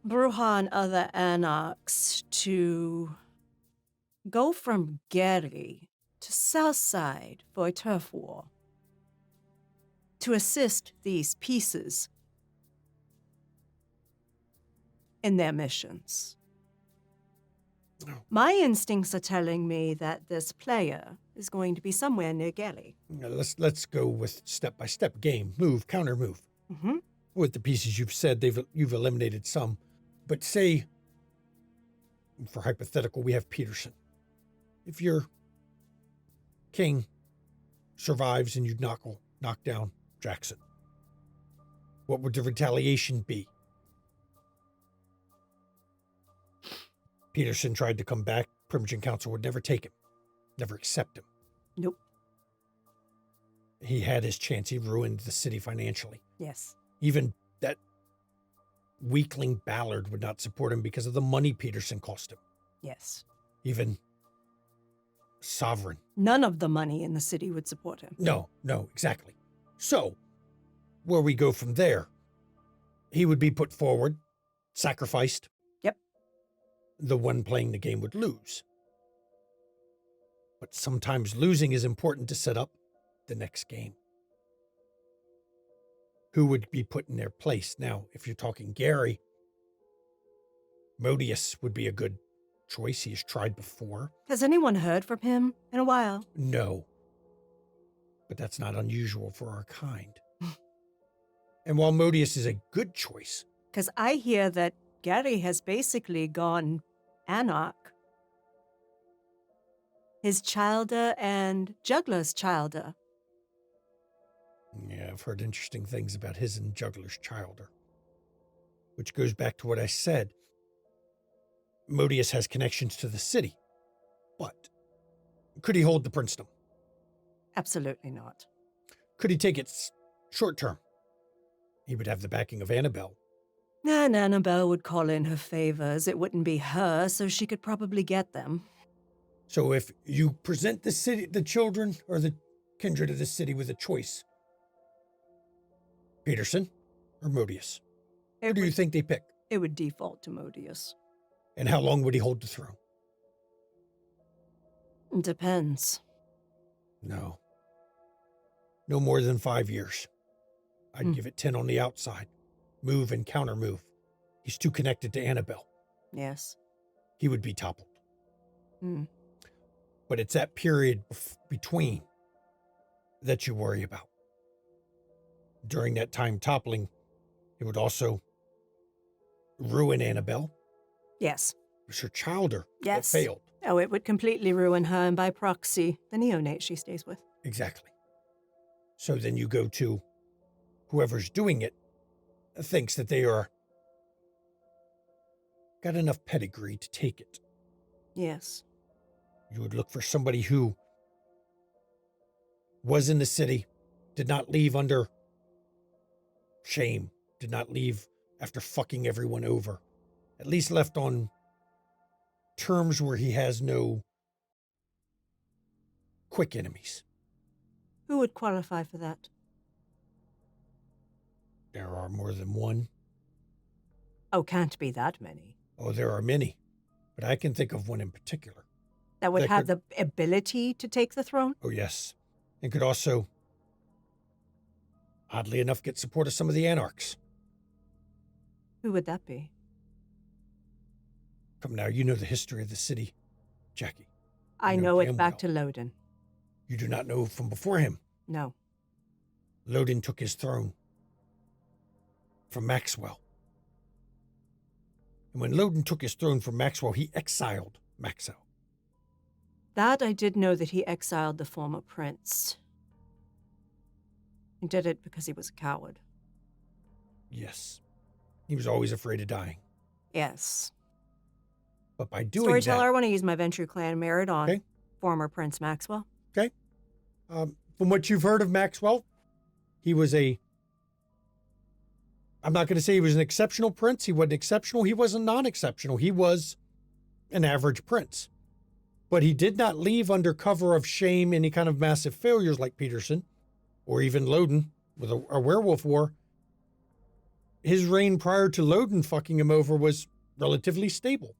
Bruja and other anarchs to go from Gary to Southside for a turf war, to assist these pieces in their missions. Oh. My instincts are telling me that this player is going to be somewhere near Gary. Now, let's go with step-by-step game. Move, counter move. Mm-hmm. With the pieces you've said, you've eliminated some. But say, for hypothetical, we have Peterson. If your king survives and you knock down Jackson, what would the retaliation be? Peterson tried to come back. Primogen Council would never take him, never accept him. Nope. He had his chance. He ruined the city financially. Yes. Even that weakling Ballard would not support him because of the money Peterson cost him. Yes. Even Sovereign. None of the money in the city would support him. No, exactly. So, where we go from there, he would be put forward, sacrificed, the one playing the game would lose. But sometimes losing is important to set up the next game. Who would be put in their place? Now, if you're talking Gary, Modius would be a good choice. He has tried before. Has anyone heard from him in a while? No. But that's not unusual for our kind. And while Modius is a good choice, Because I hear that Gary has basically gone anarch. His childer and Juggler's childer. yeah, I've heard interesting things about his and Juggler's childer. Which goes back to what I said. Modius has connections to the city. But could he hold the princedom? Absolutely not. Could he take it short term? He would have the backing of Annabelle. And Annabelle would call in her favors. It wouldn't be her, so she could probably get them. So if you present the city, the children, or the kindred of the city with a choice, Peterson or Modius, who do you think they pick? It would default to Modius. And how long would he hold the throne? Depends. No. No more than 5 years. I'd give it 10 on the outside. Move and counter move. He's too connected to Annabelle. Yes. He would be toppled. Hmm. But it's that period between that you worry about. During that time toppling, it would also ruin Annabelle. Yes. It was her childer Yes. that failed. Oh, it would completely ruin her, and by proxy, the neonate she stays with. Exactly. So then you go to whoever's doing it thinks that they are got enough pedigree to take it. Yes. You would look for somebody who was in the city, did not leave under shame, did not leave after fucking everyone over, at least left on terms where he has no quick enemies. Who would qualify for that? There are more than one. Oh, can't be that many. Oh, there are many, but I can think of one in particular. That would That have the ability to take the throne? Oh, yes. And could also, oddly enough, get support of some of the anarchs. Who would that be? Come now, you know the history of the city, Jackie. I know know it damn back well. to Loden. You do not know from before him. No. Loden took his throne from Maxwell. And when Loden took his throne from Maxwell, he exiled Maxwell. That I did know, that he exiled the former prince. He did it because he was a coward. Yes. He was always afraid of dying. Yes. But by doing Storyteller, I that, want to use my Ventrue clan merit on Okay. former Prince Maxwell. from what you've heard of Maxwell, he was I'm not going to say he was an exceptional prince. He wasn't exceptional. He wasn't non-exceptional. He was an average prince. But he did not leave under cover of shame any kind of massive failures like Peterson or even Loden with a werewolf war. His reign prior to Loden fucking him over was relatively stable,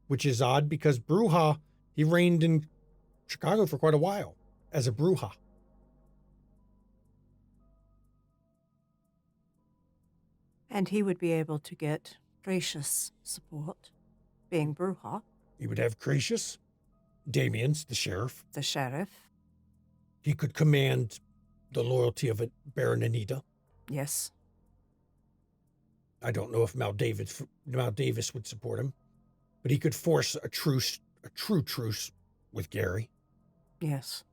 which is odd because Bruja, he reigned in Chicago for quite a while as a Bruja. And he would be able to get gracious support, being Bruja, He would have Gracious, Damien's, the sheriff. the sheriff. He could command the loyalty of Baron Anita. Yes. I don't know if Mal Davis would support him, but he could force a true truce with Gary. Yes.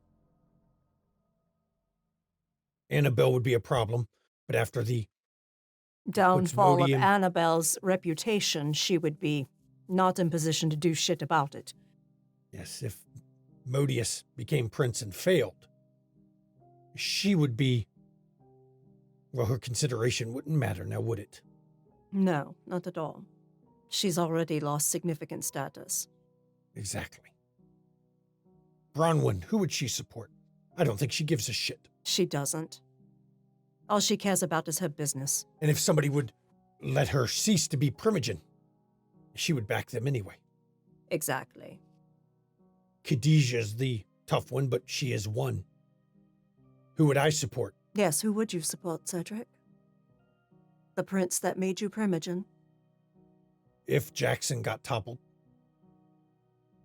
Annabelle would be a problem, but after the Downfall of Modium- Annabelle's reputation, she would be not in position to do shit about it. yes, if Modius became prince and failed, she would be, well, her consideration wouldn't matter now, would it? No, not at all. She's already lost significant status. Exactly. Bronwyn, who would she support? I don't think she gives a shit. She doesn't. All she cares about is her business. And if somebody would let her cease to be Primogen, She would back them anyway. Exactly. Khadijah's the tough one, but she is one. Who would I support? Yes, who would you support, Cedric? The prince that made you Primogen? If Jackson got toppled,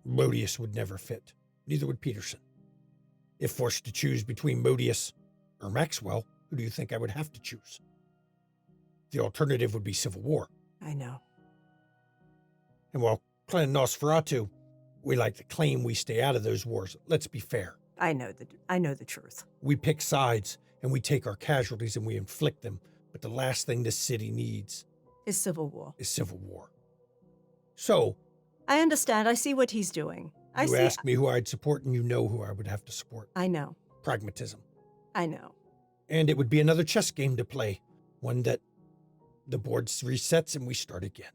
Modius would never fit. Neither would Peterson. If forced to choose between Modius or Maxwell, who do you think I would have to choose? The alternative would be civil war. I know. And while Clan Nosferatu, we like to claim we stay out of those wars, let's be fair. I know the truth. We pick sides and we take our casualties and we inflict them, but the last thing this city needs Is civil war. is civil war. So, I understand. I see what he's doing. you asked me who I'd support and you know who I would have to support. I know. Pragmatism. I know. And it would be another chess game to play, one that the board resets and we start again.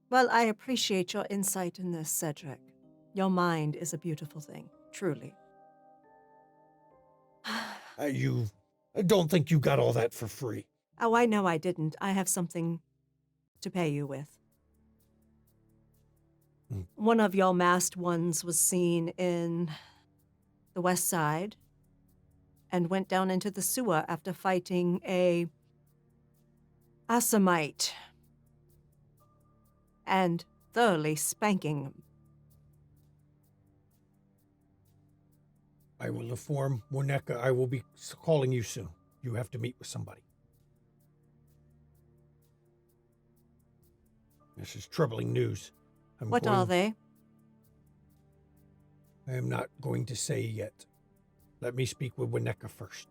Well, I appreciate your insight in this, Cedric. Your mind is a beautiful thing, truly. I don't think you got all that for free. Oh, I know I didn't. I have something to pay you with. One of your masked ones was seen in the west side and went down into the sewer after fighting a Asamite and thoroughly spanking him. I will inform Moneka I will be calling you soon. You have to meet with somebody. This is troubling news. What are they? I am not going to say yet. Let me speak with Wineka first.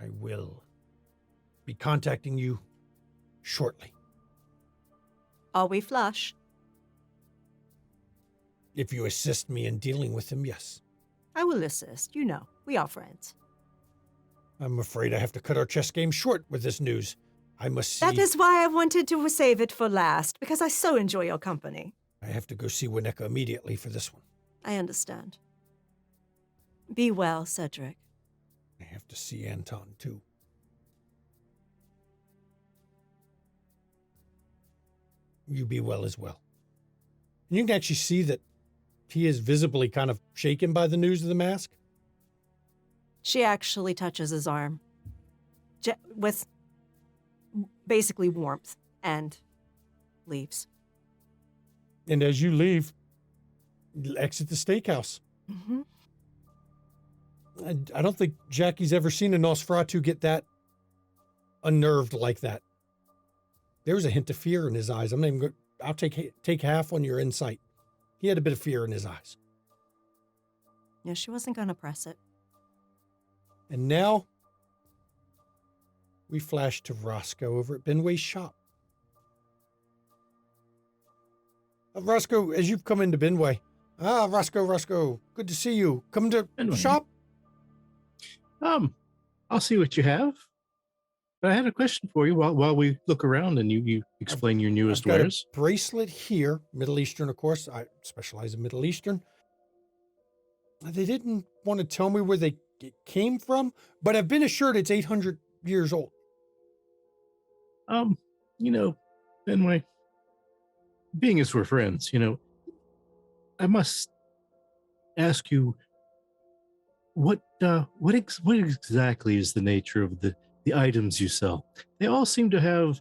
I will be contacting you shortly. Are we flush? If you assist me in dealing with him, yes. I will assist. You know, we are friends. I'm afraid I have to cut our chess game short with this news. I must see... That is why I wanted to save it for last, because I so enjoy your company. I have to go see Wineka immediately for this one. I understand. Be well, Cedric. I have to see Anton, too. You be well as well. And you can actually see that he is visibly kind of shaken by the news of the mask. She actually touches his arm with basically warmth and leaves. And as you leave, exit the steakhouse. Mm-hmm. I don't think Jackie's ever seen a Nosferatu get that unnerved like that. There was a hint of fear in his eyes. I'll take half on your insight. He had a bit of fear in his eyes. Yeah, she wasn't going to press it. And now we flash to Roscoe over at Benway's shop. Roscoe, as you've come into Benway. Roscoe, good to see you. Come to Benway. shop? I'll see what you have. But I had a question for you while we look around and you explain your newest I've got wares. a bracelet here, Middle Eastern, of course. I specialize in Middle Eastern. They didn't want to tell me where it came from, but I've been assured it's 800 years old. Benway, being as we're friends, I must ask you, what exactly is the nature of the items you sell? They all seem to have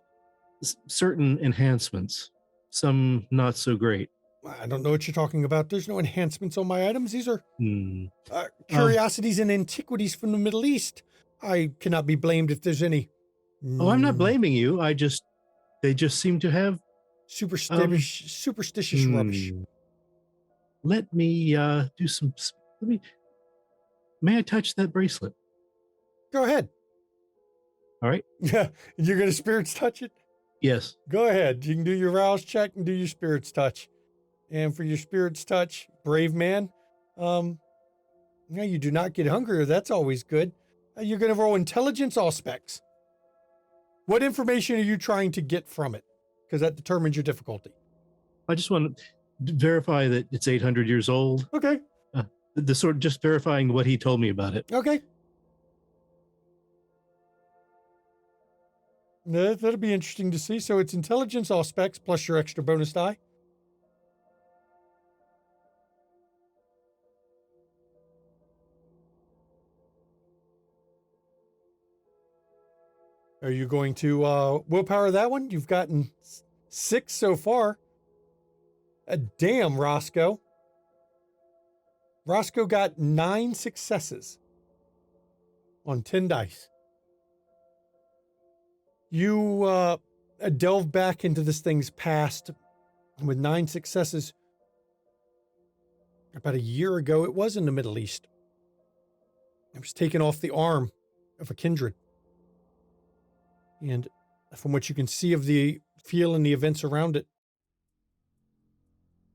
certain enhancements, some not so great. I don't know what you're talking about. There's no enhancements on my items. These are curiosities and antiquities from the Middle East. I cannot be blamed if there's any. Oh, I'm not blaming you. They just seem to have superstitious rubbish. Let me do some. May I touch that bracelet? Go ahead. All right. Yeah, you're gonna spirits touch it. Yes. Go ahead. You can do your rouse check and do your spirits touch. And for your spirits touch, brave man, you do not get hungrier. That's always good. You're going to roll intelligence, all specs. What information are you trying to get from it? Because that determines your difficulty. I just want to verify that it's 800 years old. Okay. Just verifying what he told me about it. Okay. That'll be interesting to see. So it's intelligence, all specs, plus your extra bonus die. Are you going to willpower that one? You've gotten 6 so far. Damn, Roscoe. Roscoe got 9 successes on 10 dice. You delve back into this thing's past with 9 successes. About a year ago, it was in the Middle East. It was taken off the arm of a kindred. And from what you can see of the feel and the events around it,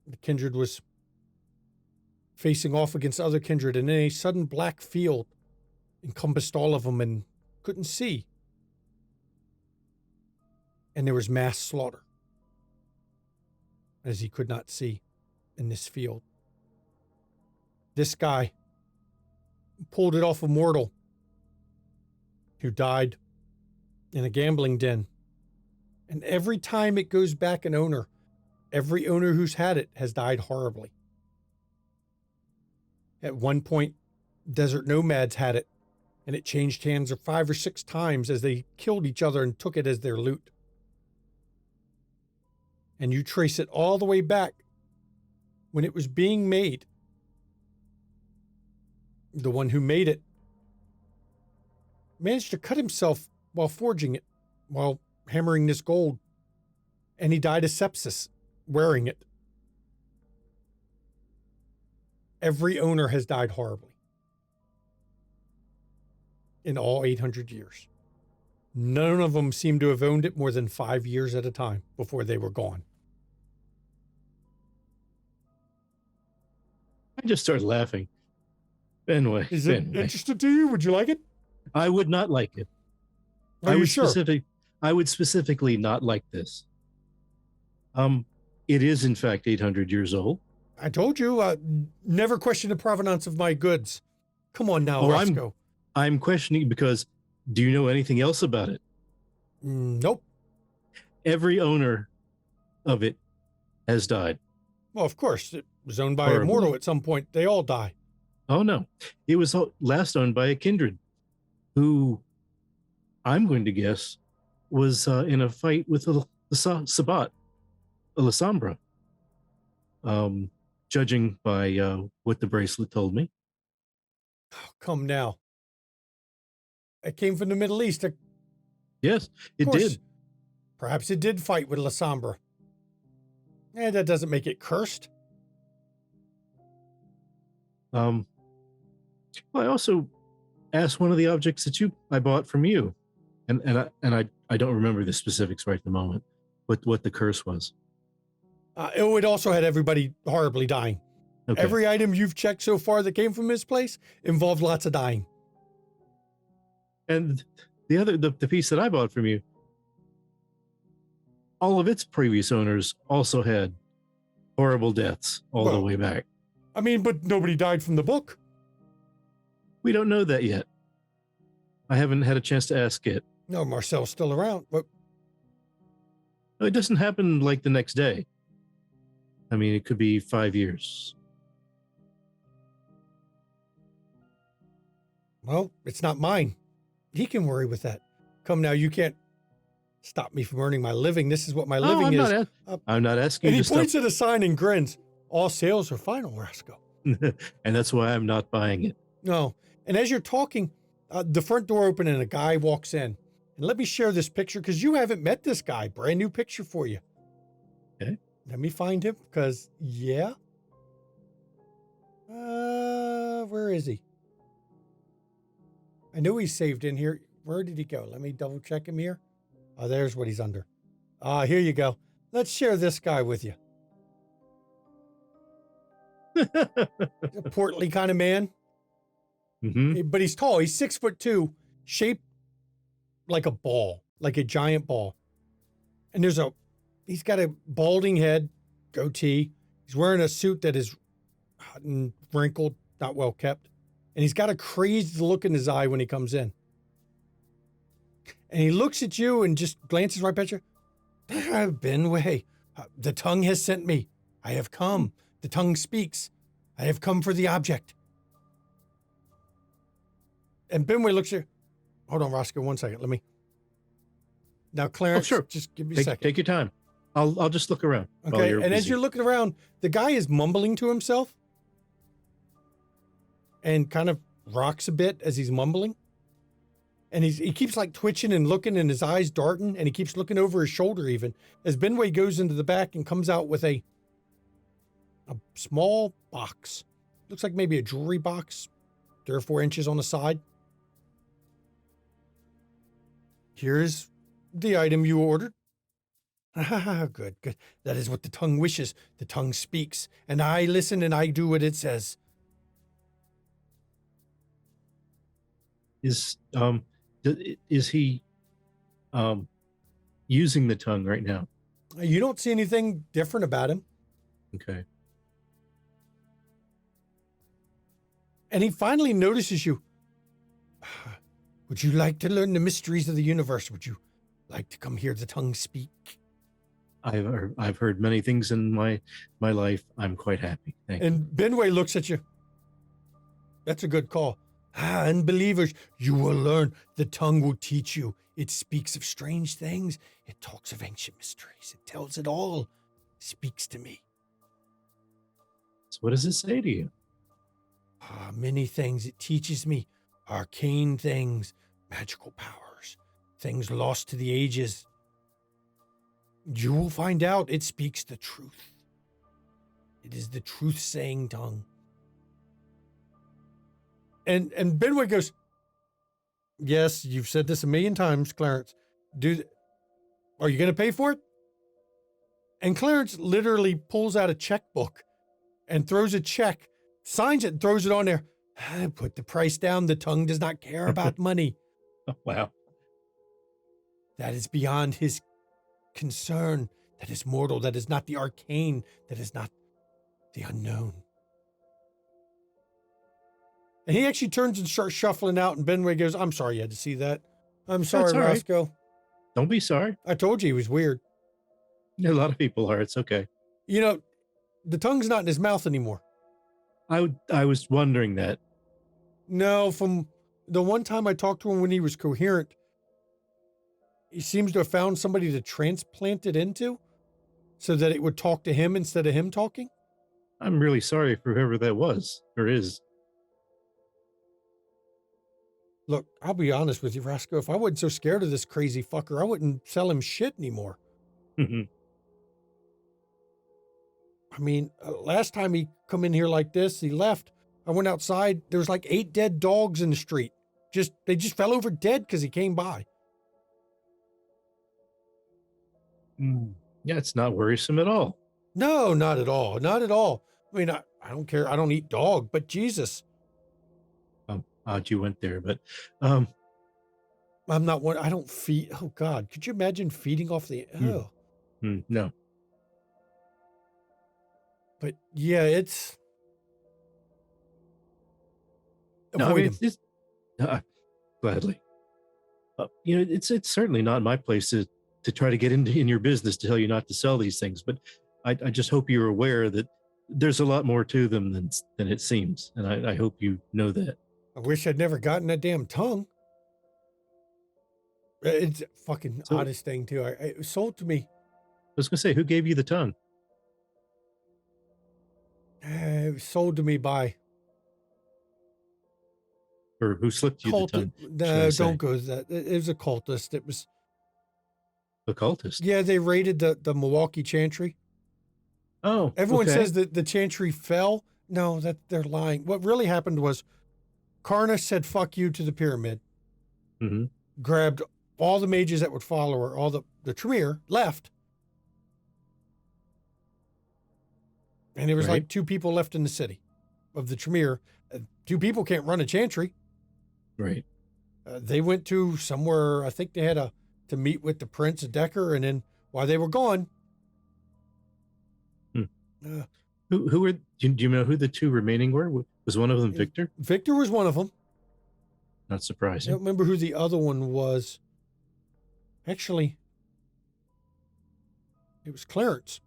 the kindred was facing off against other kindred, and in a sudden black field encompassed all of them and couldn't see. And there was mass slaughter, as he could not see in this field. This guy pulled it off a mortal who died in a gambling den. And every time it goes back an owner, every owner who's had it has died horribly. At one point, desert nomads had it, and it changed hands 5 or 6 times as they killed each other and took it as their loot. And you trace it all the way back when it was being made. The one who made it managed to cut himself while forging it, while hammering this gold. And he died of sepsis wearing it. Every owner has died horribly in all 800 years. None of them seem to have owned it more than 5 years at a time before they were gone. I just started laughing. Anyway. Is it interesting to you? Would you like it? I would not like it. Are you sure? I would specifically not like this. It is in fact 800 years old. I told you, never question the provenance of my goods. Come on now, Roscoe. I'm questioning because do you know anything else about it? Nope. Every owner of it has died. Well, of course. It was owned by a mortal at some point. They all die. Oh, no. It was last owned by a kindred who, I'm going to guess, was in a fight with the Sabat, Alessandra, judging by what the bracelet told me. Oh, come now. It came from the Middle East. Yes, it did. Perhaps it did fight with Alessandra. That doesn't make it cursed. Well, I also asked one of the objects that I bought from you, and I don't remember the specifics right at the moment, what the curse was. It also had everybody horribly dying. Okay. Every item you've checked so far that came from this place involved lots of dying. And the piece that I bought from you, all of its previous owners also had horrible deaths all the way back. I mean, but nobody died from the book. We don't know that yet. I haven't had a chance to ask it. No, Marcel's still around. But it doesn't happen like the next day. I mean, it could be 5 years. Well, it's not mine. He can worry with that. Come now, you can't stop me from earning my living. This is what my living is. I'm not asking you to to stop. And he points at a sign and grins. All sales are final, Roscoe. And that's why I'm not buying it. No. And as you're talking, the front door opens and a guy walks in. And let me share this picture because you haven't met this guy. Brand new picture for you. Okay. Let me find him because, yeah. Where is he? I know he's saved in here. Where did he go? Let me double check him here. Oh, there's what he's under. Here you go. Let's share this guy with you. A portly kind of man. Mm-hmm. But he's tall. He's 6'2", shaped like a ball, like a giant ball. And he's got a balding head, goatee. He's wearing a suit that is hot and wrinkled, not well kept. And he's got a crazed look in his eye when he comes in. And he looks at you and just glances right at you. Benway, the tongue has sent me. I have come. The tongue speaks. I have come for the object. And Benway looks at you. Hold on, Roscoe, 1 second. Let me. Now, Clarence, sure. just give me a second. Take your time. I'll just look around. while Okay, you're and as busy. you're looking around, the guy is mumbling to himself and kind of rocks a bit as he's mumbling. And he keeps like twitching and looking and his eyes darting, and he keeps looking over his shoulder even as Benway goes into the back and comes out with a small box. Looks like maybe a jewelry box, 3 or 4 inches on the side. Here's the item you ordered. Good. That is what the tongue wishes. The tongue speaks, and I listen and I do what it says. Is he using the tongue right now? You don't see anything different about him. Okay. And he finally notices you. Would you like to learn the mysteries of the universe? Would you like to come hear the tongue speak? I've heard many things in my life. I'm quite happy. Thank you. And Benway looks at you. That's a good call. Unbelievers, you will learn. The tongue will teach you. It speaks of strange things. It talks of ancient mysteries. It tells it all. It speaks to me. So what does it say to you? Many things. It teaches me arcane things, magical powers, things lost to the ages. You will find out it speaks the truth. It is the truth-saying tongue. And Benway goes, yes, you've said this 1,000,000 times, Clarence. Are you going to pay for it? And Clarence literally pulls out a checkbook and throws a check, signs it, and throws it on there. Put the price down. The tongue does not care about money. Oh, wow. That is beyond his concern. That is mortal. That is not the arcane. That is not the unknown. And he actually turns and starts shuffling out, and Benway goes, I'm sorry you had to see that. I'm sorry, That's all right. Roscoe. Don't be sorry. I told you he was weird. A lot of people are. It's okay. You know, the tongue's not in his mouth anymore. I was wondering that. No, from the one time I talked to him when he was coherent, he seems to have found somebody to transplant it into so that it would talk to him instead of him talking. I'm really sorry for whoever that was or is. Look, I'll be honest with you, Roscoe. If I wasn't so scared of this crazy fucker, I wouldn't sell him shit anymore. I mean, last time he come in here like this, he left. I went outside. There was like 8 dead dogs in the street. They just fell over dead because he came by. Yeah, it's not worrisome at all. No, not at all. Not at all. I mean, I don't care. I don't eat dog, but Jesus. Odd you went there, but I'm not one. I don't feed. Oh God. Could you imagine feeding off the, oh, no. but yeah, it's. No, I Avoid mean, him. it's gladly. It's certainly not my place to try to get in your business to tell you not to sell these things, but I just hope you're aware that there's a lot more to them than it seems, and I hope you know that. I wish I'd never gotten that damn tongue. It's a fucking So- oddest thing too. It was sold to me. I was gonna say, who gave you the tongue? It was sold to me by Or who slipped you the tongue? No, say? don't go with that. It was a cultist. It was. The cultist. Yeah, they raided the Milwaukee Chantry. Oh, Everyone okay. says that the Chantry fell. No, that they're lying. What really happened was Karna said "fuck you" to the pyramid. Mhm. Grabbed all the mages that would follow her, all the Tremere left, and there was Right. like 2 people left in the city of the Tremere. 2 people can't run a Chantry. Right. They went to somewhere. I think they had to meet with the Prince of Decker, and then while they were gone, Who were? Do you know who the 2 remaining were? Was one of them Victor? Victor was one of them. Not I surprising. don't remember who the other one was. Actually, it was Clarence.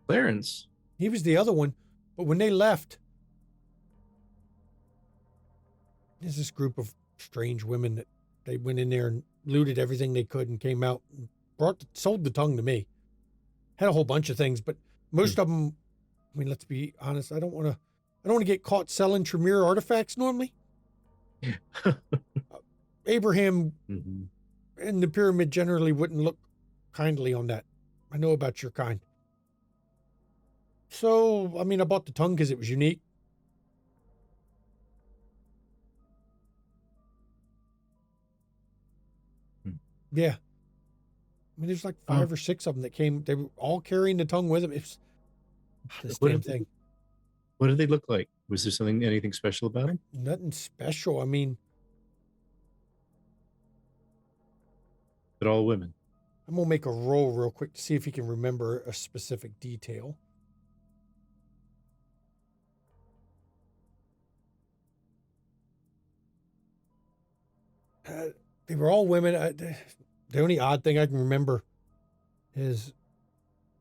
Clarence. He was the other one. But when they left, there's this group of strange women that they went in there and looted everything they could and came out and sold the tongue to me. Had a whole bunch of things, but most of them, I mean, let's be honest, I don't want to get caught selling Tremere artifacts normally. Abraham and the pyramid generally wouldn't look kindly on that. I know about your kind. So, I mean, I bought the tongue because it was unique. Yeah. I mean, there's like 5 or 6 of them that came. They were all carrying the tongue with them. It was this damn thing. What did they look like? Was there anything special about them? Nothing special. I mean, But all women. I'm going to make a roll real quick to see if he can remember a specific detail. They were all women. The only odd thing I can remember is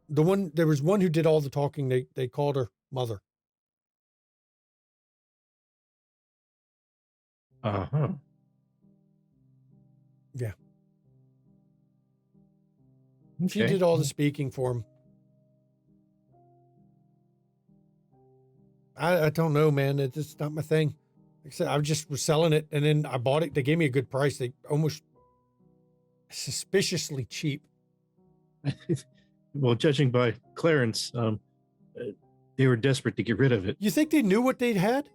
there was one who did all the talking. They called her Mother. Uh-huh. Yeah. Okay. She did all the speaking for him. I don't know, man. It's just not my thing. Like I said, I just was selling it, and then I bought it. They gave me a good price. They almost suspiciously cheap. Well, judging by Clarence, they were desperate to get rid of it. You think they knew what they'd had?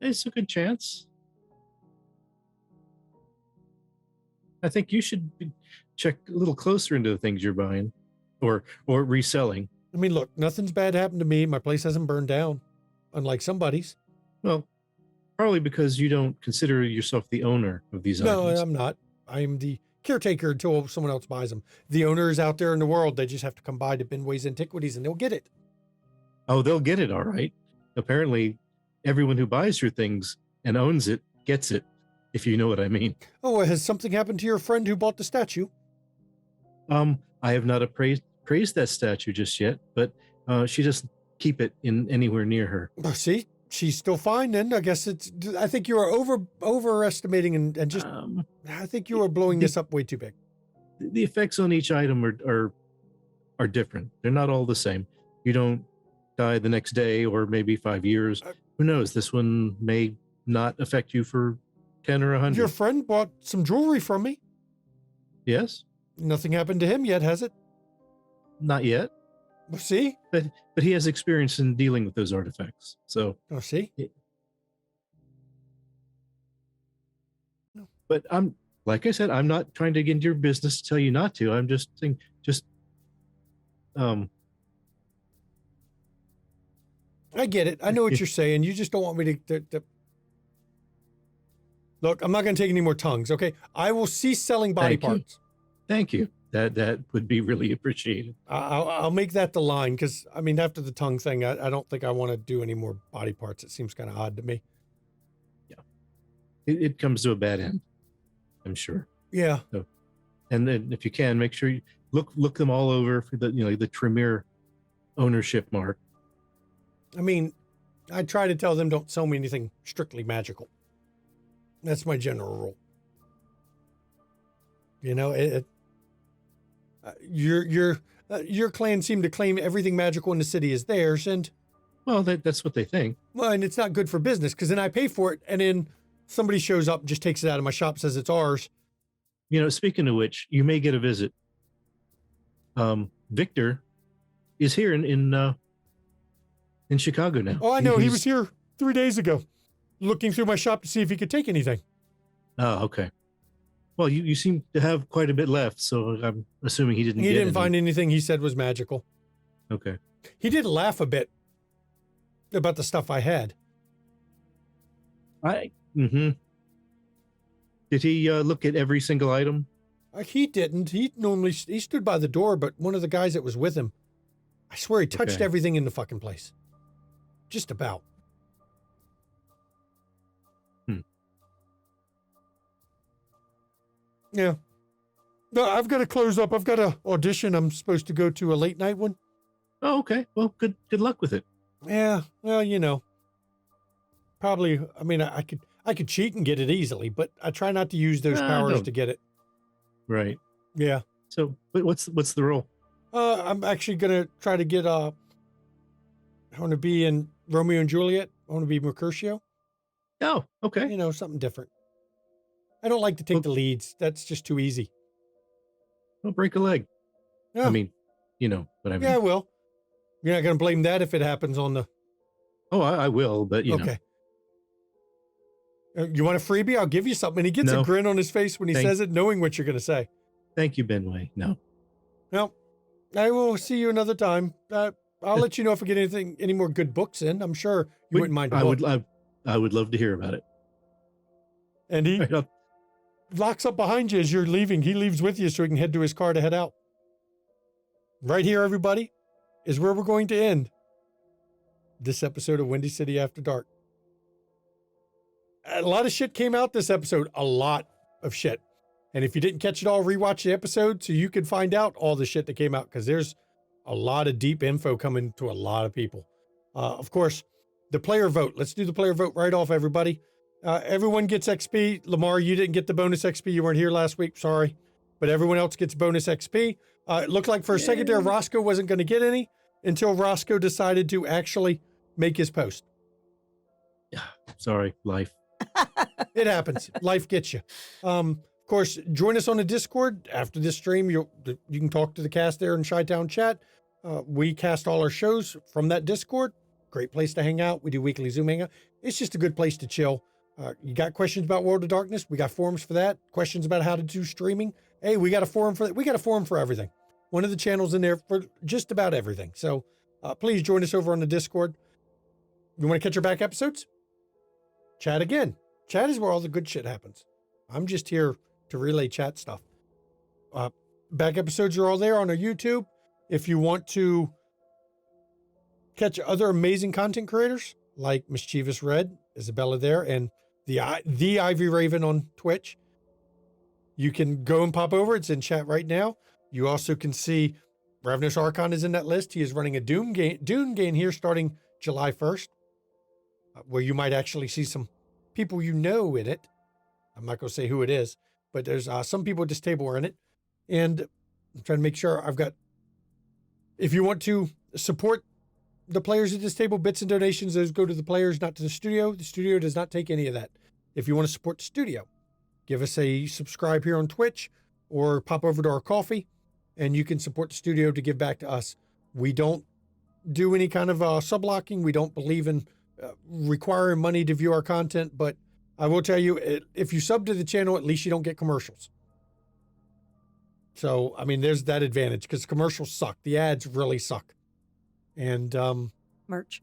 It's a good chance. I think you should check a little closer into the things you're buying or reselling. I mean, look, nothing's bad happened to me. My place hasn't burned down, unlike somebody's. Well, probably because you don't consider yourself the owner of these No, items. I'm not. I'm the caretaker until someone else buys them. The owner is out there in the world. They just have to come by to Benway's Antiquities and they'll get it. Oh, they'll get it, all right. Apparently, everyone who buys your things and owns it gets it, if you know what I mean. Oh, has something happened to your friend who bought the statue? I have not praised that statue just yet, but she doesn't keep it in anywhere near her. Oh, see, she's still fine then. I guess I think you are overestimating and just, I think you are blowing this up way too big. The effects on each item are different. They're not all the same. You don't die the next day or maybe 5 years. Who knows? This one may not affect you for 10 or 100. Your friend bought some jewelry from me. Yes? Nothing happened to him yet, has it? Not yet. Well, see? But he has experience in dealing with those artifacts. So. Oh, see? But like I said, I'm not trying to get into your business to tell you not to. I'm just saying, I get it. I know what you're saying. You just don't want me to... Look, I'm not going to take any more tongues, okay? I will cease selling body parts. Thank you. That would be really appreciated. I'll make that the line because, I mean, after the tongue thing, I don't think I want to do any more body parts. It seems kind of odd to me. Yeah. It comes to a bad end, I'm sure. Yeah. So, and then if you can, make sure you look them all over for the Tremere ownership mark. I mean, I try to tell them don't sell me anything strictly magical. That's my general rule. You know, your clan seemed to claim everything magical in the city is theirs, and well, that's what they think. Well, and it's not good for business because then I pay for it, and then somebody shows up, and just takes it out of my shop, says it's ours. You know, speaking of which, you may get a visit. Victor is here in Chicago now. Oh, I know. He was here 3 days ago, looking through my shop to see if he could take anything. Oh, okay. Well, you seem to have quite a bit left, so I'm assuming he didn't. He didn't find anything he said was magical. Okay. He did laugh a bit about the stuff I had. Did he look at every single item? He didn't. He stood by the door, but one of the guys that was with him, I swear he touched everything in the fucking place. Just about. Yeah. No, I've got to close up. I've got an audition. I'm supposed to go to a late night one. Oh, okay. Well, good luck with it. Yeah. Well, probably. I mean, I could cheat and get it easily, but I try not to use those powers No. to get it. Right. Yeah. So, but what's the role? I'm actually gonna try to get. I want to be in Romeo and Juliet. I want to be Mercutio. Oh, okay. Something different. I don't like to take the leads. That's just too easy. Well, break a leg. Yeah. I mean, but I mean. Yeah, I will. You're not gonna blame that if it happens on the. Oh, I will, but Okay. You want a freebie? I'll give you something. And he gets a No. grin on his face when he says it, knowing what you're going to say. Thank you, Benway. No. Well, I will see you another time. I'll let you know if I get any more good books in. I'm sure you wouldn't mind. I would love to hear about it. And he Right up. locks up behind you as you're leaving. He leaves with you so he can head to his car to head out. Right here, everybody, is where we're going to end this episode of Windy City After Dark. A lot of shit came out this episode. A lot of shit. And if you didn't catch it all, rewatch the episode so you can find out all the shit that came out, because there's a lot of deep info coming to a lot of people. Of course, the player vote. Let's do the player vote right off, everybody. Everyone gets XP. Lamar, you didn't get the bonus XP. You weren't here last week. Sorry. But everyone else gets bonus XP. It looked like for a second there, Roscoe wasn't going to get any until Roscoe decided to actually make his post. Sorry, life. It happens. Life gets you. Of course, join us on the Discord after this stream. You can talk to the cast there in Chi-Town chat. We cast all our shows from that Discord. Great place to hang out. We do weekly Zoom hangout. It's just a good place to chill. You got questions about World of Darkness? We got forums for that. Questions about how to do streaming? Hey, we got a forum for that. We got a forum for everything. One of the channels in there for just about everything. So please join us over on the Discord. You want to catch our back episodes? Chat again. Chat is where all the good shit happens. I'm just here to relay chat stuff. Back episodes are all there on our YouTube. If you want to catch other amazing content creators like Mischievous Red, Isabella there, and the Ivy Raven on Twitch, you can go and pop over. It's in chat right now. You also can see Ravnos Archon is in that list. He is running a Dune game here starting July 1st, where you might actually see some people in it. I'm not going to say who it is, but there's some people at this table are in it. And I'm trying to make sure if you want to support the players at this table, bits and donations, those go to the players, not to the studio. The studio does not take any of that. If you want to support the studio, give us a subscribe here on Twitch or pop over to our KoFi and you can support the studio to give back to us. We don't do any kind of sublocking. We don't believe in requiring money to view our content, but I will tell you, if you sub to the channel, at least you don't get commercials. So, I mean, there's that advantage because commercials suck. The ads really suck. And Merch.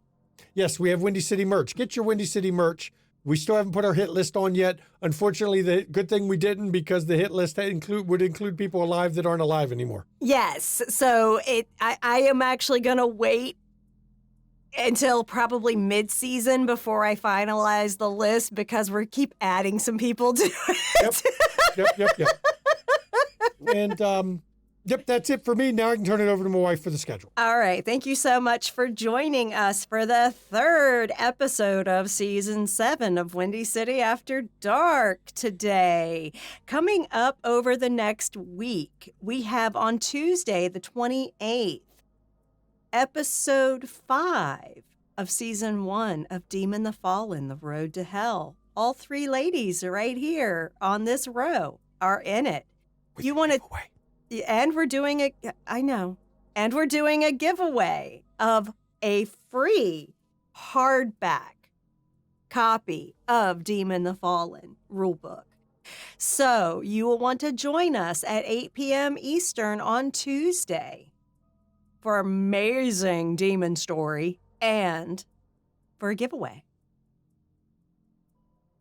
yes, we have Windy City merch. Get your Windy City merch. We still haven't put our hit list on yet. Unfortunately, the good thing we didn't, because the hit list would include people alive that aren't alive anymore. Yes. So I am actually going to wait until probably mid-season before I finalize the list, because we keep adding some people to it. Yep. And that's it for me. Now I can turn it over to my wife for the schedule. All right. Thank you so much for joining us for the third episode of Season 7 of Windy City After Dark today. Coming up over the next week, we have on Tuesday, the 28th, Episode 5 of Season 1 of Demon the Fallen, The Road to Hell. All three ladies are right here on this row are in it. You want to... And we're doing we're doing a giveaway of a free hardback copy of Demon the Fallen rulebook. So you will want to join us at 8 p.m. Eastern on Tuesday for amazing demon story and for a giveaway.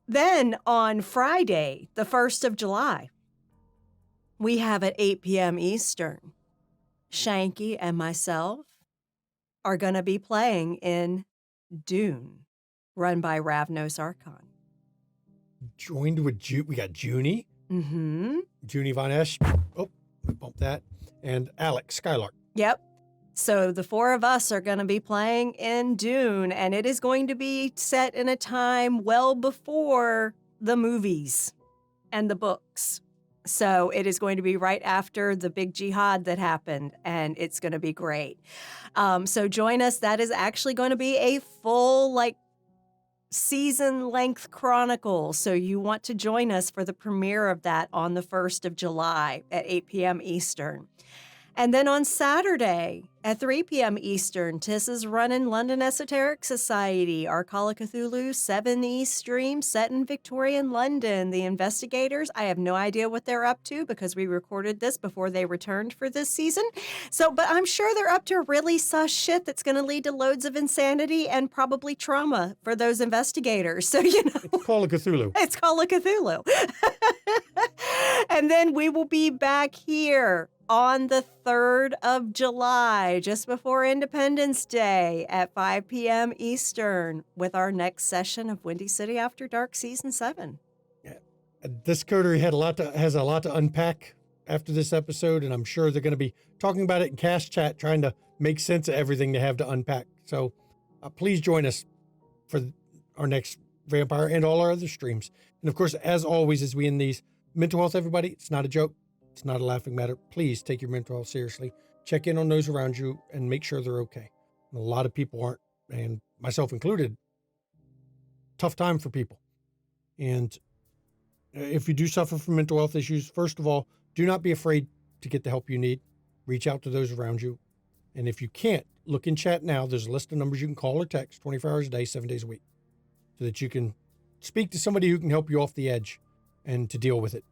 Then on Friday, the 1st of July, we have at 8 p.m. Eastern, Shanky and myself are going to be playing in Dune, run by Ravnos Archon. Joined with we got Junie, Mm-hmm. Junie Von Esch. Oh, we bumped that. And Alex Skylark. Yep. So the four of us are going to be playing in Dune, and it is going to be set in a time well before the movies and the books. So it is going to be right after the big jihad that happened, and it's going to be great. So join us. That is actually going to be a full, season-length chronicle. So you want to join us for the premiere of that on the 1st of July at 8 p.m. Eastern. And then on Saturday at 3 p.m. Eastern, Tiss is running London Esoteric Society, our Call of Cthulhu 7E stream set in Victorian London. The investigators, I have no idea what they're up to because we recorded this before they returned for this season. But I'm sure they're up to really sus shit that's going to lead to loads of insanity and probably trauma for those investigators. So, It's Call of Cthulhu. It's Call of Cthulhu. And then we will be back here on the 3rd of July, just before Independence Day at 5 p.m. Eastern with our next session of Windy City After Dark Season 7. This coterie has a lot to unpack after this episode, and I'm sure they're going to be talking about it in cast chat, trying to make sense of everything they have to unpack. So please join us for our next Vampire and all our other streams. And of course, as always, as we end these, mental health, everybody, it's not a joke. It's not a laughing matter. Please take your mental health seriously. Check in on those around you and make sure they're okay. And a lot of people aren't, and myself included. Tough time for people. And if you do suffer from mental health issues, first of all, do not be afraid to get the help you need. Reach out to those around you. And if you can't, look in chat now. There's a list of numbers you can call or text 24 hours a day, 7 days a week, so that you can speak to somebody who can help you off the edge and to deal with it.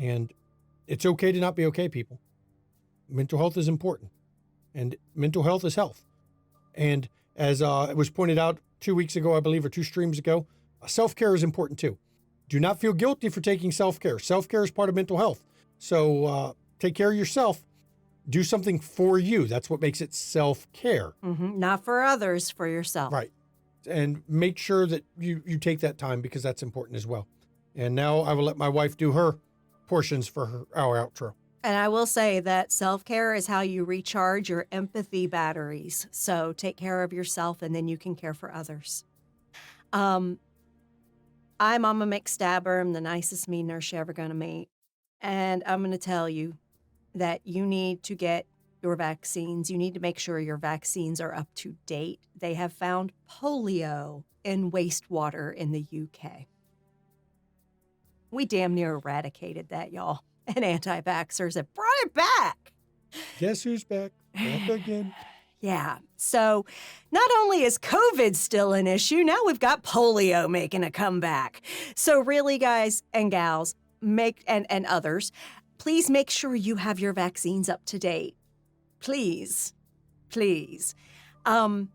And it's okay to not be okay, people. Mental health is important, and mental health is health. And as it was pointed out 2 weeks ago, I believe, or 2 streams ago, self-care is important too. Do not feel guilty for taking self-care. Self-care is part of mental health. So take care of yourself. Do something for you. That's what makes it self-care. Mm-hmm. Not for others, for yourself. Right. And make sure that you take that time, because that's important as well. And now I will let my wife do her portions for our outro. And I will say that self-care is how you recharge your empathy batteries. So take care of yourself, and then you can care for others. I'm Mama McStabber. I'm the nicest mean nurse you're ever going to meet. And I'm going to tell you that you need to get your vaccines. You need to make sure your vaccines are up to date. They have found polio in wastewater in the UK. We damn near eradicated that, y'all. And anti-vaxxers have brought it back. Guess who's back? Back again. Yeah. So not only is COVID still an issue, now we've got polio making a comeback. So really, guys and gals, and others, please make sure you have your vaccines up to date. Please. Please. And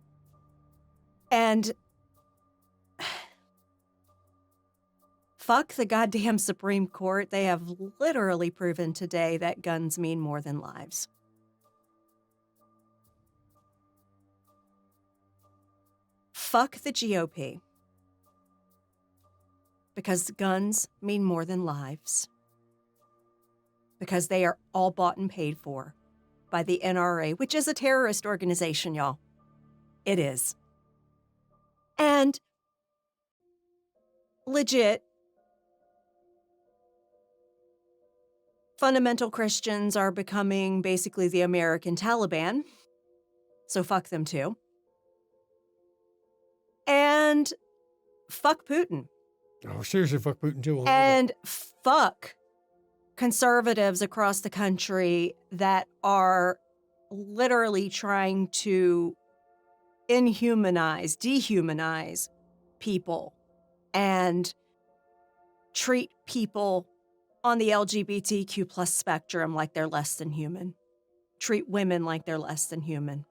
fuck the goddamn Supreme Court. They have literally proven today that guns mean more than lives. Fuck the GOP. Because guns mean more than lives. Because they are all bought and paid for by the NRA, which is a terrorist organization, y'all. It is. And legit, fundamental Christians are becoming basically the American Taliban. So fuck them too. And fuck Putin. Oh, seriously, fuck Putin too. And fuck conservatives across the country that are literally trying to dehumanize people and treat people on the LGBTQ plus spectrum like they're less than human. Treat women like they're less than human.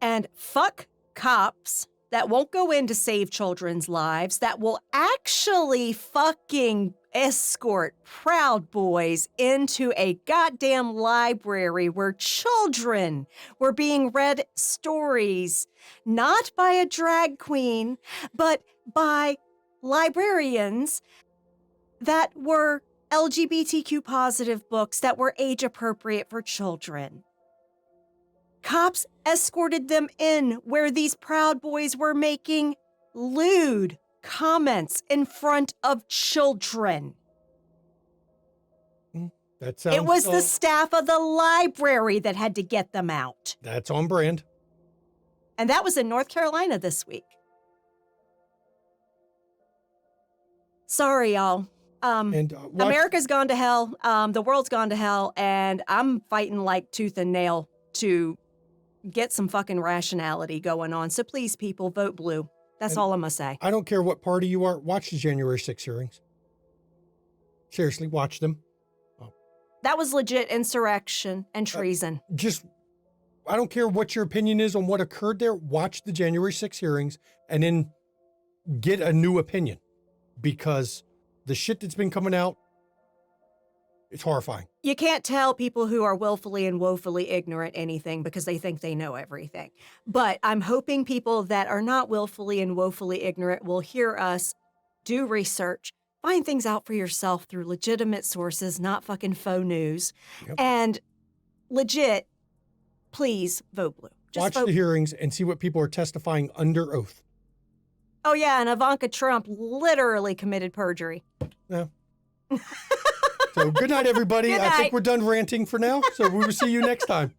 And fuck cops that won't go in to save children's lives, that will actually fucking escort Proud Boys into a goddamn library where children were being read stories, not by a drag queen, but by librarians that were LGBTQ positive books that were age appropriate for children. Cops escorted them in where these Proud Boys were making lewd comments in front of children. That sounds. It was the staff of the library that had to get them out. That's on brand. And that was in North Carolina this week. Sorry, y'all. America's gone to hell. The world's gone to hell. And I'm fighting like tooth and nail to get some fucking rationality going on. So please, people, vote blue. That's all I'm going to say. I don't care what party you are. Watch the January 6th hearings. Seriously, watch them. That was legit insurrection and treason. I don't care what your opinion is on what occurred there. Watch the January 6th hearings and then get a new opinion, because the shit that's been coming out, it's horrifying. You can't tell people who are willfully and woefully ignorant anything because they think they know everything. But I'm hoping people that are not willfully and woefully ignorant will hear us, do research, find things out for yourself through legitimate sources, not fucking faux news. Yep. And legit, please vote blue. Just Watch vote the hearings and see what people are testifying under oath. Oh, yeah, and Ivanka Trump literally committed perjury. Yeah. So good night, everybody. Good I night. think we're done ranting for now. So we will see you next time.